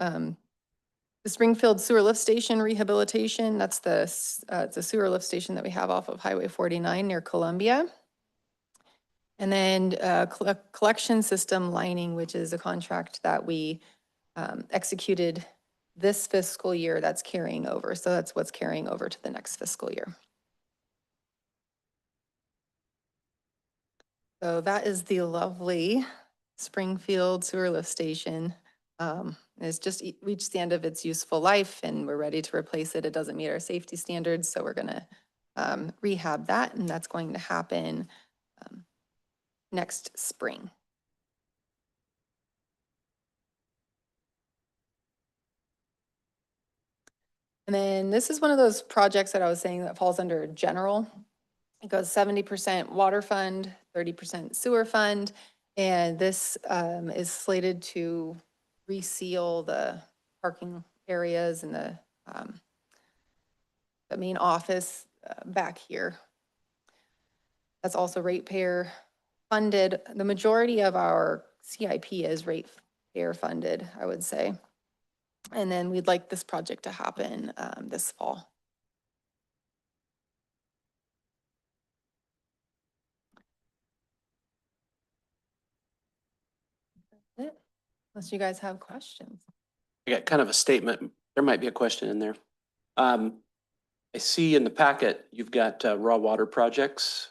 The Springfield Sewer Lift Station rehabilitation, that's the sewer lift station that we have off of Highway 49 near Columbia. And then collection system lining, which is a contract that we executed this fiscal year that's carrying over. So that's what's carrying over to the next fiscal year. So that is the lovely Springfield Sewer Lift Station. It's just reached the end of its useful life and we're ready to replace it. It doesn't meet our safety standards, so we're gonna rehab that, and that's going to happen next spring. And then this is one of those projects that I was saying that falls under general. It goes 70% water fund, 30% sewer fund, and this is slated to reseal the parking areas and the main office back here. That's also ratepayer funded. The majority of our CIP is ratepayer funded, I would say. And then we'd like this project to happen this fall. Unless you guys have questions. I got kind of a statement. There might be a question in there. I see in the packet, you've got raw water projects.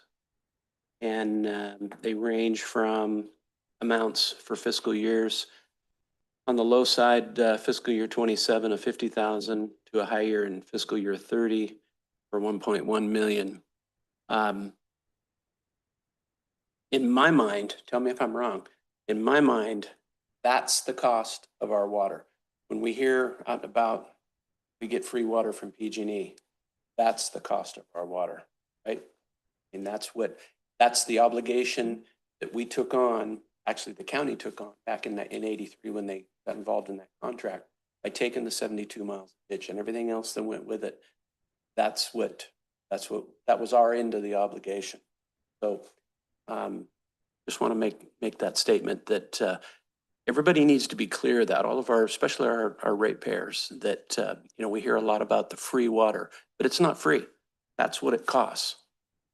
And they range from amounts for fiscal years. On the low side, fiscal year 27 of 50,000 to a high year in fiscal year 30 for 1.1 million. In my mind, tell me if I'm wrong, in my mind, that's the cost of our water. When we hear out about we get free water from PG&E, that's the cost of our water, right? And that's the obligation that we took on, actually the county took on back in 83 when they got involved in that contract by taking the 72 miles of ditch and everything else that went with it. That was our end of the obligation. So just want to make that statement that everybody needs to be clear that all of our, especially our ratepayers, that we hear a lot about the free water, but it's not free. That's what it costs.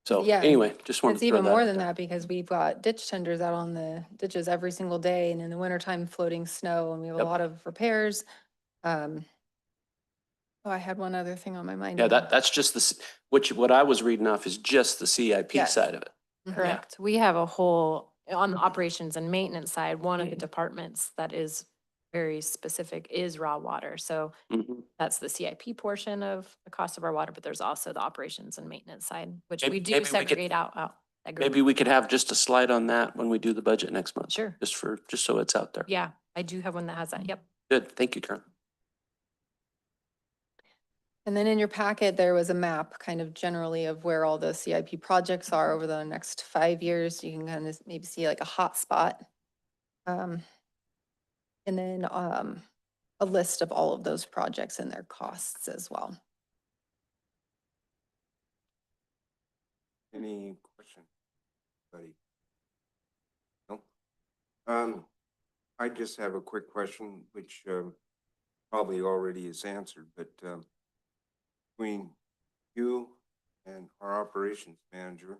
So Yeah, anyway, just wanted it's to throw even that more out than there. that because we've got ditch tenders out on the ditches every single day, and in the wintertime floating snow, and we have a Yep. lot of repairs. Oh, I had one other thing on my mind. Yeah, now. that's just what I was reading off is just the CIP Yes. side of it. Mhm. Correct. We have a whole, on the operations and maintenance side, one of the departments that is very specific is raw water. So Mhm. that's the CIP portion of the cost of our water, but there's also the operations and maintenance side, which we Maybe do we could- segregate out. that group. Maybe we could have just a slide on that when we do the budget next month. Sure. Just so it's out there. Yeah, I do have one that has that. Yep. Good. Thank you, Karen. And then in your packet, there was a map kind of generally of where all the CIP projects are over the next 5 years. You can kind of maybe see like a hot spot. And then a list of all of those projects and their costs as well. Any questions? Buddy? No? I just have a quick question, which probably already is answered, but between you and our operations manager.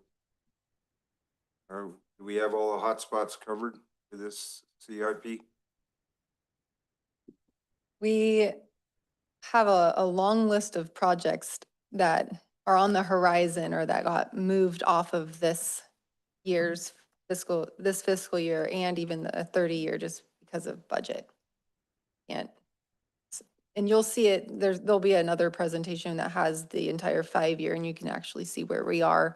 Do we have all the hotspots covered for this CIP? We have a long list of projects that are on the horizon or that got moved off of this year's this fiscal year and even the 30-year just because of budget. And you'll see it, there'll be another presentation that has the entire 5-year and you can actually see where we are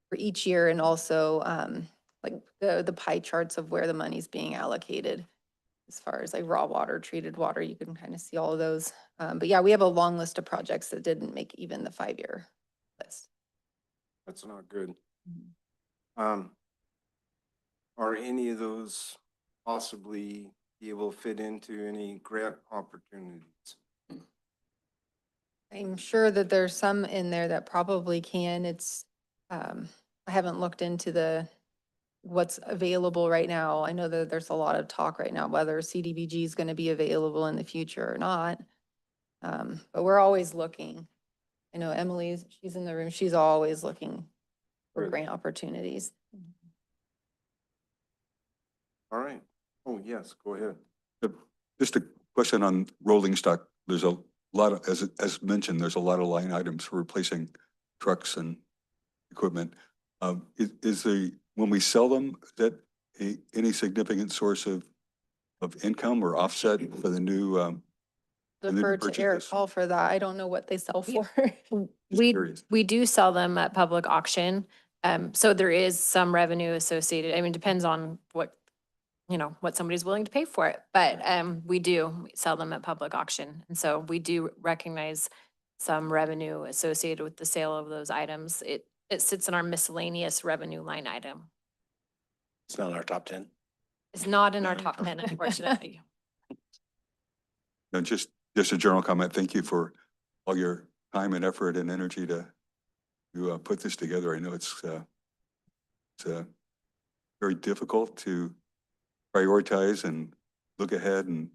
for each year and also like the pie charts of where the money's being allocated. As far as like raw water, treated water, you can kind of see all of those. But yeah, we have a long list of projects that didn't make even the 5-year list. That's not good. Are any of those possibly be able to fit into any grant opportunities? I'm sure that there's some in there that probably can. It's, I haven't looked into what's available right now. I know that there's a lot of talk right now, whether CDBG is going to be available in the future or not. But we're always looking. I know Emily's, she's in the room. She's always looking for Good. grant opportunities. All right. Oh, yes, go ahead. Just a question on rolling stock. There's a lot of, as mentioned, there's a lot of line items for replacing trucks and equipment. When we sell them, is that any significant source of income or offset for the new? Defer to Eric purchases? Paul for that. I don't know what they sell for. Curious. We do sell them at public auction. So there is some revenue associated. I mean, it depends on what somebody's willing to pay for it. But we do sell them at public auction. And so we do recognize some revenue associated with the sale of those items. It sits in our miscellaneous revenue line item. It's not in our top 10. It's not in our top 10, unfortunately. No, just a general comment. Thank you for all your time and effort and energy to put this together. I know it's very difficult to prioritize and look ahead, and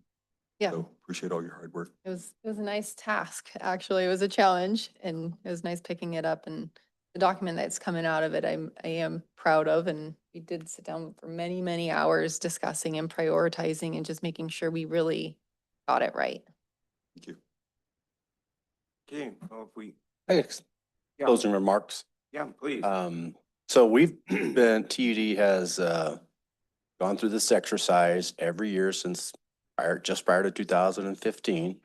Yeah. so appreciate all your hard work. It was a nice task, actually. It was a challenge and it was nice picking it up, and the document that's coming out of it, I am proud of. And we did sit down for many, many hours discussing and prioritizing and just making sure we really got it right. Thank you. Okay, well, if we, Yeah. Closing remarks. yeah, please. So TUD has gone through this exercise every year since just prior to 2015,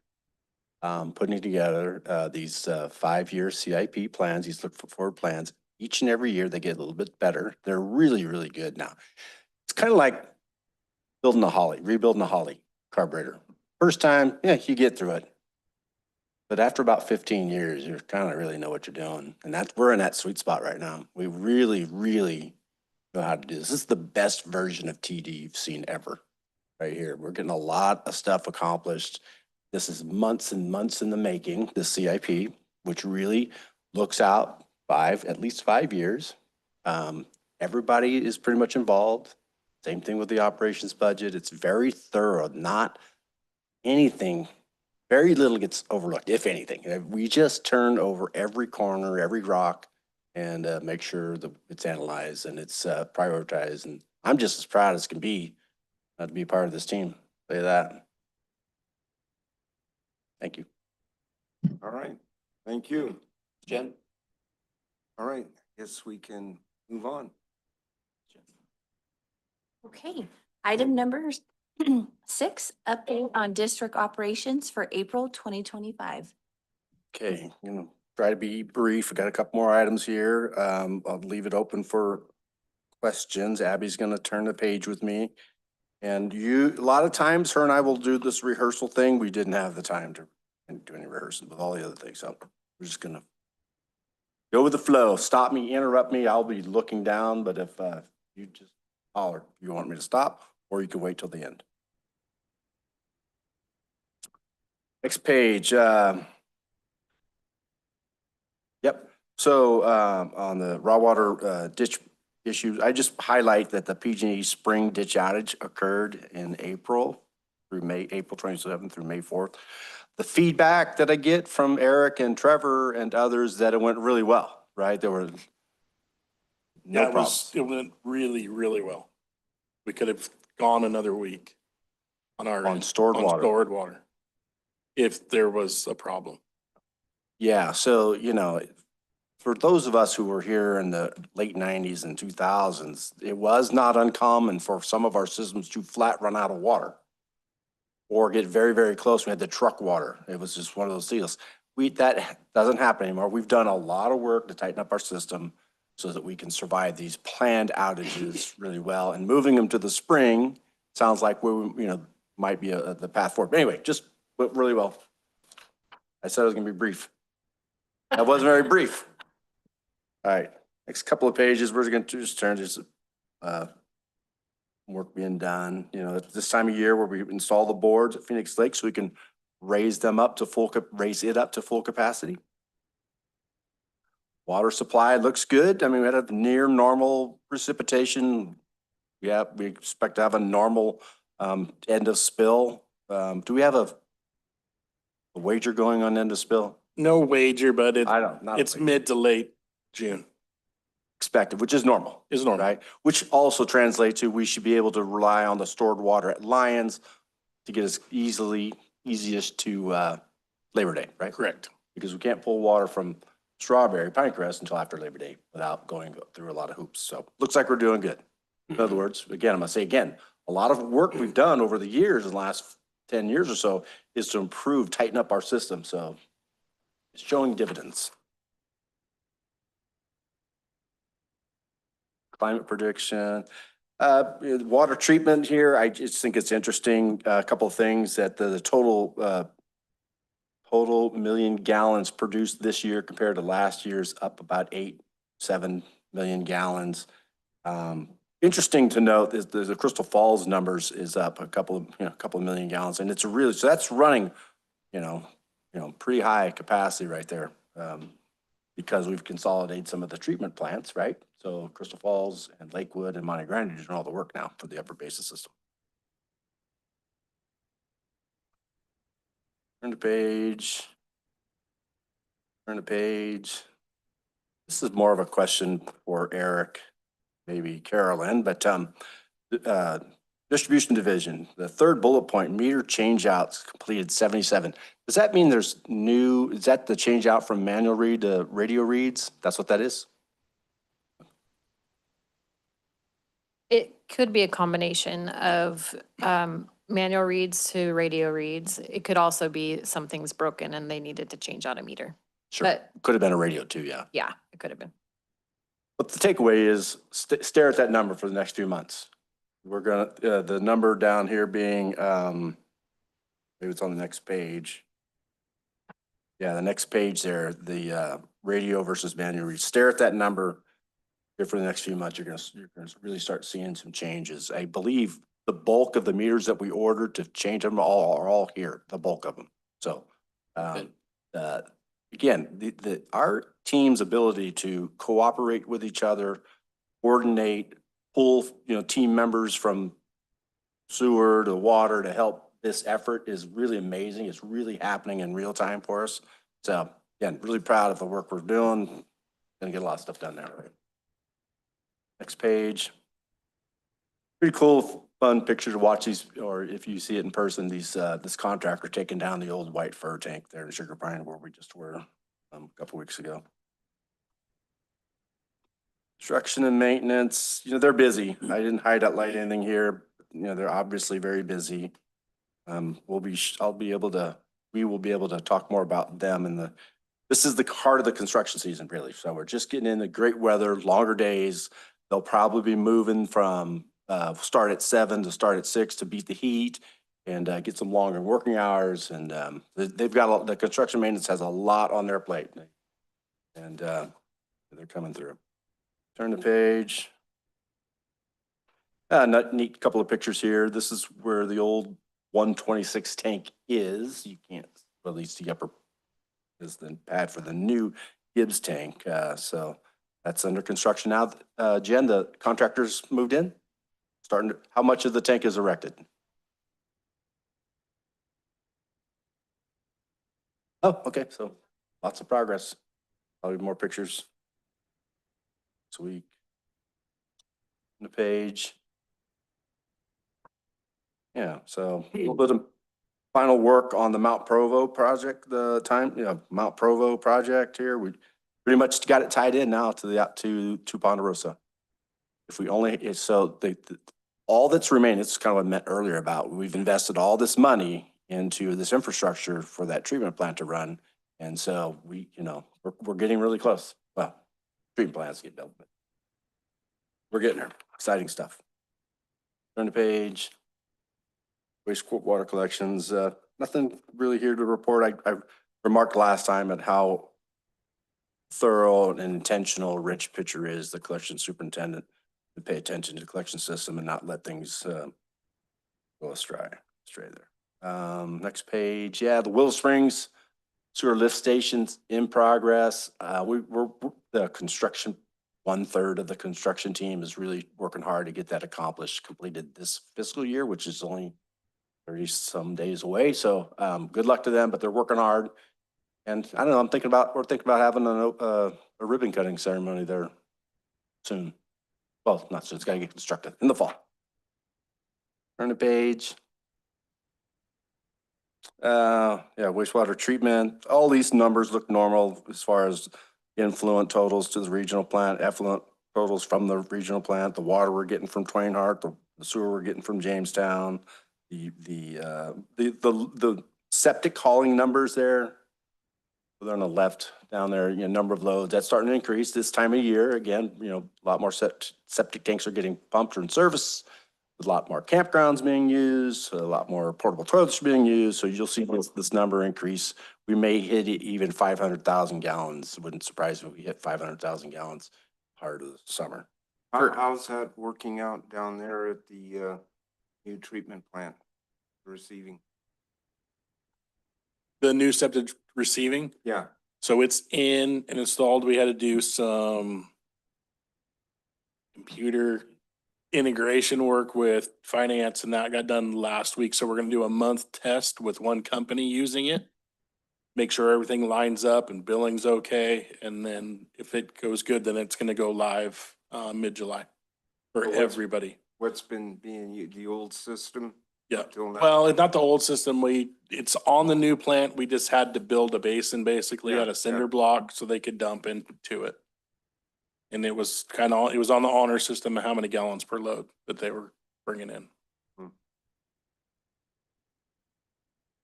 putting together these 5-year CIP plans, these look forward plans. Each and every year they get a little bit better. They're really, really good now. It's kind of like rebuilding a Holly carburetor. First time, yeah, you get through it. But after about 15 years, you kind of really know what you're doing. And we're in that sweet spot right now. We really, really know how to do this. This is the best version of TD you've seen ever right here. We're getting a lot of stuff accomplished. This is months and months in the making, the CIP, which really looks out at least 5 years. Everybody is pretty much involved. Same thing with the operations budget. It's very thorough, not anything. Very little gets overlooked, if anything. We just turn over every corner, every rock, and make sure that it's analyzed and it's prioritized. And I'm just as proud as can be to be part of this team. Say that. Thank you. All right, thank you. Jen? All right, guess we can move on. Okay, item number 6, update on district operations for April 2025. Okay, try to be brief. I got a couple more items here. I'll leave it open for questions. Abby's gonna turn the page with me. And a lot of times her and I will do this rehearsal thing. We didn't have the time to do any rehearsal with all the other things. So we're just gonna go with the flow. Stop me, interrupt me. I'll be looking down, but if you just holler, if you want me to stop, or you can wait till the end. Next page. Yep. So on the raw water ditch issues, I just highlight that the PG&E spring ditch outage occurred in April 27th through May 4th. The feedback that I get from Eric and Trevor and others that it went really well. right? There were no Yeah, problems. it went really, really well. We could have gone another week on our On end, stored on water. stored water, if there was a problem. Yeah, so, you know, for those of us who were here in the late nineties and 2000s, it was not uncommon for some of our systems to flat run out of water or get very, very close. We had the truck water. It was just one of those deals. That doesn't happen anymore. We've done a lot of work to tighten up our system so that we can survive these planned outages really well. And moving them to the spring sounds like might be the path forward. But anyway, just went really well. I said it was gonna be brief. That wasn't very brief. All right, next couple of pages, we're gonna just turn to work being done. You know, at this time of year where we install the boards at Phoenix Lake so we can raise it up to full capacity. Water supply looks good. I mean, we had a near normal precipitation. Yeah, we expect to have a normal end of spill. Do we have a wager going on end of spill? No wager, but It's mid to late June. expected, which is normal. Is normal. Right? Which also translates to we should be able to rely on the stored water at Lyons to get us easiest to Labor Day, right? Correct. Because we can't pull water from Strawberry, Pinecrest until after Labor Day without going through a lot of hoops. So looks like we're doing good. In other words, again, I'm gonna say again, a lot of work we've done over the years, in the last 10 years or so, is to improve, tighten up our system. So it's showing dividends. Climate prediction, water treatment here. I just think it's interesting. A couple of things that the total million gallons produced this year compared to last year's up about 7 million gallons. Interesting to note is the Crystal Falls numbers is up a couple of million gallons, and it's really, so that's running, pretty high capacity right there. Because we've consolidated some of the treatment plants, right? So Crystal Falls and Lakewood and Monte Grande are doing all the work now for the upper basin system. Turn the page. Turn the page. This is more of a question for Eric, maybe Carolyn, but distribution division, the third bullet point, meter changeouts completed 77. Does that mean is that the change out from manual read to radio reads? That's what that is? It could be a combination of manual reads to radio reads. It could also be something's broken and they needed to change out a meter. Sure, But could have been a radio too, yeah. yeah, it could have been. But the takeaway is stare at that number for the next few months. We're gonna, the number down here being, maybe it's on the next page. Yeah, the next page there, the radio versus manual read. Stare at that number here for the next few months. You're gonna really start seeing some changes. I believe the bulk of the meters that we ordered to change them are all here, the bulk of them. So, again, our team's ability to cooperate with each other, coordinate, pull, team members from sewer to water to help this effort is really amazing. It's really happening in real time for us. So again, really proud of the work we're doing. Gonna get a lot of stuff done there. Right? Next page. Pretty cool, fun picture to watch these, or if you see it in person, this contractor taking down the old white fur tank there in Sugar Pine where we just were a couple weeks ago. Construction and maintenance, they're busy. I didn't highlight anything here. They're obviously very busy. We will be able to talk more about them this is the heart of the construction season, really. So we're just getting in the great weather, longer days. They'll probably be moving from start at 7 to start at 6 to beat the heat and get some longer working hours. And they've got the construction maintenance has a lot on their plate, and they're coming through. Turn the page. Neat couple of pictures here. This is where the old 126 tank is. You can't, or at least the upper is the pad for the new Gibbs tank. So that's under construction now. Jen, the contractors moved in. How much of the tank is erected? Oh, okay. So lots of progress. Probably more pictures next week. The page. Yeah, so a little bit of final work on the Mount Provo project, Mount Provo project here. We pretty much got it tied in now to to Ponderosa. If we only, all that's remaining, it's kind of what I meant earlier about, we've invested all this money into this infrastructure for that treatment plant to run. And so we're getting really close. Well, treatment plants get built, but we're getting there. Exciting stuff. Turn the page. Wastewater collections, nothing really here to report. I remarked last time at how thorough and intentional Rich Pitcher is, the collection superintendent, to pay attention to the collection system and not let things go astray there. Next page, yeah, the Willow Springs sewer lift stations in progress. We're the construction, 1/3 of the construction team is really working hard to get that accomplished, completed this fiscal year, which is only 30 some days away. So good luck to them, but they're working hard. And I don't know, we're thinking about having a ribbon cutting ceremony there soon. Well, not soon, it's gotta get constructed in the fall. Turn the page. Yeah, wastewater treatment, all these numbers look normal as far as influent totals to the regional plant, effluent totals from the regional plant, the water we're getting from Twain Harte, the sewer we're getting from Jamestown, the septic hauling numbers there. They're on the left down there, number of loads that's starting to increase this time of year. Again, a lot more septic tanks are getting pumped or in service. A lot more campgrounds being used, a lot more portable toilets being used. So you'll see this number increase. We may hit even 500,000 gallons. It wouldn't surprise me if we hit 500,000 gallons part of the summer. How's that working out down there at the new treatment plant receiving? The new septic receiving, Yeah. so it's in and installed. We had to do some computer integration work with finance, and that got done last week. So we're gonna do a month test with one company using it. Make sure everything lines up and billing's okay. And then if it goes good, then it's gonna go live mid-July for everybody. What's been being the old system? Yeah, Until now? well, it's not the old system. It's on the new plant. We just had to build a basin basically Yeah, at a cinder yeah. block so they could dump into it. And it was it was on the honor system of how many gallons per load that they were bringing in.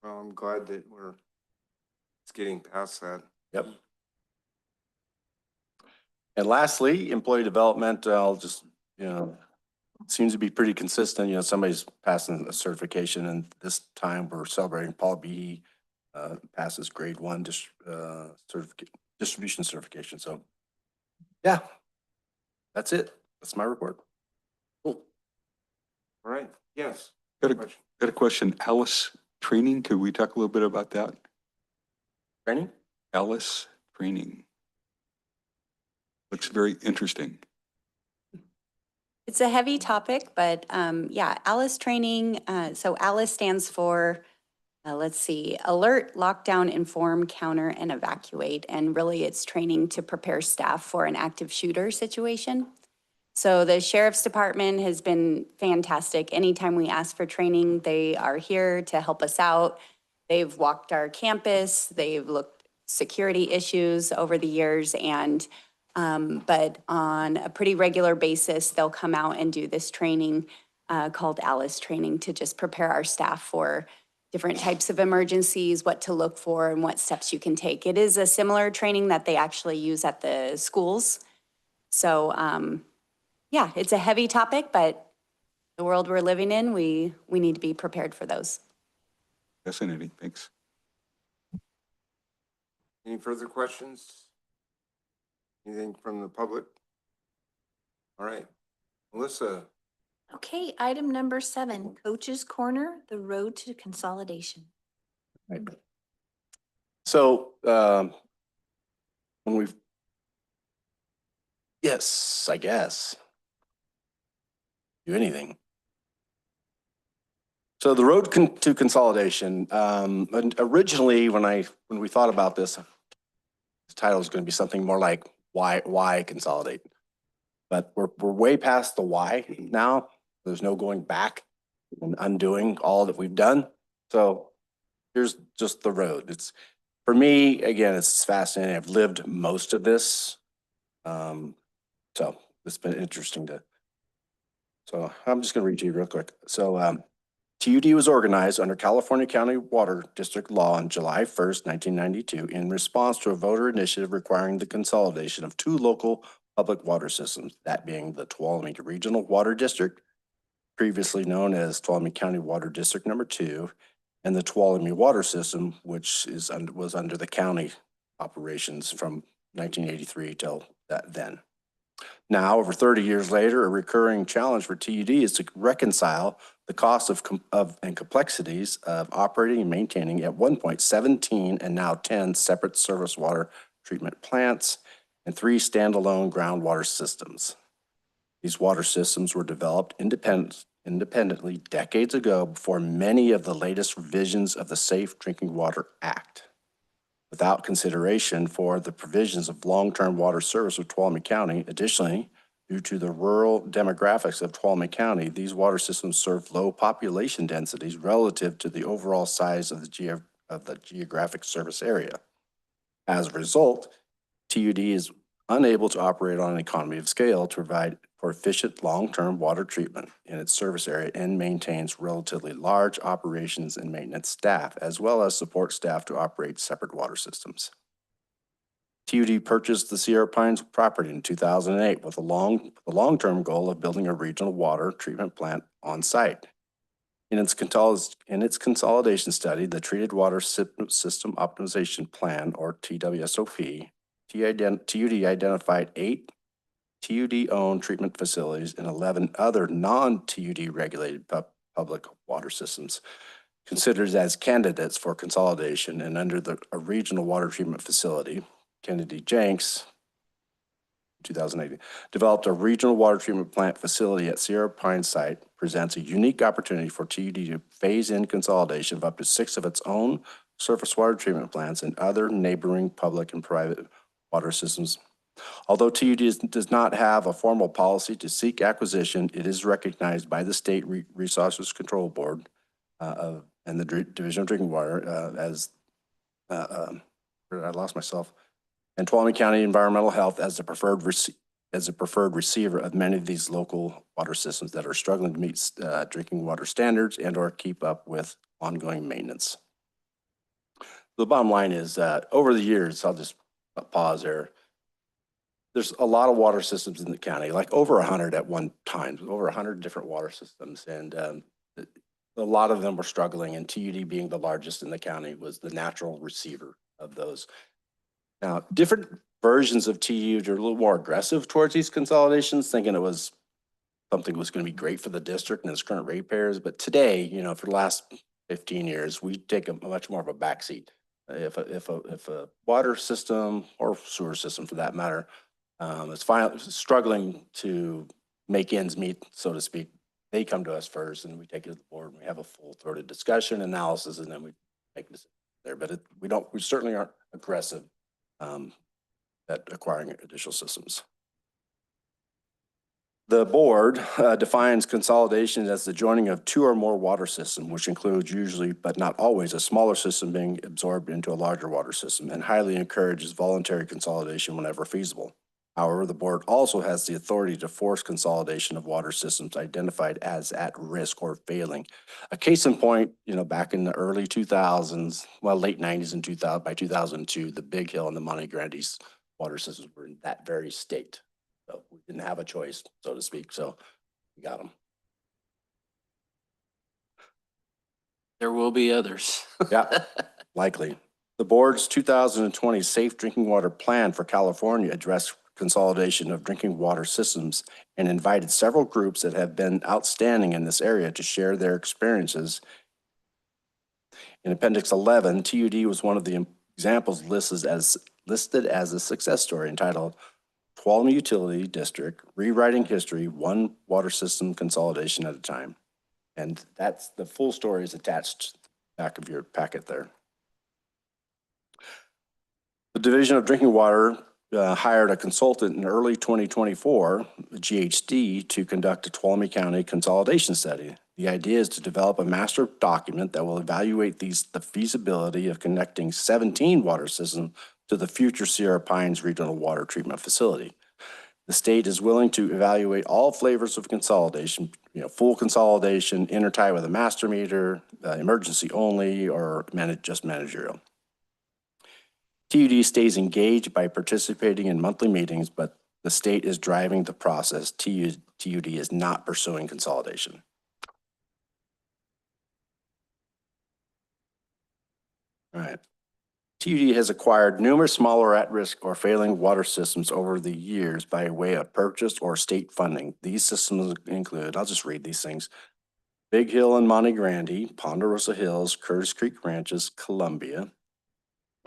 Well, I'm glad that it's getting past that. Yep. And lastly, employee development, I'll just, seems to be pretty consistent. Somebody's passing a certification, and this time we're celebrating Paul B. Passes grade 1 distribution certification. So yeah, that's it. That's my report. Cool. All right. Yes. Got a question. Alice training, could we talk a little bit about that? Training? Alice training. Looks very interesting. It's a heavy topic, but yeah, ALICE training. So ALICE stands for, alert, lockdown, inform, counter, and evacuate. And really it's training to prepare staff for an active shooter situation. So the Sheriff's Department has been fantastic. Anytime we ask for training, they are here to help us out. They've walked our campus, they've looked security issues over the years, and but on a pretty regular basis, they'll come out and do this training called ALICE training to just prepare our staff for different types of emergencies, what to look for, and what steps you can take. It is a similar training that they actually use at the schools. So yeah, it's a heavy topic, but the world we're living in, we need to be prepared for those. Fascinating. Thanks. Any further questions? Anything from the public? All right, Melissa. Okay, item number 7, Coach's Corner, the road to consolidation. Right. So when we've, yes, I guess, do anything. So the road to consolidation, originally when we thought about this, the title was going to be something more like why consolidate? But we're way past the why now. There's no going back and undoing all that we've done. So here's just the road. It's, for me, again, it's fascinating. I've lived most of this. So it's been interesting to, so I'm just gonna read to you real quick. So TUD was organized under California County Water District Law on July 1st, 1992, in response to a voter initiative requiring the consolidation of two local public water systems, that being the Tuolumne Regional Water District, previously known as Tuolumne County Water District Number 2, and the Tuolumne Water System, which was under the county operations from 1983 till then. Now, over 30 years later, a recurring challenge for TUD is to reconcile the cost of and complexities of operating and maintaining at one point 17 and now 10 separate surface water treatment plants and 3 standalone groundwater systems. These water systems were developed independently decades ago before many of the latest revisions of the Safe Drinking Water Act, without consideration for the provisions of long-term water service of Tuolumne County. Additionally, due to the rural demographics of Tuolumne County, these water systems serve low population densities relative to the overall size of the geographic service area. As a result, TUD is unable to operate on an economy of scale to provide for efficient long-term water treatment in its service area and maintains relatively large operations and maintenance staff, as well as support staff to operate separate water systems. TUD purchased the Sierra Pines property in 2008 with a long-term goal of building a regional water treatment plant on site. In its consolidation study, the Treated Water System Optimization Plan, or TWSOP, TUD identified 8 TUD-owned treatment facilities and 11 other non-TUD regulated public water systems considered as candidates for consolidation. And under a regional water treatment facility, Kennedy Jenks, 2008, developed a regional water treatment plant facility at Sierra Pine site, presents a unique opportunity for TUD to phase in consolidation of up to 6 of its own surface water treatment plants and other neighboring public and private water systems. Although TUD does not have a formal policy to seek acquisition, it is recognized by the State Resources Control Board and the Division of Drinking Water as, I lost myself, and Tuolumne County Environmental Health as the preferred receiver of many of these local water systems that are struggling to meet drinking water standards and or keep up with ongoing maintenance. The bottom line is over the years, I'll just pause there. There's a lot of water systems in the county, like over 100 at one time, over 100 different water systems. And a lot of them were struggling, and TUD being the largest in the county was the natural receiver of those. Now, different versions of TUD are a little more aggressive towards these consolidations, thinking it was something was going to be great for the district and its current ratepayers. But today, you know, for the last 15 years, we take a much more of a backseat. If a water system or sewer system, for that matter, is finally struggling to make ends meet, so to speak, they come to us first, and we take it to the board, and we have a full-throated discussion, analysis, and then we make a decision there. But we certainly aren't aggressive at acquiring additional systems. The board defines consolidation as the joining of 2 or more water systems, which includes usually, but not always, a smaller system being absorbed into a larger water system, and highly encourages voluntary consolidation whenever feasible. However, the board also has the authority to force consolidation of water systems identified as at risk or failing. A case in point, you know, back in the early 2000s, well, late 90s and 2000, by 2002, the Big Hill and the Monte Grandes water systems were in that very state. So we didn't have a choice, so to speak. So we got them. There will be others. Yeah, likely. The board's 2020 Safe Drinking Water Plan for California addressed consolidation of drinking water systems and invited several groups that have been outstanding in this area to share their experiences. In Appendix 11, TUD was one of the examples listed as a success story entitled Tuolumne Utility District, Rewriting History, One Water System Consolidation at a Time. And that's the full story is attached to the back of your packet there. The Division of Drinking Water hired a consultant in early 2024, GHD, to conduct a Tuolumne County consolidation study. The idea is to develop a master document that will evaluate the feasibility of connecting 17 water systems to the future Sierra Pines Regional Water Treatment Facility. The state is willing to evaluate all flavors of consolidation, full consolidation, intertie with a master meter, emergency only, or just managerial. TUD stays engaged by participating in monthly meetings, but the state is driving the process. TUD is not pursuing consolidation. All right. TUD has acquired numerous smaller at-risk or failing water systems over the years by way of purchase or state funding. These systems include, I'll just read these things: Big Hill and Monte Grande, Ponderosa Hills, Curtis Creek Ranches, Columbia,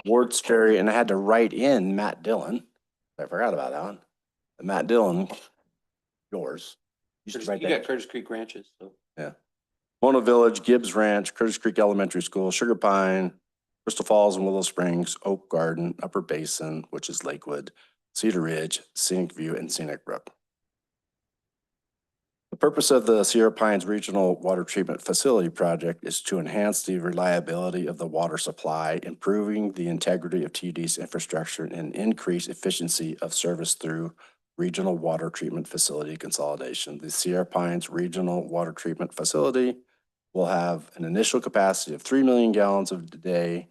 Ward's Ferry, and I had to write in Matt Dillon. I forgot about that one. Matt Dillon, yours. You should write You that. got Curtis Creek Ranches, so. Yeah. Mona Village, Gibbs Ranch, Curtis Creek Elementary School, Sugar Pine, Crystal Falls and Willow Springs, Oak Garden, Upper Basin, which is Lakewood, Cedar Ridge, Scenic View, and Scenic Brook. The purpose of the Sierra Pines Regional Water Treatment Facility project is to enhance the reliability of the water supply, improving the integrity of TUD's infrastructure, and increase efficiency of service through regional water treatment facility consolidation. The Sierra Pines Regional Water Treatment Facility will have an initial capacity of 3 million gallons a day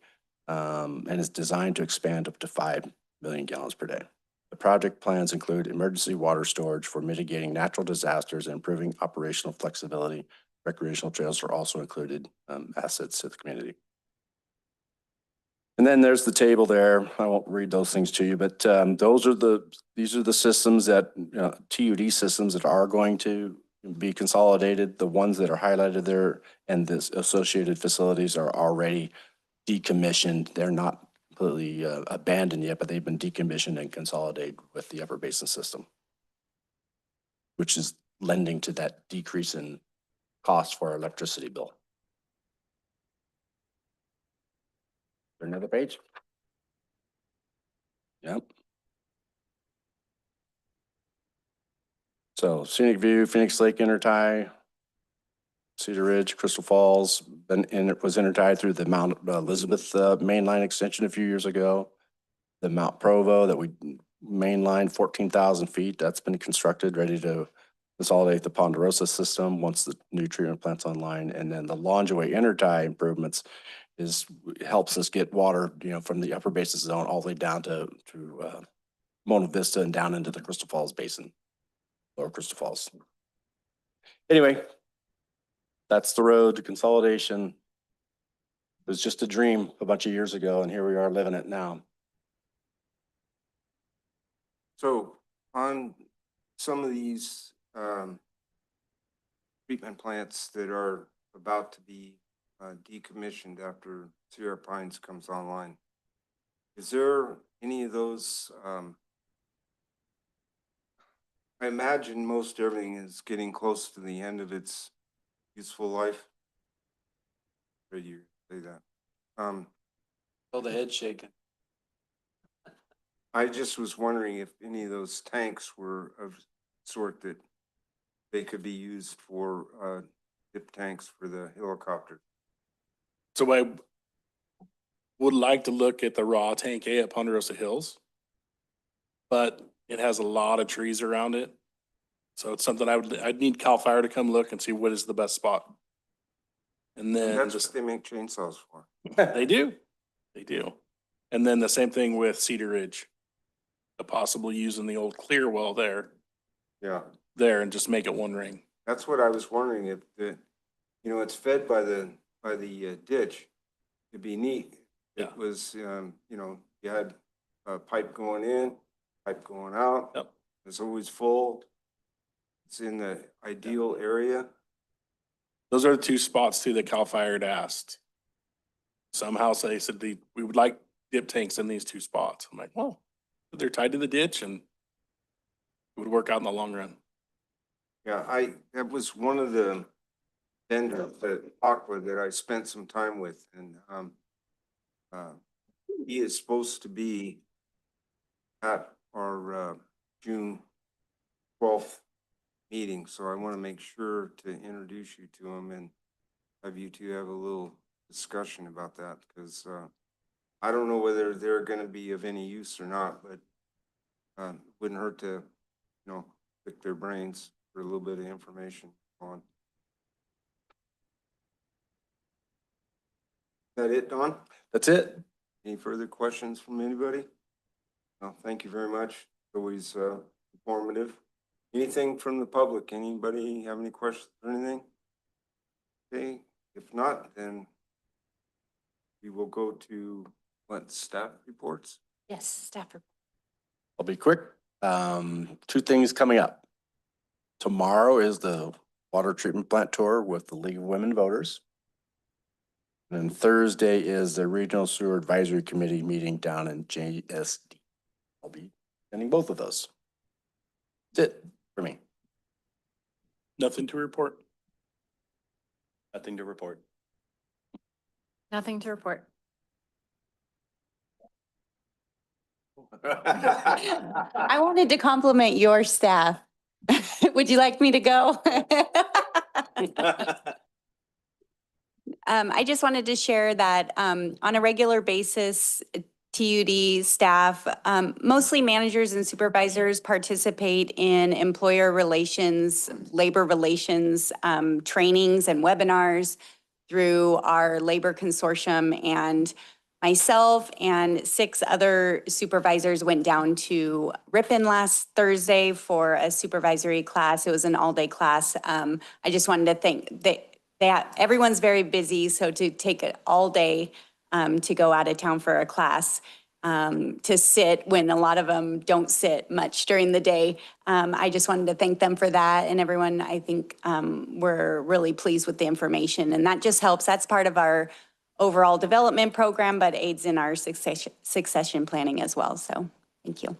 and is designed to expand up to 5 million gallons per day. The project plans include emergency water storage for mitigating natural disasters and improving operational flexibility. Recreational trails are also included assets to the community. And then there's the table there. I won't read those things to you, but these are the systems that, TUD systems that are going to be consolidated. The ones that are highlighted there and the associated facilities are already decommissioned. They're not completely abandoned yet, but they've been decommissioned and consolidated with the Upper Basin system, which is lending to that decrease in cost for our electricity bill. Another page? Yep. So Scenic View, Phoenix Lake intertie, Cedar Ridge, Crystal Falls, and it was intertied through the Mount Elizabeth main line extension a few years ago. The Mount Provo that we mainlined 14,000 feet, that's been constructed, ready to consolidate the Ponderosa system once the new treatment plant's online. And then the Longaway intertie improvements helps us get water, from the Upper Basin zone all the way down to Mona Vista and down into the Crystal Falls Basin, Lower Crystal Falls. Anyway, that's the road to consolidation. It was just a dream a bunch of years ago, and here we are living it now. So on some of these treatment plants that are about to be decommissioned after Sierra Pines comes online, is there any of those? I imagine most everything is getting close to the end of its useful life. Did you say that? Oh, the head's shaking. I just was wondering if any of those tanks were of sort that they could be used for dip tanks for the helicopter. So I would like to look at the raw tank A at Ponderosa Hills, but it has a lot of trees around it. So it's something I'd need CAL FIRE to come look and see what is the best spot. And then That's what they make chainsaws for. They do. And then the same thing with Cedar Ridge, possibly using the old clear well there and just make it one ring. That's what I was wondering, if it's fed by the ditch. It'd be neat. Yeah. It was, you had a pipe going in, pipe going out. Yep. It's always full. It's in the ideal area. Those are the two spots too that CAL FIRE had asked. Somehow they said we would like dip tanks in these two spots. I'm like, well, they're tied to the ditch and it would work out in the long run. Yeah, that was one of the vendors at Aqua that I spent some time with, and he is supposed to be at our June 12th meeting, so I want to make sure to introduce you to them and have you two have a little discussion about that, because I don't know whether they're going to be of any use or not, but wouldn't hurt to, pick their brains for a little bit of information on. Is that it, Don? That's it. Any further questions from anybody? No, thank you very much. Always informative. Anything from the public? Anybody have any questions or anything? Okay, if not, then we will go to staff reports. Yes, staff report. I'll be quick. 2 things coming up. Tomorrow is the water treatment plant tour with the League of Women Voters. And then Thursday is the Regional Sewer Advisory Committee meeting down in JSD. I'll be attending both of those. That's it for me. Nothing to report. Nothing to report. Nothing to report. I wanted to compliment your staff. Would you like me to go? I just wanted to share that on a regular basis, TUD staff, mostly managers and supervisors, participate in employer relations, labor relations trainings and webinars through our labor consortium, and myself and 6 other supervisors went down to Ripon last Thursday for a supervisory class. It was an all-day class. I just wanted to thank that everyone's very busy, so to take it all day to go out of town for a class, to sit when a lot of them don't sit much during the day. I just wanted to thank them for that, and everyone, I think, we're really pleased with the information, and that just helps. That's part of our overall development program, but aids in our succession planning as well. So thank you.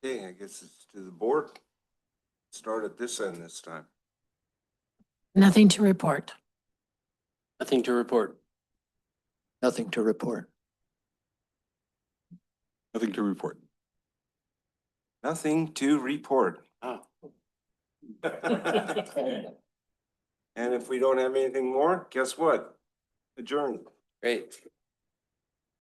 Okay, I guess it's to the board. Start at this end this time. Nothing to report. Nothing to report. Nothing to report. Nothing to report. Nothing to report. Oh. And if we don't have anything more, guess what? Adjourned. Great.